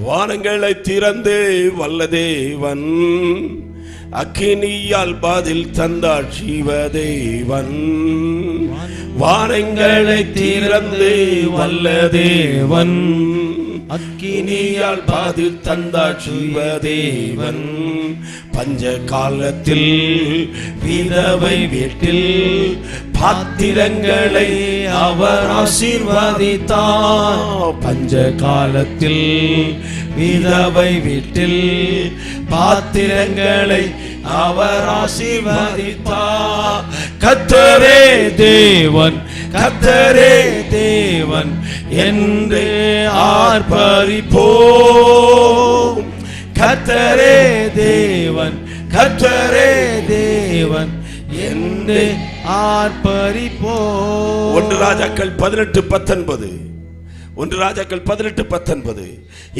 வானங்களை திறந்து வல்ல தேவன், அக்கினியால் பதில் தந்தார் ஜீவதேவன். வானங்களை திறந்து வல்ல தேவன், அக்கினியால் பதில் தந்தார் ஜீவதேவன். பஞ்ச காலத்தில் விதவை வீட்டில் பாத்திரங்களை அவர் ஆசீர்வதித்தார். பஞ்ச காலத்தில் விதவை வீட்டில் பாத்திரங்களை அவர் ஆசீர்வதித்தார். கர்த்தரே தேவன், கர்த்தரே தேவன் என்று ஆர்ப்பரிப்போம். கர்த்தரே தேவன், கர்த்தரே தேவன் என்று ஆர்ப்பரிப்போம். 1 ராஜாக்கள் 18:19. 1 ராஜாக்கள் 18:19.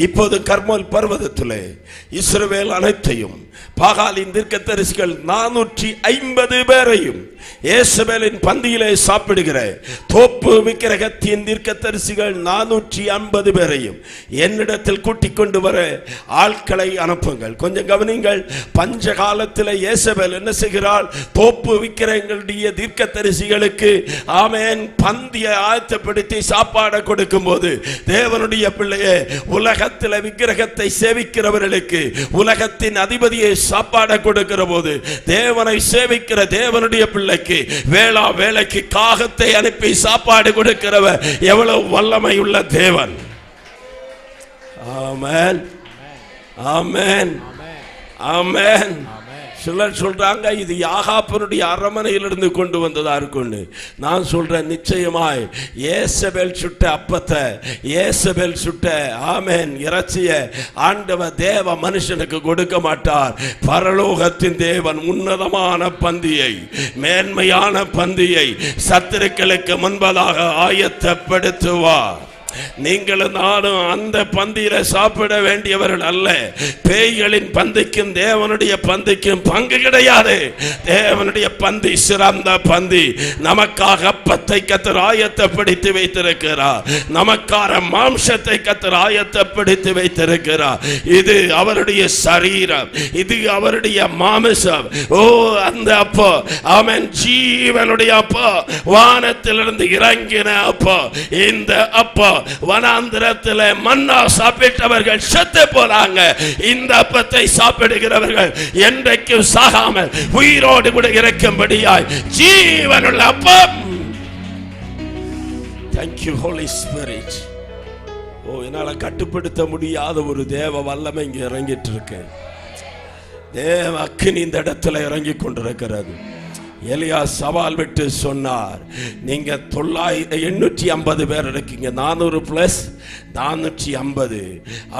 இப்போது கர்மேல் பர்வதத்திலே இஸ்ரவேல் அனைத்தையும் பாகாலின் தீர்க்கதரிசிகள் 450 பேரையும் யேசபேலின் பந்தியிலே சாப்பிடுகிற தோப்பு விக்கிரகத்தின் தீர்க்கதரிசிகள் 450 பேரையும் என்னிடத்தில் கூட்டிக் கொண்டு வர ஆட்களை அனுப்புங்கள். கொஞ்சம் கவனிங்கள். பஞ்ச காலத்தில் யேசபேல் என்ன செய்கிறாள்? தோப்பு விக்கிரகங்களுடைய தீர்க்கதரிசிகளுக்கு ஆமென் பந்தியை ஆயத்தப்படுத்தி சாப்பாடு கொடுக்கும் போது தேவனுடைய பிள்ளையே, உலகத்தில் விக்கிரகத்தை சேவிக்கிறவர்களுக்கு உலகத்தின் அதிபதியை சாப்பாடு கொடுக்கிற போது தேவனை சேவிக்கிற தேவனுடைய பிள்ளைக்கு வேளா வேளைக்கு காகத்தை அனுப்பி சாப்பாடு கொடுக்கிறவர் எவ்வளவு வல்லமை உள்ள தேவன். ஆமென், ஆமென், ஆமென். சிலர் சொல்றாங்க இது ஆகாபனுடைய அரமனையிலிருந்து கொண்டு வந்ததா இருக்குன்னு. நான் சொல்றேன், நிச்சயமாய் யேசபேல் சுட்ட அப்பத்தை, யேசபேல் சுட்ட ஆமென் இறைச்சிய ஆண்டவர் தேவ மனுஷனுக்கு கொடுக்க மாட்டார். பரலோகத்தின் தேவன் உன்னதமான பந்தியை, மேன்மையான பந்தியை சத்துருக்களுக்கு முன்பதாக ஆயத்தப்படுத்துவார். நீங்களும் நானும் அந்த பந்தியில சாப்பிட வேண்டியவர்கள் அல்ல. பேய்களின் பந்திக்கும் தேவனுடைய பந்திக்கும் பங்கு கிடையாது. தேவனுடைய பந்தி சிறந்த பந்தி. நமக்காக அப்பத்தை கர்த்தர் ஆயத்தப்படுத்தி வைத்திருக்கிறார். நமக்கான மாம்சத்தை கர்த்தர் ஆயத்தப்படுத்தி வைத்திருக்கிறார். இது அவருடைய சரீரம், இது அவருடைய மாமிசம். ஓ அந்த அப்போ ஆமென், ஜீவனுடைய அப்போ, வானத்திலிருந்து இறங்கின அப்போ. இந்த அப்போ வனாந்திரத்தில் மன்னா சாப்பிட்டவர்கள் செத்து போனாங்க. இந்த அப்பத்தை சாப்பிடுகிறவர்கள் என்றைக்கும் சாகாமல் உயிரோடு கூட இருக்கும்படியாய் ஜீவனுள்ள அப்பம். Thank you Holy Spirit. ஓ, என்னால கட்டுப்படுத்த முடியாத ஒரு தேவ வல்லமை இங்க இறங்கிட்டு இருக்கு. தேவ அக்கினி இந்த இடத்துல இறங்கி கொண்டிருக்கிறது. எலியா சவால் விட்டு சொன்னார், நீங்க 850 பேர் இருக்கீங்க, 400 பிளஸ் 450.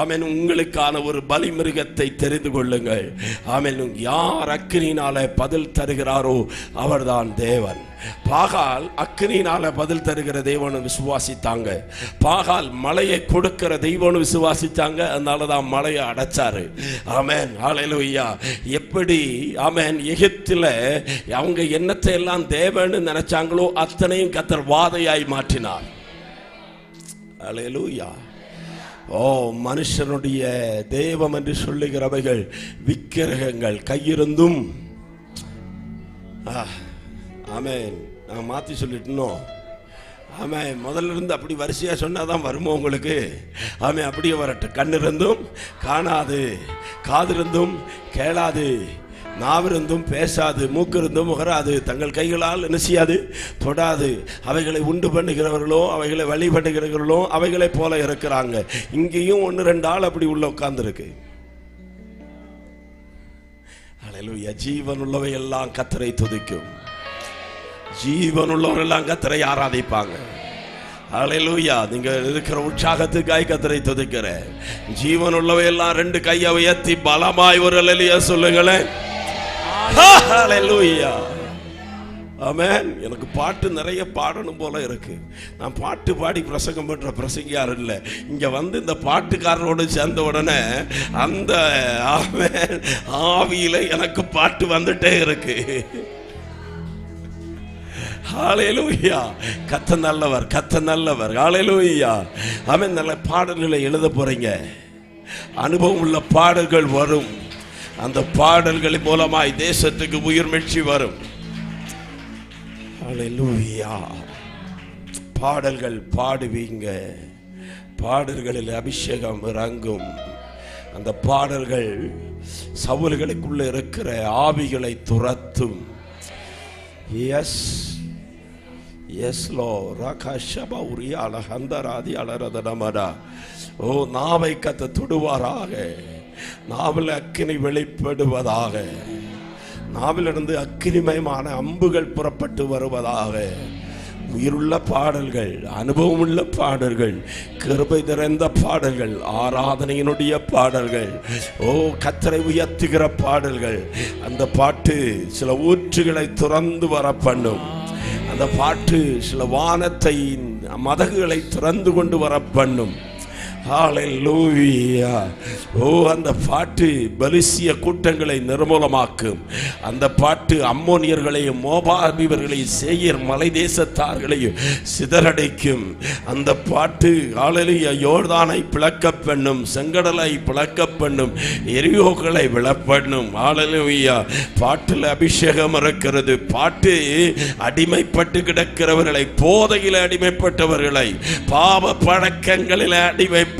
ஆமென். உங்களுக்கான ஒரு பலி மிருகத்தை தெரிந்து கொள்ளுங்கள். ஆமென். யார் அக்கினினால பதில் தருகிறாரோ அவர்தான் தேவன். பாகால் அக்கினினால பதில் தருகிற தெய்வம்னு விசுவாசித்தாங்க. பாகால் மலையை கொடுக்கிற தெய்வம்னு விசுவாசித்தாங்க. அதனாலதான் மலையை அடைச்சாரு. ஆமென். ஹல்லேலூயா. எப்படி ஆமென் எகிப்தில் அவங்க என்னத்தை எல்லாம் தேவன்னு நினைச்சாங்களோ அத்தனையும் கர்த்தர் வாதையாய் மாற்றினார். ஹல்லேலூயா. ஓ, மனுஷனுடைய தெய்வம் என்று சொல்லுகிறவைகள் விக்கிரகங்கள் கையிருந்தும். ஆமென். நான் மாற்றி சொல்லிட்டோம். ஆமாம், முதல்ல இருந்து அப்படி வரிசையாக சொன்னாதான் வருமோ உங்களுக்கு? ஆமாம், அப்படியே வரட்டும். கண்ணு இருந்தும் காணாது, காது இருந்தும் கேளாது, நாவிருந்தும் பேசாது, மூக்கு இருந்தும் முகராது, தங்கள் கைகளால் என்ன செய்யாது, தொடாது. அவைகளை உண்டு பண்ணுகிறவர்களோ அவைகளை வழிபடுகிறவர்களோ அவைகளை போல இருக்கிறாங்க. இங்கேயும் 1-2 ஆள் அப்படி உள்ள உட்கார்ந்துருக்கு. ஹல்லேலூயா. ஜீவன் உள்ளவை எல்லாம் கர்த்தரை துதிக்கும். ஜீவன் உள்ளவரெல்லாம் கர்த்தரை ஆராதிப்பாங்க. ஹல்லேலூயா. நீங்க இருக்கிற உற்சாகத்துக்காய் கர்த்தரை துதிக்கிற ஜீவன் உள்ளவை எல்லாம் 2 கையை உயர்த்தி பலமாய் ஒரு ஹல்லேலூயா சொல்லுங்களேன். ஹல்லேலூயா. ஆமென். எனக்கு பாட்டு நிறைய பாடணும் போல இருக்கு. நான் பாட்டு பாடி பிரசங்கம் பண்ற பிரசங்கியார் இல்லை. இங்க வந்து இந்த பாட்டுக்காரரோடு சேர்ந்த உடனே அந்த ஆமென் ஆவியில எனக்கு பாட்டு வந்துட்டே இருக்கு. ஹல்லேலூயா. கர்த்தர் நல்லவர், கர்த்தர் நல்லவர். ஹல்லேலூயா. ஆமென். நல்ல பாடல்களை எழுத போறீங்க. அனுபவம் உள்ள பாடல்கள் வரும். அந்த பாடல்களின் மூலமாய் தேசத்துக்கு உயிர் மீட்சி வரும். ஹல்லேலூயா. பாடல்கள் பாடுவீங்க. பாடல்களில் அபிஷேகம் இறங்கும். அந்த பாடல்கள் சவுல்களுக்குள்ள இருக்கிற ஆவிகளை துரத்தும். எஸ் எஸ் லோ ராகாஷபா உரியால ஹந்தராதி அலரத நமடா. ஓ, நாவை கத்த தொடுவாராக. நாவில் அக்கினி வெளிப்படுவதாக. நாவிலிருந்து அக்கினிமயமான அம்புகள் புறப்பட்டு வருவதாக. உயிருள்ள பாடல்கள், அனுபவம் உள்ள பாடல்கள், கிருபை நிறைந்த பாடல்கள், ஆராதனையினுடைய பாடல்கள், ஓ கர்த்தரை உயர்த்துகிற பாடல்கள். அந்த பாட்டு சில ஊற்றுகளை துறந்து வர பண்ணும். அந்த பாட்டு சில வானத்தை மதகுகளை திறந்து கொண்டு வர பண்ணும். ஹல்லேலூயா. ஓ, அந்த பாட்டு பலிசிய கூட்டங்களை நிர்மூலமாக்கும். அந்த பாட்டு அம்மோனியர்களையும் மோபாபியர்களையும் சேயீர் மலை தேசத்தார்களையும் சிதறடிக்கும். அந்த பாட்டு ஹல்லேலூயா யோர்தானை பிளக்க பண்ணும், செங்கடலை பிளக்க பண்ணும், எரியோக்களை விளப்பண்ணும். ஹல்லேலூயா. பாட்டில் அபிஷேகம் இருக்கிறது. பாட்டு அடிமைப்பட்டு கிடக்கிறவர்களை, போதையில் அடிமைப்பட்டவர்களை, பாவ பழக்கங்களில் அடிமைப்பட்டவர்களை,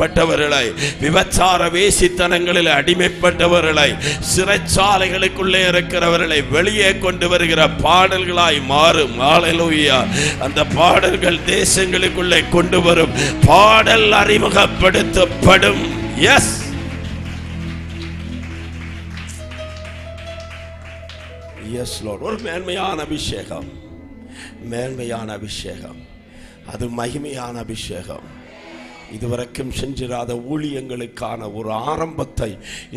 விபச்சார வேசித்தனங்களில் அடிமைப்பட்டவர்களை, சிறைச்சாலைகளுக்குள்ளே இருக்கிறவர்களை வெளியே கொண்டு வருகிற பாடல்களாய் மாறும். ஹல்லேலூயா. அந்த பாடல்கள் தேசங்களுக்குள்ளே கொண்டு வரும். பாடல் அறிமுகப்படுத்தப்படும். Yes, yes Lord. ஒரு மேன்மையான அபிஷேகம், மேன்மையான அபிஷேகம். அது மகிமையான அபிஷேகம். இதுவரைக்கும் செஞ்சிராத ஊழியங்களுக்கான ஒரு ஆரம்பத்தை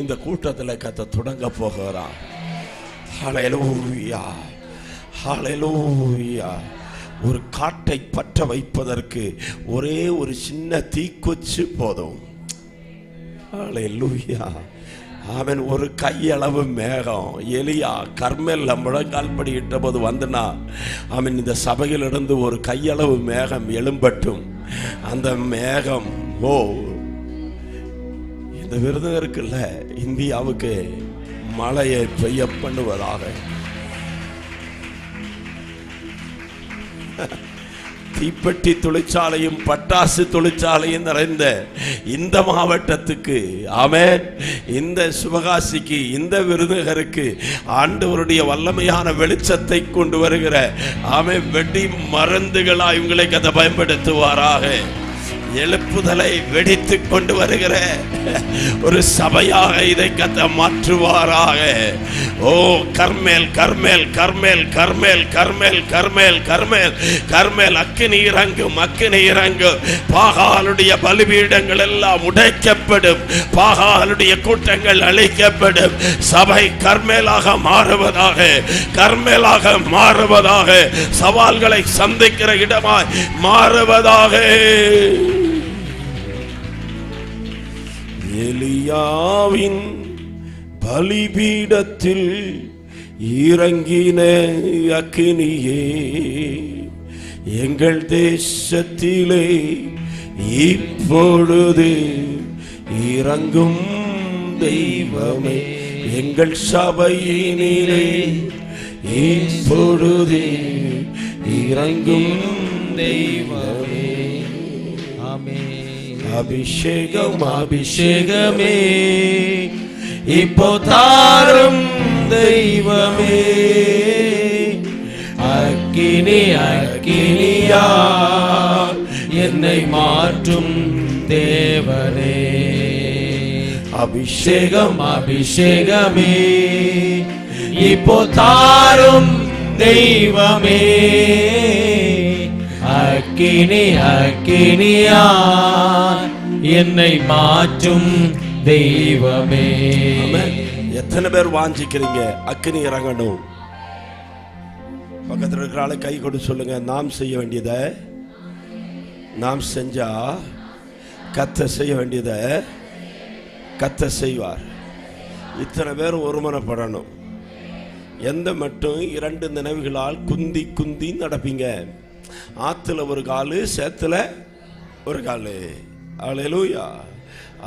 இந்த கூட்டத்தில் கர்த்தர் தொடங்க போகிறார். ஹல்லேலூயா. ஹல்லேலூயா. ஒரு காட்டை பற்ற வைப்பதற்கு ஒரே ஒரு சின்ன தீக்குச்சி போதும். அல்லேலூயா. அவன் ஒரு கையளவு மேகம். எலியா கர்மேல்ல முழங்கால் படியிட்ட போது வந்தனா, அவன் இந்த சபையிலிருந்து ஒரு கையளவு மேகம் எழும்பட்டும். அந்த மேகம் இந்த விருது இருக்குல்ல, இந்தியாவுக்கு மழையை பெய்ய பண்ணுவதாக. தீப்பெட்டி தொழிற்சாலையும் பட்டாசு தொழிற்சாலையும் நிறைந்த இந்த மாவட்டத்துக்கு, ஆமென், இந்த சிவகாசிக்கு, இந்த விருதுநகருக்கு ஆண்டவருடைய வல்லமையான வெளிச்சத்தை கொண்டு வருகிற ஆமென் வெடி மருந்துகளாய் உங்களை கதை பயன்படுத்துவாராக. எழுப்புதலை வெடித்து கொண்டு வருகிற ஒரு சபையாக இதை கத்த மாற்றுவாராக. ஓ கர்மேல் கர்மேல் கர்மேல் கர்மேல் கர்மேல் கர்மேல் கர்மேல் கர்மேல் அக்கினி இறங்கும், அக்கினி இறங்கும். பாகாலுடைய பலிபீடங்கள் எல்லாம் உடைக்கப்படும், பாகாலுடைய கூட்டங்கள் அழிக்கப்படும். சபை கர்மேலாக மாறுவதாக, கர்மேலாக மாறுவதாக, சவால்களை சந்திக்கிற இடமாய் மாறுவதாக. எலியாவின் பலிபீடத்தில் இறங்கின அக்கினியே, எங்கள் தேசத்திலே இப்பொழுது இறங்கும் தெய்வமே, எங்கள் சபையினிலே இப்பொழுது இறங்கும் தெய்வமே. ஆமென். அபிஷேகம் அபிஷேகமே இப்போ தாரும் தெய்வமே, அக்கினி அக்கினியால் என்னை மாற்றும் தேவனே. அபிஷேகம் அபிஷேகமே இப்போ தாரும் தெய்வமே, அக்கினி அக்கினியா என்னை மாற்றும் தெய்வமே. எத்தனை பேர் வாஞ்சிக்கிறீங்க அக்கினி இறங்கணும்? பக்கத்தில் இருக்கிற ஆளை கை கொடு சொல்லுங்க, நாம் செய்ய வேண்டியதை நாம் செஞ்சா கர்த்தர் செய்ய வேண்டியதை கர்த்தர் செய்வார். இத்தனை பேர் ஒருமனப்படணும். எந்த மட்டும் இரண்டு நினைவுகளால் குந்தி குந்தி நடப்பீங்க. ஆத்துல ஒரு காலு, சேத்துல ஒரு காலு. அல்லேலூயா.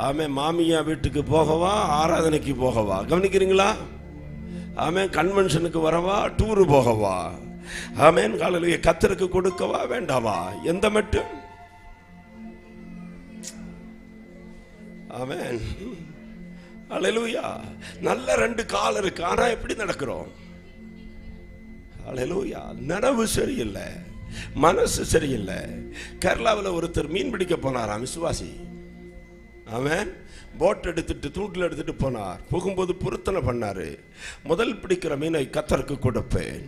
ஆமே. மாமியா வீட்டுக்கு போகவா, ஆராதனைக்கு போகவா? கவனிக்கிறீங்களா? ஆமே. கன்வென்ஷனுக்கு வரவா, டூரு போகவா? ஆமேன். காலையில கர்த்தருக்கு கொடுக்கவா வேண்டாவா? எந்த மட்டும்? ஆமேன். அல்லேலூயா. நல்ல ரெண்டு கால் இருக்கு, ஆனா எப்படி நடக்கிறோம்? அல்லேலூயா. நனவு சரியில்லை, மனசு சரியில்லை. கேரளாவில் ஒருத்தர் மீன் பிடிக்க போனாராம், விசுவாசி. ஆமென். போட் எடுத்துட்டு தூண்டில் எடுத்துட்டு போனார். போகும்போது பொருத்தனை பண்ணாரு, முதல் பிடிக்கிற மீனை கர்த்தருக்கு கொடுப்பேன்.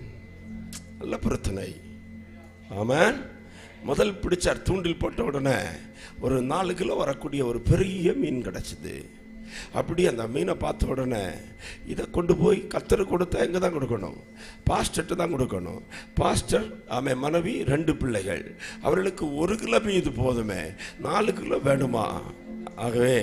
நல்ல பொருத்தனை. ஆமென். முதல் பிடிச்சார். தூண்டில் போட்ட உடனே ஒரு 4 கிலோ வரக்கூடிய ஒரு பெரிய மீன் கிடைச்சது. அப்படி அந்த மீனை பார்த்த உடனே இதை கொண்டு போய் கர்த்தருக்கு கொடுத்தா எங்கே தான் கொடுக்கணும்? பாஸ்டர்கிட்ட தான் கொடுக்கணும். பாஸ்டர் ஆமே மனைவி 2 பிள்ளைகள், அவர்களுக்கு 1 கிலோ மீது போதுமே, 4 கிலோ வேணுமா? ஆகவே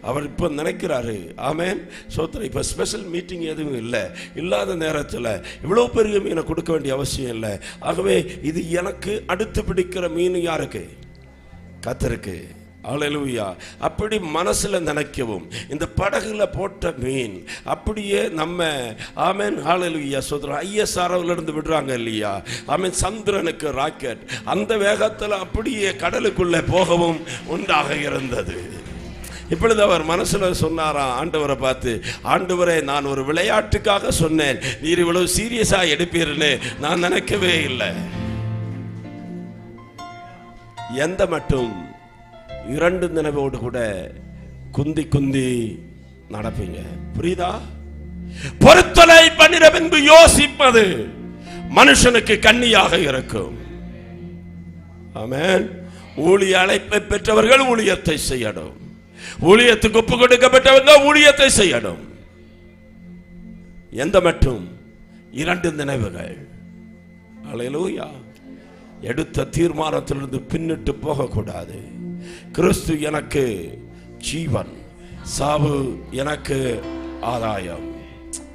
அவர் இப்போ நினைக்கிறாரு, ஆமேன், சோத்திரம், இப்போ ஸ்பெஷல் மீட்டிங் எதுவும் இல்லை, இல்லாத நேரத்தில் இவ்வளோ பெரிய மீனை கொடுக்க வேண்டிய அவசியம் இல்லை. ஆகவே இது எனக்கு அடுத்து பிடிக்கிற மீன் யாருக்கு? கர்த்தருக்கு. அல்லேலூயா. அப்படி மனசுல நினைக்கவும் இந்த படகுல போட்ட மீன் அப்படியே நம்ம ஆமென் ஹalleluya சோதரா ஐஎஸ்ஆர்ஓல இருந்து விடுறாங்க இல்லையா? ஆமென். சந்திரனுக்கு ராக்கெட் அந்த வேகத்தில் அப்படியே கடலுக்குள்ளே போகவும் உண்டாக இருந்தது. இப்பொழுது அவர் மனசுல சொன்னாராம் ஆண்டவரை பார்த்து, ஆண்டவரே, நான் ஒரு விளையாட்டுக்காக சொன்னேன், நீர் இவ்வளவு சீரியஸா எடுப்பீர்னு நான் நினைக்கவே இல்லை. எந்த மட்டும் 2 நினைவோடு கூட குந்தி குந்தி நடப்பீங்க. புரியுதா? பொருத்தனை பண்ணின பின்பு யோசிப்பது மனுஷனுக்கு கண்ணியாக இருக்கும். ஆமென். ஊழிய அழைப்பை பெற்றவர்கள் ஊழியத்தை செய்யணும். ஊழியத்துக்கு ஒப்பு கொடுக்கப்பட்டவங்க ஊழியத்தை செய்யணும். எந்த மட்டும் 2 நினைவுகள். அல்லேலூயா. எடுத்த தீர்மானத்திலிருந்து பின்னிட்டு போகக்கூடாது. கிறிஸ்து எனக்கு ஜீவன், சாவு எனக்கு ஆதாயம்.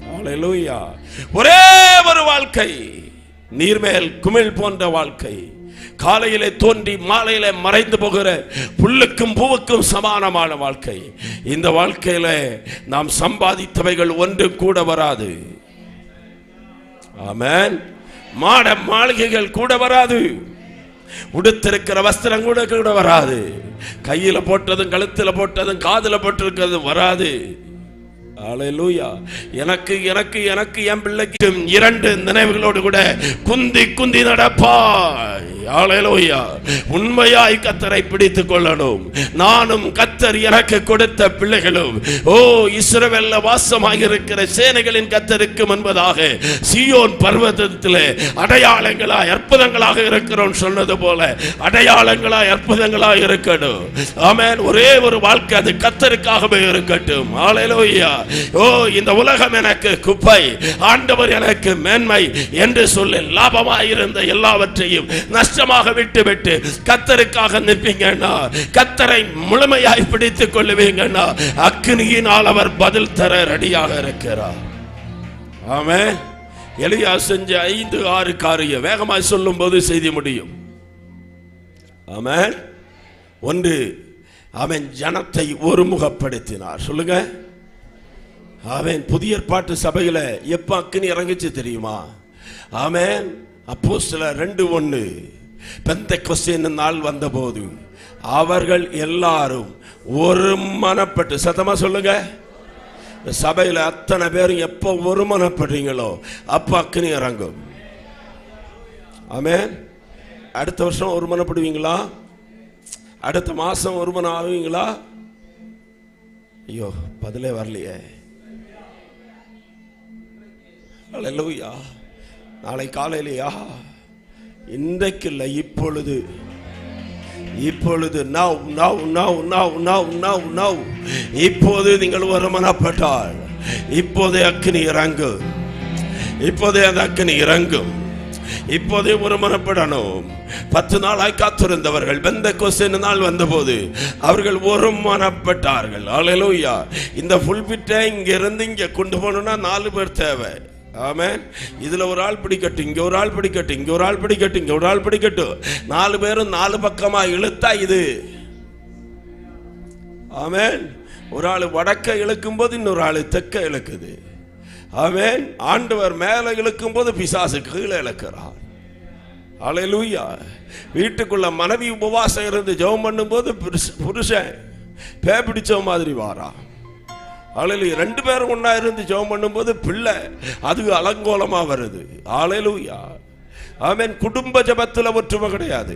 ஹல்லேலூயா. ஒரே ஒரு வாழ்க்கை, நீர்மேல் குமிழ் போன்ற வாழ்க்கை, காலையிலே தோன்றி மாலையிலே மறைந்து போகிற புல்லுக்கும் பூவுக்கும் சமானமான வாழ்க்கை. இந்த வாழ்க்கையில நாம் சம்பாதித்தவைகள் ஒன்று கூட வராது. ஆமென். மாட மாளிகைகள் கூட வராது, உடுத்திருக்கிற வஸ்திரம் கூட வராது, கையில போட்டதும் கழுத்துல போட்டதும் காதுல போட்டிருக்கிறதும் வராது. ஹல்லேலூயா. எனக்கு எனக்கு எனக்கு என் பிள்ளைக்கு 2 நினைவுகளோடு கூட குந்தி குந்தி நடப்பாய். ஹல்லேலூயா. உண்மையாய் கர்த்தரை பிடித்துக் கொள்ளணும். நானும் கர்த்தர் எனக்கு கொடுத்த பிள்ளைகளும் இஸ்ரவேல்ல வாசமாக இருக்கிற சேனைகளின் கர்த்தருக்கு முன்பதாக சீயோன் பர்வதத்திலே அடையாளங்களாய் அற்புதங்களாக இருக்கிறோம் சொன்னது போல அடையாளங்களாய் அற்புதங்களாய் இருக்கணும். ஆமென். ஒரே ஒரு வாழ்க்கை, அது கர்த்தருக்காகவே இருக்கட்டும். ஹல்லேலூயா. இந்த உலகம் எனக்கு குப்பை, ஆண்டவர் எனக்கு மேன்மை என்று சொல்லி லாபமாயிருந்த எல்லாவற்றையும் நஷ்டமாக விட்டு கர்த்தருக்காக நிற்பீங்கன்னா, கர்த்தரை முழுமையாய் பிடித்துக் கொள்ளுவீங்கன்னா, அக்கினியினால் அவர் பதில் தர ரெடியாக இருக்கிறார். ஆமென். எலியா செஞ்ச 5-6 காரியம் வேகமாய் சொல்லும் போது செய்தி முடியும். ஆமென். 1, அவன் ஜனத்தை ஒருமுகப்படுத்தினார். சொல்லுங்க. அவன் புதிய ஏற்பாட்டு சபையில எப்ப அக்கினி இறங்கிச்சு தெரியுமா? ஆமென். அப்போஸ்தலர் 2:1 பெந்தெக்கோஸ்தே நாள் வந்தபோது அவர்கள் எல்லாரும் ஒரு மனப்பட்டு, சத்தமா சொல்லுங்க, சபையில அத்தனை பேரும் எப்ப ஒரு மனப்படுறீங்களோ அப்ப அக்கினி இறங்கும். ஆமென். அடுத்த வருஷம் ஒரு மனப்படுவீங்களா? அடுத்த மாசம் ஒரு மனம் ஆவீங்களா? ஐயோ, பதிலே வரலையே. ஹல்லேலூயா. நாளை காலையிலையா? இன்றைக்கு இல்லை, இப்பொழுது இப்பொழுது now இப்போது நீங்கள் ஒருமனப்பட்டால் இப்போதே அக்கினி இறங்கும். இப்போதே அந்த அக்கினி இறங்கும். இப்போதே ஒருமனப்படணும். 10 நாளாய் காத்திருந்தவர்கள் பெந்தெக்கோஸ்தே நாள் வந்தபோது அவர்கள் ஒருமனப்பட்டார்கள். ஹல்லேலூயா. இந்த புல்பிட்டை இங்க இருந்து இங்க கொண்டு போகணும்னா 4 பேர் தேவை. ஆமென். இதுல ஒரு ஆள் பிடிக்கட்டும், இங்க ஒரு ஆள் பிடிக்கட்டும், இங்க ஒரு ஆள் பிடிக்கட்டும், இங்க ஒரு ஆள் பிடிக்கட்டும், 4 பேரும் 4 பக்கமா இழுத்தா இது. ஆமென். ஒரு ஆள் வடக்க இழுக்கும் போது இன்னொரு ஆள் தெற்க இழுக்குது. ஆமென். ஆண்டவர் மேல இழுக்கும் போது பிசாசு கீழே இழுக்கிறார். ஹல்லேலூயா. வீட்டுக்குள்ள மனைவி உபவாசம் இருந்து ஜெபம் பண்ணும் போது புருஷன் பே பிடிச்ச மாதிரி வாரா. ஹல்லேலூயா. 2 பேரும் ஒண்ணா இருந்து ஜெபம் பண்ணும்போது பிள்ளை அது அலங்கோலமா வருது. ஹல்லேலூயா. ஆமென். குடும்ப ஜெபத்துல ஒற்றுமை கிடையாது.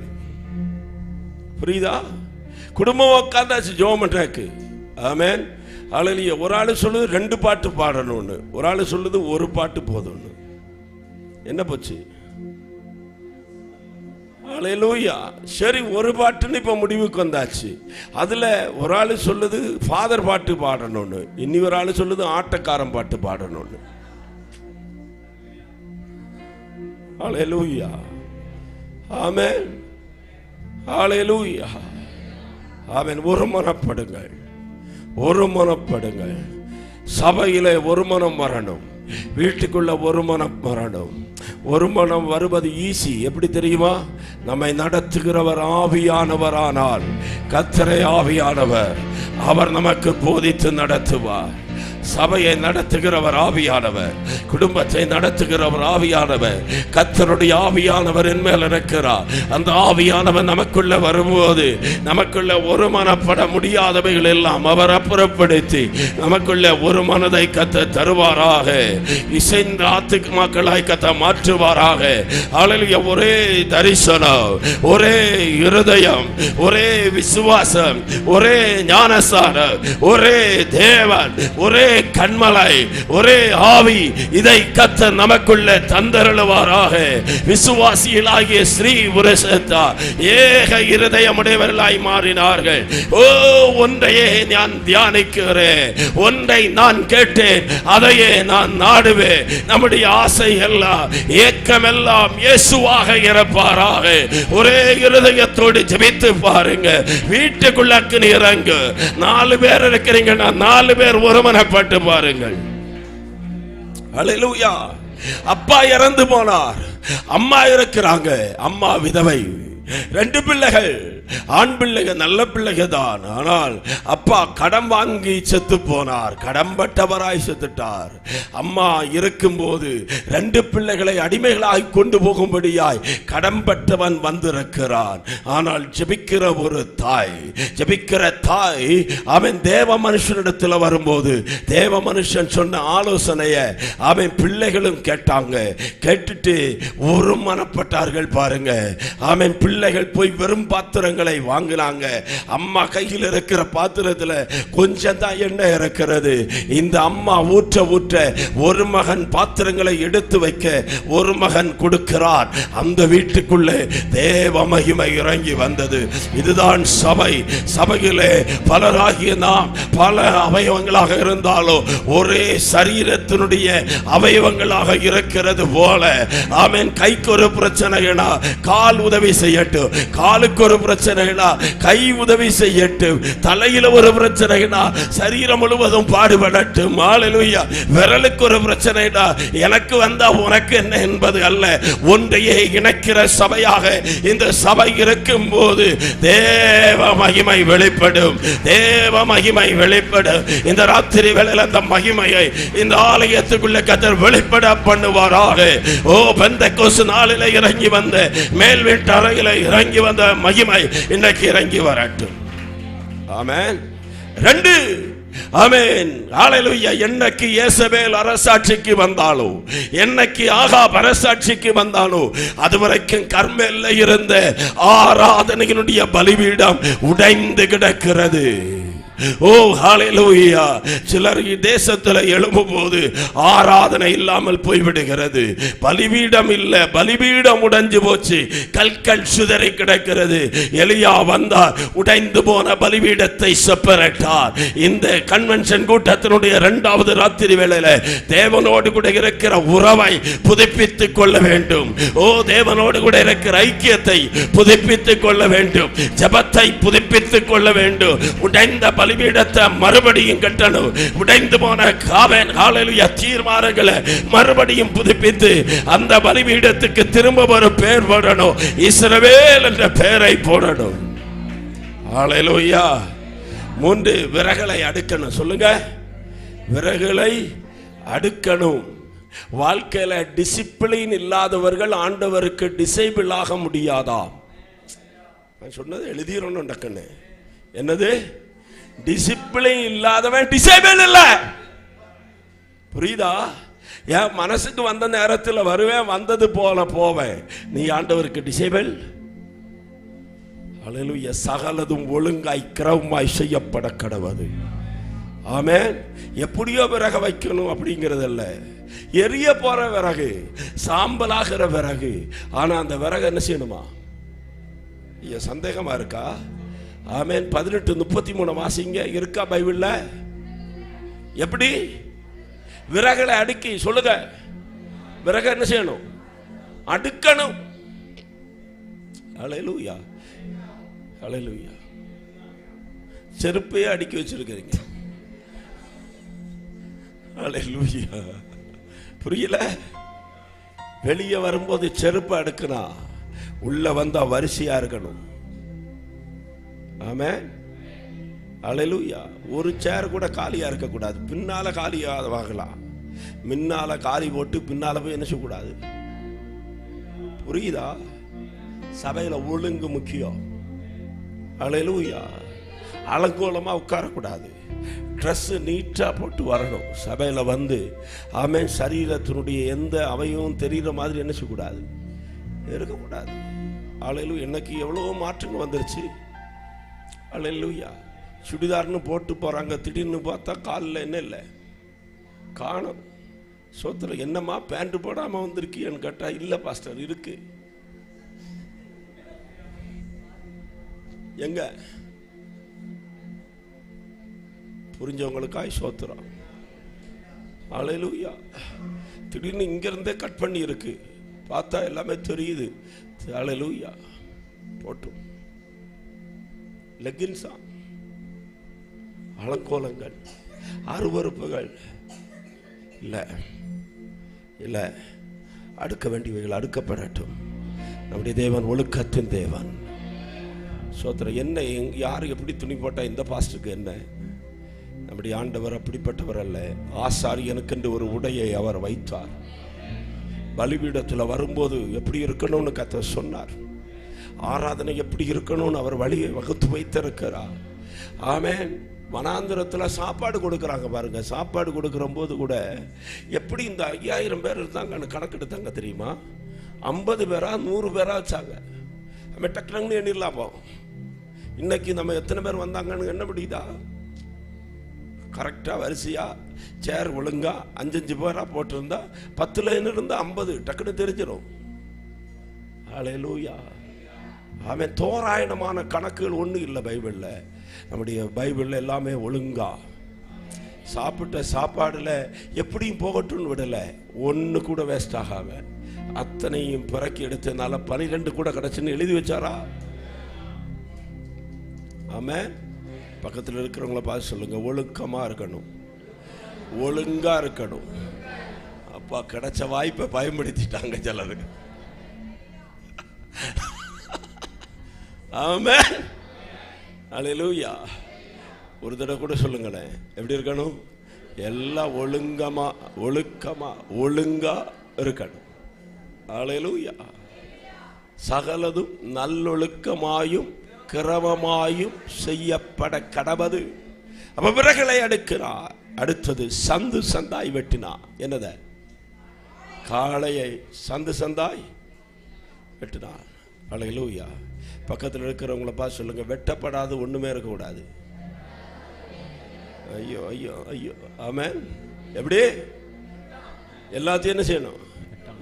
புரியுதா? குடும்பம் உட்கார்ந்தாச்சு ஜெபம் பண்றதுக்கு. ஆமென். ஹல்லேலூயா. ஒரு ஆளு சொல்லுது 2 பாட்டு பாடணும்னு, ஒரு ஆளு சொல்லுது 1 பாட்டு போதும்னு. என்ன போச்சு? ஹல்லேலூயா. சரி, 1 பாட்டுன்னு இப்ப முடிவுக்கு வந்தாச்சு. அதுல ஒரு ஆளு சொல்லுது ஃபாதர் பாட்டு பாடணும்னு, இனி ஒரு ஆளு சொல்லுது ஆட்டக்காரன் பாட்டு பாடணும்னு. ஹல்லேலூயா. ஆமென். ஹல்லேலூயா. ஆமென். ஒருமனப்படுங்கள், ஒருமனப்படுங்கள். சபையிலே ஒரு மனம் வரணும், வீட்டுக்குள்ள ஒரு மனம் வரணும். ஒரு மனம் வருவது ஈஸி. எப்படி தெரியுமா? நம்மை நடத்துகிறவர் ஆவியானவரானால், கர்த்தரே ஆவியானவர், அவர் நமக்கு போதித்து நடத்துவார். சபையை நடத்துகிறவர் ஆவியானவர், குடும்பத்தை நடத்துகிறவர் ஆவியானவர். கர்த்தருடைய ஆவியானவர் என் மேல் இருக்கிறார். அந்த ஆவியானவர் நமக்குள்ள வரும்போது நமக்குள்ள ஒரு மனப்பட முடியாதவைகள் எல்லாம் அவர் அப்புறப்படுத்தி நமக்குள்ள ஒரு மனதை கத்த தருவாராக. இசைந்த ஆத்துமாக்களாய் கத்த மாற்றுவாராக. ஹல்லேலூயா. ஒரே தரிசனம், ஒரே இருதயம், ஒரே விசுவாசம், ஒரே ஞானசாரம், ஒரே தேவன், ஒரே கண்மலை, ஒரே ஆவி, இதை கர்த்தர் நமக்குள்ள தந்தருளுவாராக. விசுவாசிகளாகிய ஸ்ரீ புருஷத்தார் ஏக இருதயமுடையவர்களாய் மாறினார்கள். ஓ, ஒன்றையே நான் தியானிக்கிறேன், ஒன்றை நான் கேட்டேன், அதையே நான் நாடுவேன். நம்முடைய ஆசை எல்லாம், ஏக்கம் எல்லாம் இயேசுவாக இருப்பாராக. ஒரே இருதயத்தோடு ஜெபித்து பாருங்க. வீட்டுக்குள்ள அக்கினி இறங்கு. 4 பேர் இருக்கிறீங்கன்னா 4 பேர் ஒருமனப்பட்டு பாருங்கள். அல்லேலூயா. அப்பா இறந்து போனார், அம்மா இருக்கிறாங்க. அம்மா விதவை, 2 பிள்ளைகள், ஆண் பிள்ளைகள், நல்ல பிள்ளைகள் தான். ஆனால் அப்பா கடன் வாங்கி செத்து போனார், கடன்பட்டவராய் செத்துட்டார். அம்மா இருக்கும்போது 2 பிள்ளைகளை அடிமைகளாய் கொண்டு போகும்படியாய் கடன்பட்டவன் வந்திருக்கிறான். ஆனால் ஜெபிக்கிற ஒரு தாய், ஜெபிக்கிற தாய், அவன் தேவ மனுஷனிடத்தில் வரும்போது தேவ மனுஷன் சொன்ன ஆலோசனைய அவன் பிள்ளைகளும் கேட்டாங்க. கேட்டுட்டு ஒரு மனப்பட்டார்கள் பாருங்க. அவன் பிள்ளைகள் போய் வெறும் பாத்திரங்களை வாங்கினாங்க. அம்மா கையில் இருக்கிற பாத்திரத்தில் கொஞ்சம் தான் எண்ணெய் இருக்கிறது. இந்த அம்மா ஊற்ற ஊற்ற ஒரு மகன் பாத்திரங்களை எடுத்து வைக்க ஒரு மகன் கொடுக்கிறார். அந்த வீட்டுக்குள்ளே தேவ மகிமை இறங்கி வந்தது. இதுதான் சபை. சபையிலே பலராகிய நாம் பல அவயவங்களாக இருந்தாலும் ஒரே சரீரத்தினுடைய அவயவங்களாக இருக்கிறது போல. ஆமென். கைக்கு ஒரு பிரச்சனைனா கால் உதவி செய்யட்டும், காலுக்கு ஒரு பிரச்சனைனா கை உதவி செய்யட்டும், தலையில ஒரு பிரச்சனைனா சரீரம் முழுவதும் பாடுபடட்டும். ஹல்லேலூயா. விரலுக்கு ஒரு பிரச்சனைனா எனக்கு வந்தா உனக்கு என்ன என்பது அல்ல, ஒன்றையே இணைக்கிற சபையாக இந்த சபை இருக்கும் போது தேவ மகிமை வெளிப்படும், தேவ மகிமை வெளிப்படும். இந்த ராத்திரி வேளையில் அந்த மகிமையை இந்த ஆலயத்துக்குள்ள கர்த்தர் வெளிப்பட பண்ணுவாராக. ஓ, பெந்தெக்கோஸ்து நாளிலே இறங்கி வந்த, மேல் வீட்டு அறையில இறங்கி வந்த மகிமை இன்னைக்கு இறங்கி வரட்டும். ஆமென். 2, ஆமென். ஹல்லேலூயா. என்னைக்கு இயேசபேல் அரசாட்சிக்கு வந்தாலோ, என்னைக்கு ஆகாப் அரசாட்சிக்கு வந்தாலோ, அதுவரைக்கும் கர்மேல்ல இருந்த ஆராதனையினுடைய பலிபீடம் உடைந்து கிடக்கிறது. ஓ, ஹல்லேலூயா. சிலர் தேசத்தில் எழும்பும்போது ஆராதனை இல்லாமல் போய்விடுகிறது. பலிபீடம் இல்ல, பலிபீடம் உடைஞ்சு போச்சு, கல்கள் சிதறி கிடக்கிறது. எலியா வந்தார், உடைந்து போன பலிபீடத்தை செப்பரேட்டார். இந்த கன்வென்ஷன் கூட்டத்தினுடைய 2வது ராத்திரி வேளையில தேவனோடு கூட இருக்கிற உறவை புதுப்பித்துக் கொள்ள வேண்டும். ஓ, தேவனோடு கூட இருக்கிற ஐக்கியத்தை புதுப்பித்துக் கொள்ள வேண்டும், ஜெபத்தை புதுப்பித்துக் கொள்ள வேண்டும். உடைந்த பலிபீடத்தை மறுபடியும் கட்டணும். உடைந்து போன ஹல்லேலூயா தீர்மானங்களை மறுபடியும் புதுப்பித்து அந்த பலிபீடத்துக்கு திரும்ப ஒரு பெயர் போடணும். இஸ்ரவேல் என்ற பெயரை போடணும். ஹல்லேலூயா. 3, விறகுகளை அடுக்கணும். சொல்லுங்க, விறகுகளை அடுக்கணும். வாழ்க்கையில டிசிப்ளின் இல்லாதவர்கள் ஆண்டவருக்கு டிசைபிள் ஆக முடியாதா? நான் சொன்னது எழுதிடணும் டக்குன்னு. என்னது? டிசிப்ளின் இல்லாதவன் டிசைபிள் இல்ல. புரியுதா? என் மனசுக்கு வந்த நேரத்தில் வருவேன், வந்தது போல போவேன். நீ ஆண்டவருக்கு டிசைபிள்? ஹல்லேலூயா. சகலதும் ஒழுங்காய் கிரமமாய் செய்யப்பட கடவது. ஆமென். எப்படியோ விறகு வைக்கணும் அப்படிங்கிறது அல்ல, எரிய போற விறகு, சாம்பலாகிற விறகு. ஆனா அந்த விறகு என்ன செய்யணுமா? சந்தேகமா இருக்கா? ஆமென். 18:33 வாசிங்க. இருக்கா பைபிள்ல? எப்படி விறகுகளை அடுக்கி சொல்லுங்க. விறகு என்ன செய்யணும்? அடுக்கணும். ஹல்லேலூயா. ஹல்லேலூயா. செருப்பையே அடுக்கி வச்சிருக்கிறீங்க. ஹல்லேலூயா. புரியல? வெளியே வரும்போது செருப்பு அடுக்குனா உள்ள வந்தா வரிசையா இருக்கணும். ஆமென். ஹல்லேலூயா. ஒரு சேர் கூட காலியா இருக்க கூடாது. பின்னால காலியாக வாங்கலாம், முன்னால காலி போட்டு பின்னால போய் என்ன செய்யக்கூடாது. புரியுதா? சபையில ஒழுங்கு முக்கியம். ஹல்லேலூயா. அலங்கோலமா உட்காரக்கூடாது, ட்ரெஸ் நீட்டா போட்டு வரணும். சபையில வந்து ஆமென். சரீரத்தினுடைய எந்த அவயவும் தெரிகிற மாதிரி என்ன செய்யக்கூடாது, இருக்கக்கூடாது. ஹல்லேலூயா. இன்னைக்கு எவ்வளவோ மாற்றங்கள் வந்துருச்சு. ஹல்லேலூயா. சுடிதார்னு போட்டு போறாங்க, திடீர்னு பார்த்தா காலில் என்ன இல்லை, காணும். சோத்திரம். என்னம்மா பேண்ட் போடாம வந்திருக்கியன்னு கேட்டா, இல்ல பாஸ்டர் இருக்கு. எங்க புரிஞ்சவங்களுக்காய் சோத்திரம். அல்லேலூயா. திடீர்னு இங்க இருந்தே கட் பண்ணி இருக்கு, பார்த்தா எல்லாமே தெரியுது. அல்லேலூயா. போட்டும் லெகின்ஸா, அலங்கோலங்கள், அருவருப்புகள் இல்ல இல்ல, அடுக்க வேண்டியவைகள் அடுக்கப்படட்டும். நம்முடைய தேவன் ஒழுக்கத்தின் தேவன். சோத்திரம். என்ன யாரு எப்படி துணி போட்டா இந்த பாஸ்டருக்கு என்ன? நம்முடைய ஆண்டவர் அப்படிப்பட்டவர் அல்ல. ஆசாரியனுக்கென்று ஒரு உடையை அவர் வைத்தார். பலிபீடத்தில் வரும்போது எப்படி இருக்கணும்னு கர்த்தர் சொன்னார். ஆராதனை எப்படி இருக்கணும்னு அவர் வழியை வகுத்து வைத்திருக்கிறார். ஆமென். வனாந்திரத்தில் சாப்பாடு கொடுக்குறாங்க பாருங்க. சாப்பாடு கொடுக்குற போது கூட எப்படி இந்த 5000 பேர் இருந்தாங்கன்னு கணக்கெடுத்தாங்க தெரியுமா? 50 பேரா 100 பேரா வச்சாங்க. நம்ம டக்குனு எண்ணிடலாம். இன்னைக்கு நம்ம எத்தனை பேர் வந்தாங்கன்னு என்ன முடியுதா? கரெக்டாக வரிசையா சேர் ஒழுங்கா 5 பேரா போட்டிருந்தா 10 லைன் இருந்தா 50 டக்குன்னு தெரிஞ்சிடும். அல்லேலூயா. அவன் தோராயமான கணக்குகள் ஒன்றும் இல்லை பைபிளில். நம்முடைய பைபிளில் எல்லாமே ஒழுங்கா. சாப்பிட்ட சாப்பாடுல எப்படியும் போகட்டும்னு விடலை. ஒன்று கூட வேஸ்ட் ஆகாம அத்தனையும் பிறக்கி எடுத்ததுனால 12 கூட கிடைச்சுன்னு எழுதி வச்சாரா? ஆமென். பக்கத்தில் இருக்கிறவங்கள பார்த்து சொல்லுங்க, ஒழுக்கமா இருக்கணும், ஒழுங்கா இருக்கணும். அப்பா கிடைச்ச வாய்ப்பை பயன்படுத்திட்டாங்க சிலரு. ஆமென். அல்லேலூயா. ஒரு தடவை கூட சொல்லுங்களேன், எப்படி இருக்கணும்? எல்லாம் ஒழுக்கமா ஒழுங்கா இருக்கணும். அல்லேலூயா. சகலதும் நல்லொழுக்கமாயும் கிரமமாயும் செய்யப்பட கடவது. அப்ப விறகுகளை அடுக்கிறார். அடுத்தது சந்து சந்தாய் வெட்டினார். என்னத? காளையை சந்து சந்தாய் வெட்டினார். அல்லேலூயா. பக்கத்தில் இருக்கிறவங்கள பார்த்து சொல்லுங்க, வெட்டப்படாது ஒண்ணுமே இருக்கக்கூடாது. ஐயோ ஐயோ ஐயோ. ஆமென். எப்படி? எல்லாத்தையும் என்ன செய்யணும்?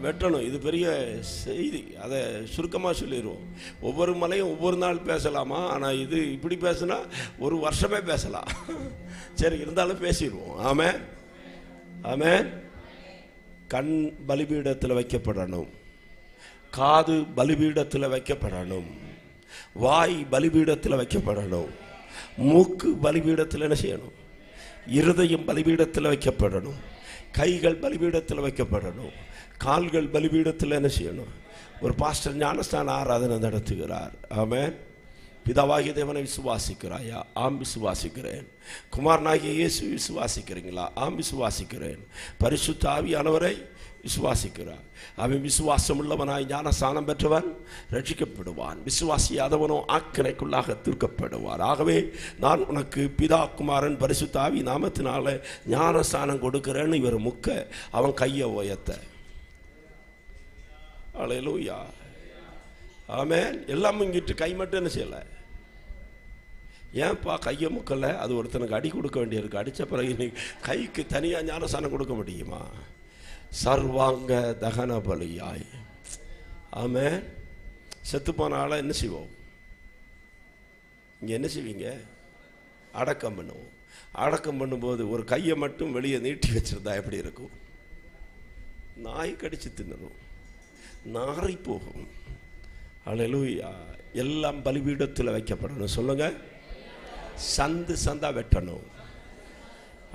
வெட்டணும். இது பெரிய செய்தி. அதை சுருக்கமாக சொல்லிடுவோம். ஒவ்வொரு மலையும் ஒவ்வொரு நாள் பேசலாமா? ஆனால் இது இப்படி பேசுனா ஒரு வருஷமே பேசலாம். சரி, இருந்தாலும் பேசிடுவோம். ஆமென். ஆமென். கண் பலிபீடத்தில் வைக்கப்படணும். காது பலிபீடத்தில் வைக்கப்படணும். வாய் பலிபீடத்தில் வைக்கப்படணும். மூக்கு பலிபீடத்தில் என்ன செய்யணும்? இருதயம் பலிபீடத்தில் வைக்கப்படணும். கைகள் பலிபீடத்தில் வைக்கப்படணும். கால்கள் பலிபீடத்தில் என்ன செய்யணும்? ஒரு பாஸ்டர் ஞானஸ்தான ஆராதனை நடத்துகிறார். ஆமென். பிதாவாகிய தேவனை விசுவாசிக்கிறாயா? ஆம் விசுவாசிக்கிறேன். குமாரனாகிய இயேசு விசுவாசிக்கிறீங்களா? ஆம் விசுவாசிக்கிறேன். பரிசுத்த ஆவியானவரை விசுவாசிக்கிறார். அவன் விசுவாசம் உள்ளவனாய் ஞானஸ்தானம் பெற்றவன் ரட்சிக்கப்படுவான். விசுவாசியாதவனோ ஆக்கினைக்குள்ளாக தீர்க்கப்படுவார். ஆகவே நான் உனக்கு பிதா குமாரன் பரிசுத்த ஆவி நாமத்தினால ஞானஸ்தானம் கொடுக்கிறேன்னு இவர் முக்க அவன் கையை உயர்த்த. அல்லேலூயா. ஆமென். எல்லாம் இங்கிட்டு கை மட்டும் என்ன செய்யல? ஏன்பா கையை முக்கல? அது ஒருத்தனுக்கு அடி கொடுக்க வேண்டியிருக்கு. அடித்த பிறகு கைக்கு தனியாக ஞானஸ்தானம் கொடுக்க முடியுமா? சர்வாங்க தகன பலியாய். ஆமென். செத்து போன ஆளை என்ன செய்வோம்? இங்கே என்ன செய்வீங்க? அடக்கம் பண்ணுவோம். அடக்கம் பண்ணும்போது ஒரு கையை மட்டும் வெளியே நீட்டி வச்சிருந்தா எப்படி இருக்கும்? நாய் கடிச்சு தின்னணும், நாரி போகும். அல்லேலூயா. எல்லாம் பலிபீடத்தில் வைக்கப்படணும். சொல்லுங்க, சந்து சந்தா வெட்டணும்.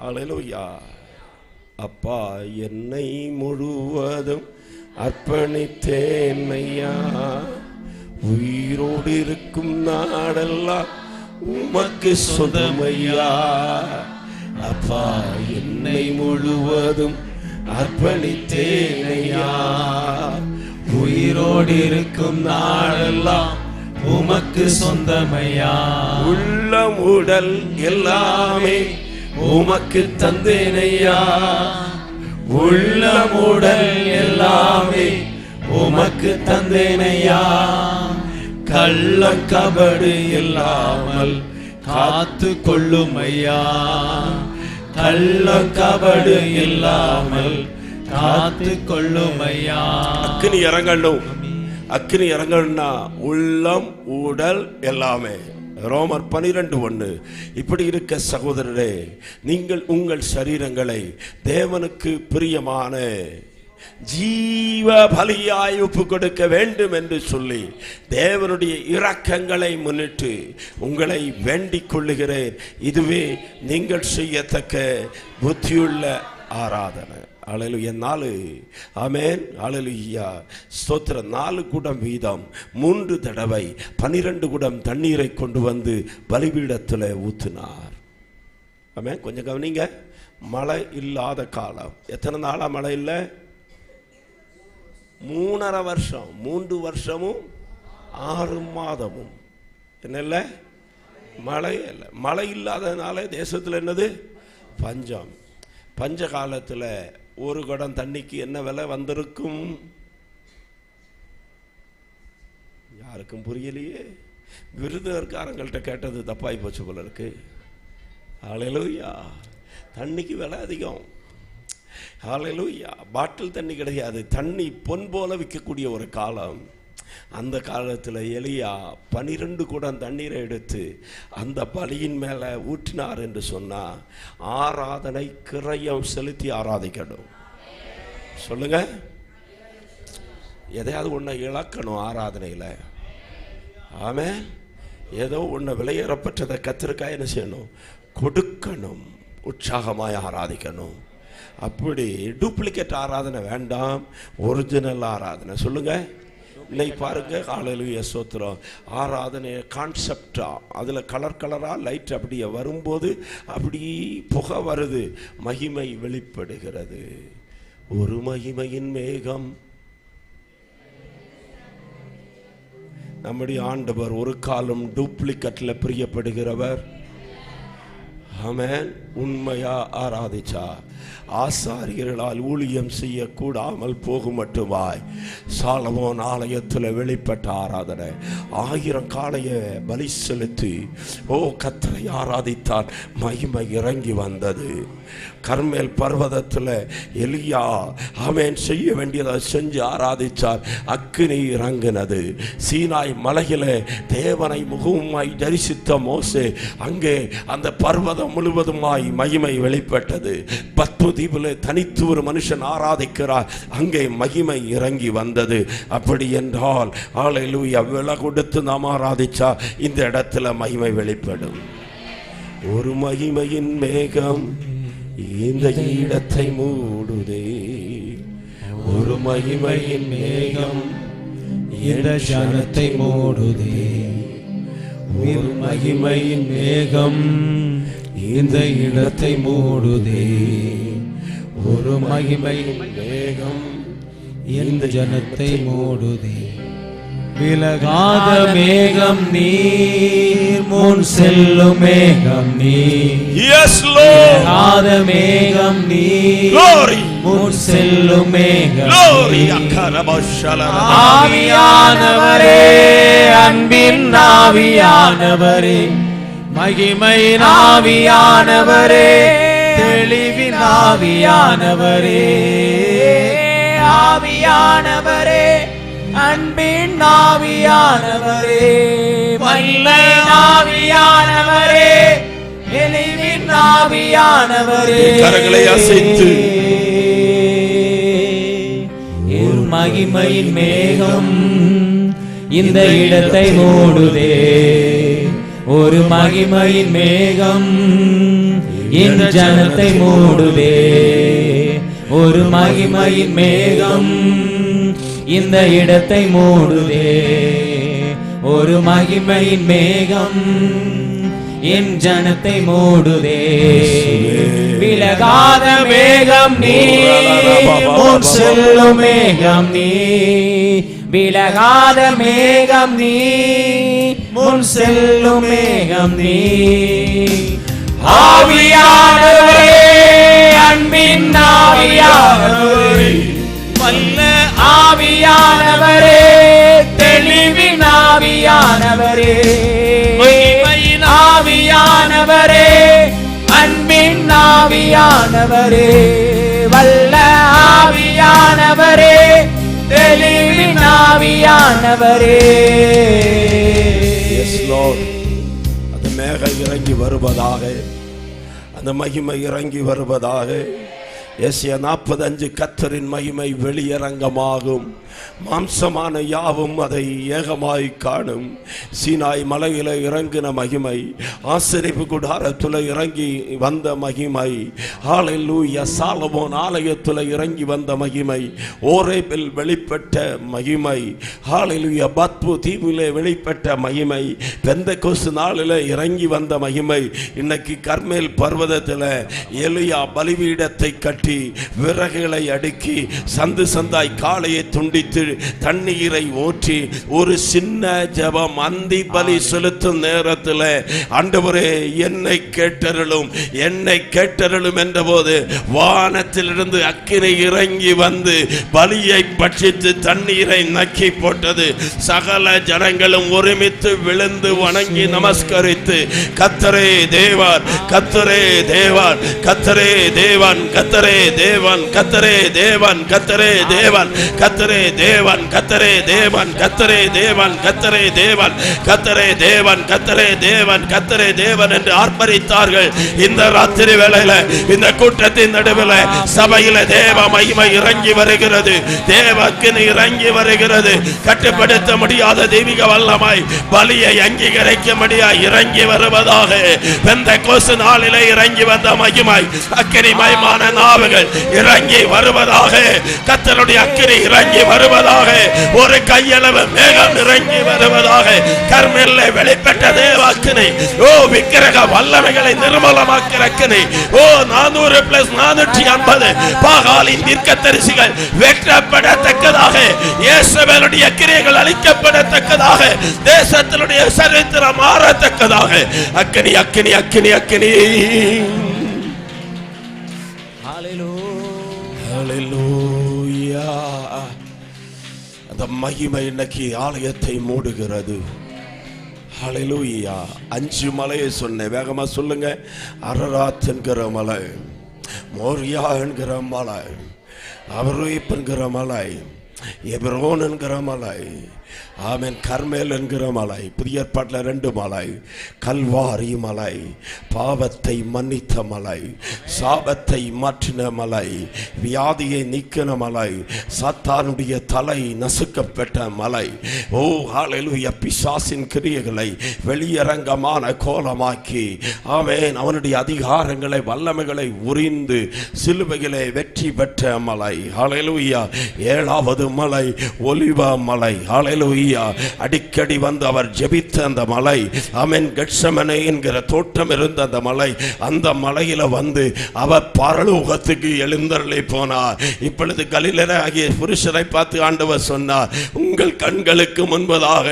அல்லேலூயா. அப்பா என்னை முழுவதும் அர்ப்பணித்தேன் ஐயா, உயிரோடு இருக்கும் நாடெல்லாம் உமக்கு சொந்தமையா. அப்பா என்னை முழுவதும் அர்ப்பணித்தேன் ஐயா, உயிரோடு இருக்கும் நாளெல்லாம் உமக்கு சொந்தமையா. உள்ளம் உடல் எல்லாமே உமக்கு தந்தேனையா, உள்ளம் உடல் எல்லாமே உமக்கு தந்தேனையா. கள்ளம் கபடு இல்லாமல் காத்து கொள்ளும் ஐயா, கள்ளக்கபடு இல்லாமல் காத்து கொள்ளுமையா. அக்கினி இறங்கணும். அக்கினி இறங்கணும்னா உள்ளம் உடல் எல்லாமே. ரோமர் 12:1. இப்படி இருக்க சகோதரரே, நீங்கள் உங்கள் சரீரங்களை தேவனுக்கு பிரியமான ஜீவ பலியாய் ஒப்பு கொடுக்க வேண்டும் என்று சொல்லி தேவனுடைய இரக்கங்களை முன்னிட்டு உங்களை வேண்டிக் கொள்ளுகிறேன். இதுவே நீங்கள் செய்யத்தக்க புத்தியுள்ள ஆராதனை. அல்லேலூயா. 4 ஆமென். அல்லேலூயா. ஸ்தோத்திரம். 4 குடம் வீதம் 3 தடவை 12 குடம் தண்ணீரை கொண்டு வந்து பலிபீடத்தில் ஊற்றினார். ஆமென். கொஞ்சம் கவனிங்க. மழை இல்லாத காலம். எத்தனை நாளா மழை இல்லை? 3.5 வருஷம். 3 வருஷமும் 6 மாதமும் என்ன இல்லை? மழை இல்லை. மழை இல்லாததுனால தேசத்தில் என்னது? பஞ்சம். பஞ்ச காலத்தில் ஒரு குடம் தண்ணிக்கு என்ன விலை வந்திருக்கும்? யாருக்கும் புரியலையே. விருதுகாரங்கள்ட்ட கேட்டது தப்பாய் போச்சு போல இருக்கு. ஹல்லேலூயா. தண்ணிக்கு விலை அதிகம். ஹல்லேலூயா. பாட்டில் தண்ணி கிடையாது. தண்ணி பொன் போல விற்கக்கூடிய ஒரு காலம். அந்த காலத்தில் எலியா 12 குடம் தண்ணீரை எடுத்து அந்த பலியின் மேலே ஊற்றினார் என்று சொன்னால் ஆராதனை கிரயம் செலுத்தி ஆராதிக்கணும். சொல்லுங்க. எதையாவது ஒன்றை இழக்கணும் ஆராதனையில். ஆமென். ஏதோ ஒன்று விலையேறப்பட்டதை கத்திரிக்காய் என்ன செய்யணும்? கொடுக்கணும். உற்சாகமாய் ஆராதிக்கணும். அப்படி டூப்ளிகேட் ஆராதனை வேண்டாம். ஒரிஜினல் ஆராதனை. சொல்லுங்க. இன்னைக்கு பாருங்க. ஹல்லேலூயா. ஸ்தோத்திரம். ஆராதனை கான்செப்டா அதில் கலர் கலராக லைட் அப்படியே வரும்போது அப்படி புகை வருது. மகிமை வெளிப்படுகிறது. ஒரு மகிமையின் மேகம். நம்முடைய ஆண்டவர் ஒரு காலம் டூப்ளிகேட்ல பிரியப்படுகிறவர். ஆமென். உண்மையா ஆராதிச்சா ஆசாரியர்களால் ஊழியம் செய்யக்கூடாமல் போகும் மட்டுமாய் சாலமோன் ஆலயத்தில் வெளிப்பட்ட ஆராதனை 1000 காளையை பலி செலுத்தி கர்த்தரை ஆராதித்தான். மகிமை இறங்கி வந்தது. கர்மேல் பர்வதத்தில் எலியா ஆமென் செய்ய வேண்டியதை செஞ்சு ஆராதிச்சார். அக்கினி இறங்கினது. சீனாய் மலையிலே தேவனை முகமாய் தரிசித்த மோசே அங்கே அந்த பர்வதம் முழுவதுமாய் மகிமை வெளிப்பட்டது. பத்ம தீபிலே தனித்து ஒரு மனுஷன் ஆராதிக்கிறார். அங்கே மகிமை இறங்கி வந்தது. அப்படி என்றால் ஹல்லேலூயா. விலை கொடுத்து நாம் ஆராதிச்சா இந்த இடத்துல மகிமை வெளிப்படும். ஒரு மகிமையின் மேகம் இந்த இடத்தை மூடுதே. ஒரு மகிமையின் மேகம் இந்த ஜனத்தை மூடுதே. ஒரு மகிமையின் மேகம் இந்த இடத்தை மூடுதே. ஒரு மகிமையின் மேகம் இந்த ஜனத்தை மூடுதே. விலகாத மேகம் நீர், முன் செல்லும் மேகம் நீர். Yes Lord. விலகாத மேகம் நீர், Glory. முன் செல்லும் மேகம். Glory. அக்கரபஷலர. ஆவியானவரே, அன்பின் ஆவியானவரே, மகிமையின் ஆவியானவரே, தெளிவின் ஆவியானவரே. ஆவியானவரே, அன்பின் ஆவியானவரே, வல்ல ஆவியானவரே, தெளிவின் ஆவியானவரே. கரங்களை அசைத்து ஒரு மகிமையின் மேகம் இந்த இடத்தை மூடுதே. ஒரு மகிமையின் மேகம் இந்த ஜனத்தை மூடுதே. ஒரு மகிமையின் மேகம் இந்த இடத்தை மூடுதே. ஒரு மகிமையின் மேகம் என் ஜனத்தை மூடுதே. விலகாத மேகம் நீ, முன் செல்லும் மேகம் நீ. விலகாத மேகம் நீ, முன் செல்லும் மேகம் நீ. ஆவியானவரே, அன்பின் ஆவியானவரே, வல்ல ஆவியானவரே, தெளிவின் ஆவியானவரே, மகிமையின் ஆவியானவரே, அன்பின் ஆவியானவரே. ஆவியானவரே, வல்ல ஆவியானவரே, தெளிவின் ஆவியானவரே. Yes, Lord. அந்த மேகம் இறங்கி வருவதாக, அந்த மகிமை இறங்கி வருவதாக. ஏசாயா 45 கர்த்தரின் மகிமை வெளியரங்கமாகும், மாம்சமான யாவும் அதை ஏகமாய் காணும். சீனாய் மலையில இறங்கின மகிமை, ஆசரிப்பு கூடாரத்துல இறங்கி வந்த மகிமை, ஹல்லேலூயா, சாலமோன் ஆலயத்துல இறங்கி வந்த மகிமை, ஓரேபில் வெளிப்பட்ட மகிமை, ஹல்லேலூயா, பத்பு தீவிலே வெளிப்பட்ட மகிமை, பெந்தெகோஸ்து நாளில இறங்கி வந்த மகிமை, இன்னைக்கு கர்மேல் பர்வதத்தில் எலியா பலிபீடத்தை கட்டி விறகுகளை அடுக்கி சந்து சந்தாய் காளையை துண்டித்து தண்ணீரை ஊற்றி ஒரு சின்ன ஜெபம், அந்தி பலி செலுத்தும் நேரத்தில் ஆண்டவரே என்னை கேட்டருளும், என்னை கேட்டருளும் என்றபோது வானத்திலிருந்து அக்கினி இறங்கி வந்து பலியை பட்சித்து தண்ணீரை நக்கி போட்டது. சகல ஜனங்களும் ஒருமித்து விழுந்து வணங்கி நமஸ்கரித்து கர்த்தரே தேவன், கர்த்தரே தேவன், கர்த்தரே தேவன், கர்த்தரே தேவன், கர்த்தரே தேவன், கர்த்தரே தேவன், கர்த்தரே தேவன், கர்த்தரே தேவன், கர்த்தரே தேவன், கர்த்தரே தேவன், கர்த்தரே தேவன், கர்த்தரே தேவன், கர்த்தரே தேவன் என்று ஆர்ப்பரித்தார்கள். இந்த ராத்திரி வேளையில இந்த கூட்டத்தின் நடுவில் சபையில தேவ மகிமை இறங்கி வருகிறது, தேவ அக்கினி இறங்கி வருகிறது. கட்டுப்படுத்த முடியாத தெய்வீக வல்லமை பலியை அங்கீகரிக்க முடியாது இறங்கி வருவதாக. பெந்தெகோஸ்து நாளிலே இறங்கி வந்த மகிமை, அக்கினி மயமான நாவுகள் இறங்கி வருவதாக. கர்த்தருடைய அக்கினி இறங்கி வருவதாக. ஒரு கையளவு மேகம் இறங்கி வருவதாக. கர்மேலிலே வெளிப்பட்ட தேவ அக்கினி, ஓ விக்கிரக வல்லமைகளை நிர்மூலமாக்கிற அக்கினி, ஓ 400+450 பாகாலின் தீர்க்கதரிசிகள் வெட்டப்படத்தக்கதாக, இயேசுவினுடைய கிரியைகள் அழிக்கப்படத்தக்கதாக, தேசத்தினுடைய சரித்திரம் மாறத்தக்கதாக. அக்கினி அக்கினி அக்கினி அக்கினி. ஹல்லேலூயா. அந்த மகிமை இன்னைக்கு ஆலயத்தை மூடுகிறது. ஹல்லேலூயா. 5 மலையை சொன்னேன், வேகமா சொல்லுங்க. அரராத் என்கிற மலை, மோரியா என்கிற மலை, அவரேப் என்கிற மலை, எபிரோன் என்கிற மலை, ஆமென், கர்மேல் என்கிற மலை, புதிய ஏற்பாட்டில் 2 மலை, கல்வாரி மலை, பாவத்தை மன்னித்த மலை, சாபத்தை மாற்றின மலை, வியாதியை நீக்கின மலை, சாத்தானுடைய தலை நசுக்கப்பட்ட மலை. ஓ ஹல்லேலூயா. பிசாசின் கிரியைகளை வெளியரங்கமான கோலமாக்கி, ஆமென், அவனுடைய அதிகாரங்களை வல்லமைகளை உரிந்து சிலுவையிலே வெற்றி பெற்ற மலை. ஹல்லேலூயா. 7வது மலை ஒலிவ மலை. ஹல்லேலூயா. அடிக்கடி வந்து அவர் ஜெபித்த அந்த மலை, ஆமென், கெத்செமனே என்கிற தோட்டம் இருந்த அந்த மலை, அந்த மலையில வந்து அவர் பரலோகத்துக்கு எழுந்தருளி போனார். இப்பொழுது கலிலேயராகிய புருஷரை பார்த்து ஆண்டவர் சொன்னார், உங்கள் கண்களுக்கு முன்பதாக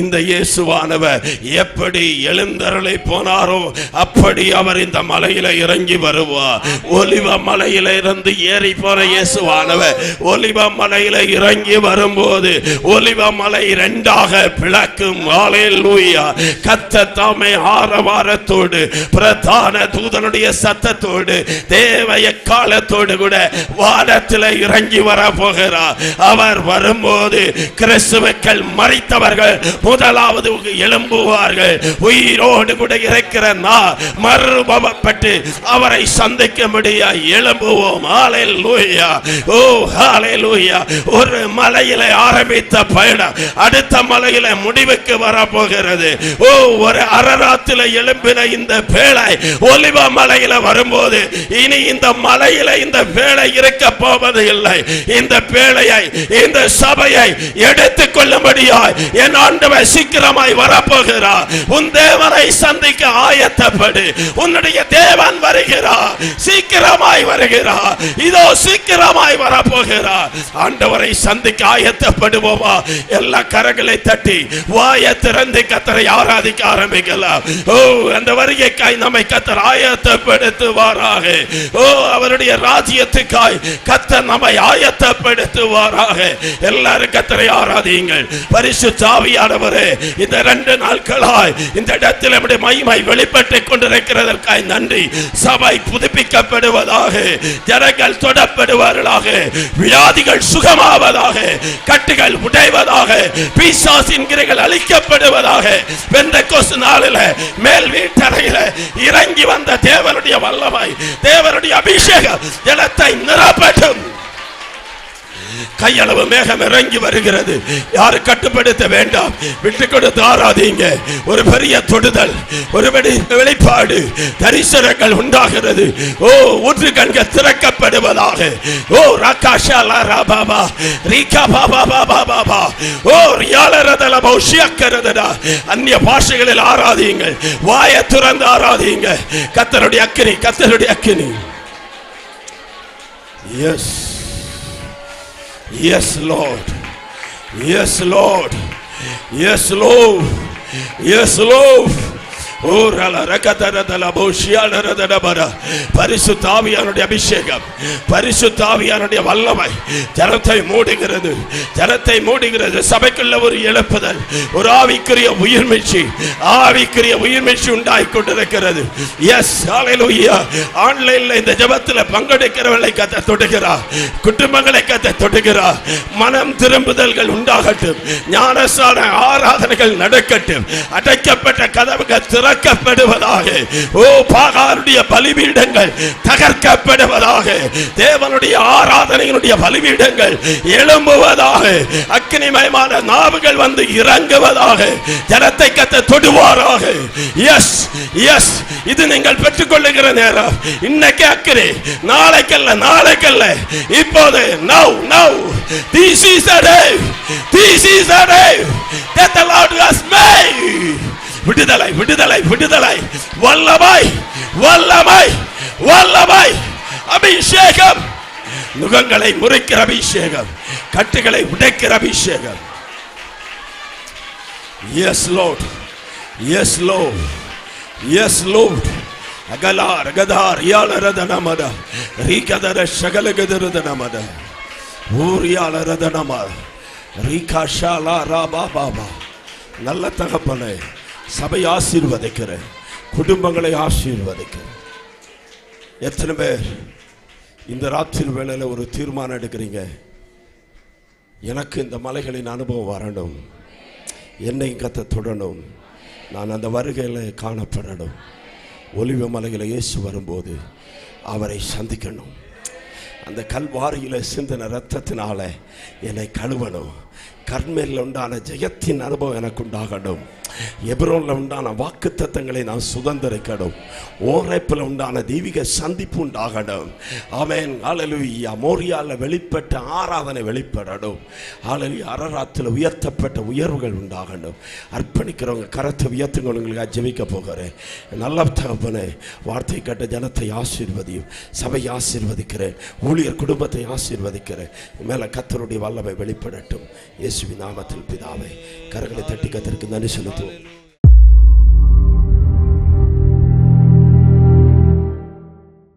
இந்த இயேசுவானவர் எப்படி எழுந்தருளி போனாரோ அப்படி அவர் இந்த மலையில இறங்கி வருவார். ஒலிவ மலையில இருந்து ஏறி போற இயேசுவானவர் ஒலிவ மலையில இறங்கி வரும்போது ஒலிவ மலை 2ஆக பிளக்கும். ஹல்லேலூயா. கர்த்தர் தாமே ஆரவாரத்தோடு பிரதான தூதனுடைய சத்தத்தோடு தேவ எக்காலத்தோடு கூட வானத்தில் இறங்கி வர போகிறார். அவர் வரும்போது கிறிஸ்துவுக்குள் மரித்தவர்கள் முதலாவது எழும்புவார்கள். உயிரோடு கூட இருக்கிற நான் மறுபவப்பட்டு அவரை சந்திக்க முடியாது எழும்புவோம். ஹல்லேலூயா. ஓ ஹல்லேலூயா. ஒரு மலையில ஆரம்பித்த பயணம் அடுத்த மலையில முடிவுக்கு வரப்போகிறது. ஓ, ஒரு அரராத்தில் எழும்பின இந்த பேழை ஒலிவ மலையில வரும்போது இனி இந்த மலையில இந்த பேழை இருக்க போவது இல்லை. இந்த பேழையை, இந்த சபையை எடுத்துக் கொள்ளும்படியாய் என் ஆண்டவர் சீக்கிரமாய் வரப்போகிறார். உன் தேவனை சந்திக்க ஆயத்தப்படு. உன்னுடைய தேவன் வருகிறார், சீக்கிரமாய் வருகிறார். இதோ சீக்கிரமாய் வரப்போகிறார். ஆண்டவரை சந்திக்க ஆயத்தப்படுவோமா? எல்லா கரங்களை தட்டி வாயை திறந்து கர்த்தரை ஆராதிக்க ஆரம்பிக்கலாம். ஓ, அந்த வருகைக்காய் நம்மை கர்த்தர் ஆயத்தப்படுத்துவாராக. ஓ, அவருடைய ராஜ்யத்துக்காய் கர்த்தர் நம்மை ஆயத்தப்படுத்துவாராக. எல்லாரும் கர்த்தரை ஆராதியுங்கள். பரிசுத்த ஆவியானவரே, இந்த 2 நாட்களாய் இந்த இடத்தில் நம்முடைய மகிமை வெளிப்பட்டுக் கொண்டிருக்கிறதற்காய் நன்றி. சபை புதுப்பிக்கப்படுவதாக, ஜனங்கள் தொடப்படுவார்களாக, வியாதிகள் சுகமாவதாக, கட்டுகள் உடைவதாக, பிசாசின் கிரைகள் அழிக்கப்படுவதாக. பெந்தெக்கோஸ்து நாளில் மேல் வீட்டறையில் இறங்கி வந்த தேவனுடைய வல்லமை, தேவனுடைய அபிஷேகம் ஜனத்தை நிரப்பட்டும். கையளவு மேகம் இறங்கி வருகிறது. யாரு கட்டுப்படுத்த வேண்டாம், விட்டு கொடுத்து ஆராதிங்க. ஒரு பெரிய தொடுதல், ஒரு வெளிப்பாடு, தரிசனங்கள் உண்டாகிறது. ஓ, ஊற்று கண்கள் திறக்கப்படுவதாக. ஓ, ராகாஷாலா ராபாபா ரீகா பாபா பாபா பாபா. ஓ, ரியாலரதல பௌஷியக்கரதடா. அந்நிய பாஷைகளில் ஆராதியுங்கள். வாயை திறந்து ஆராதியுங்க. கர்த்தருடைய அக்கினி, கர்த்தருடைய அக்கினி. Yes, yes Lord, yes Lord, yes Lord, yes Lord. பரிசுத்த ஆவியானுடைய அபிஷேகம், பரிசுத்த ஆவியானுடைய வல்லமை ஜனத்தை மூடுகிறது, ஜனத்தை மூடுகிறது. சபைக்குள்ள ஒரு எழுப்புதல், ஒரு ஆவிக்குரிய உயிர்மீழ்ச்சி, ஆவிக்குரிய உயிர்மீழ்ச்சி உண்டாகிக் கொண்டிருக்கிறது. எஸ், ஹல்லேலூயா. ஆன்லைன்ல இந்த ஜெபத்தில் பங்கெடுக்கிறவர்களை கர்த்தர் தொடுகிறார், குடும்பங்களை கர்த்தர் தொடுகிறார். மனம் திரும்புதல்கள் உண்டாகட்டும், ஞானஸ்நான ஆராதனைகள் நடக்கட்டும், அடைக்கப்பட்ட கதவுகள் திறக்கப்படுவதாக. ஓ, பாகாருடைய பலிபீடங்கள் தகர்க்கப்படுவதாக, தேவனுடைய ஆராதனையினுடைய பலிபீடங்கள் எழும்புவதாக, அக்கினிமயமான நாவுகள் வந்து இறங்குவதாக, ஜனத்தை கர்த்தர் தொடுவாராக. எஸ், எஸ், இது நீங்கள் பெற்றுக்கொள்ளுகிற நேரம். இன்னைக்கு அக்கினி, நாளைக்கல்ல, நாளைக்கல்ல, இப்போது. Now now, this is the day, this is the day that the Lord has made. விடுதலை, விடுதலை, விடுதலை, வல்லமை, வல்லமை, வல்லமை, அபிஷேகம், நுகங்களை முறிக்கிற அபிஷேகம், கட்டுகளை உடைக்கிற அபிஷேகம். Yes Lord, yes Lord, yes Lord. அகலார் அகதார் யாலரதனமட ரீகதர சகலகதரதனமட ஊரியாலரதனம ரீகாஷாலா ராபாபாபா. நல்ல தகப்பனே, சபை ஆசீர்வதிக்கிற, குடும்பங்களை ஆசீர்வதிக்கிற. எத்தனை பேர் இந்த ராத்திரி வேளையில ஒரு தீர்மானம் எடுக்கிறீங்க? எனக்கு இந்த மலைகளின் அனுபவம் வரணும், என்னை கர்த்தர் தொடணும், நான் அந்த வருகையில் காணப்படணும். ஒலிவ மலையில் இயேசு வரும்போது அவரை சந்திக்கணும். அந்த கல்வாரியில் சிந்தின இரத்தத்தினால என்னை கழுவணும். கர்மேலில் உண்டான ஜெயத்தின் அனுபவம் எனக்கு உண்டாகணும். எபிரோனில் உண்டான வாக்குத்தத்தங்களை நான் சுதந்திரிக்கணும். ஓரேப்பில் உண்டான தெய்வீக சந்திப்பு உண்டாகணும். ஆமென், ஹல்லேலூயா. மோரியாவில் வெளிப்பட்ட ஆராதனை வெளிப்படணும். ஹல்லேலூயா. அரராத்தில் உயர்த்தப்பட்ட உயர்வுகள் உண்டாகணும். அர்ப்பணிக்கிறவங்க கரத்தை உயர்த்துங்க. உங்களுக்கு ஜெபிக்க போகிறேன். நல்ல தகப்பனே, வார்த்தை கேட்ட ஜனத்தை ஆசீர்வதியும், சபை ஆசீர்வதிக்கிறேன், ஊழியர் குடும்பத்தை ஆசீர்வதிக்கிறேன். மேலே கர்த்தருடைய வல்லமை வெளிப்படட்டும். இயேசுவின் நாமத்தில் பிதாவே. கரங்களை தட்டி கர்த்தருக்கு நன்றி செலுத்துவோம்.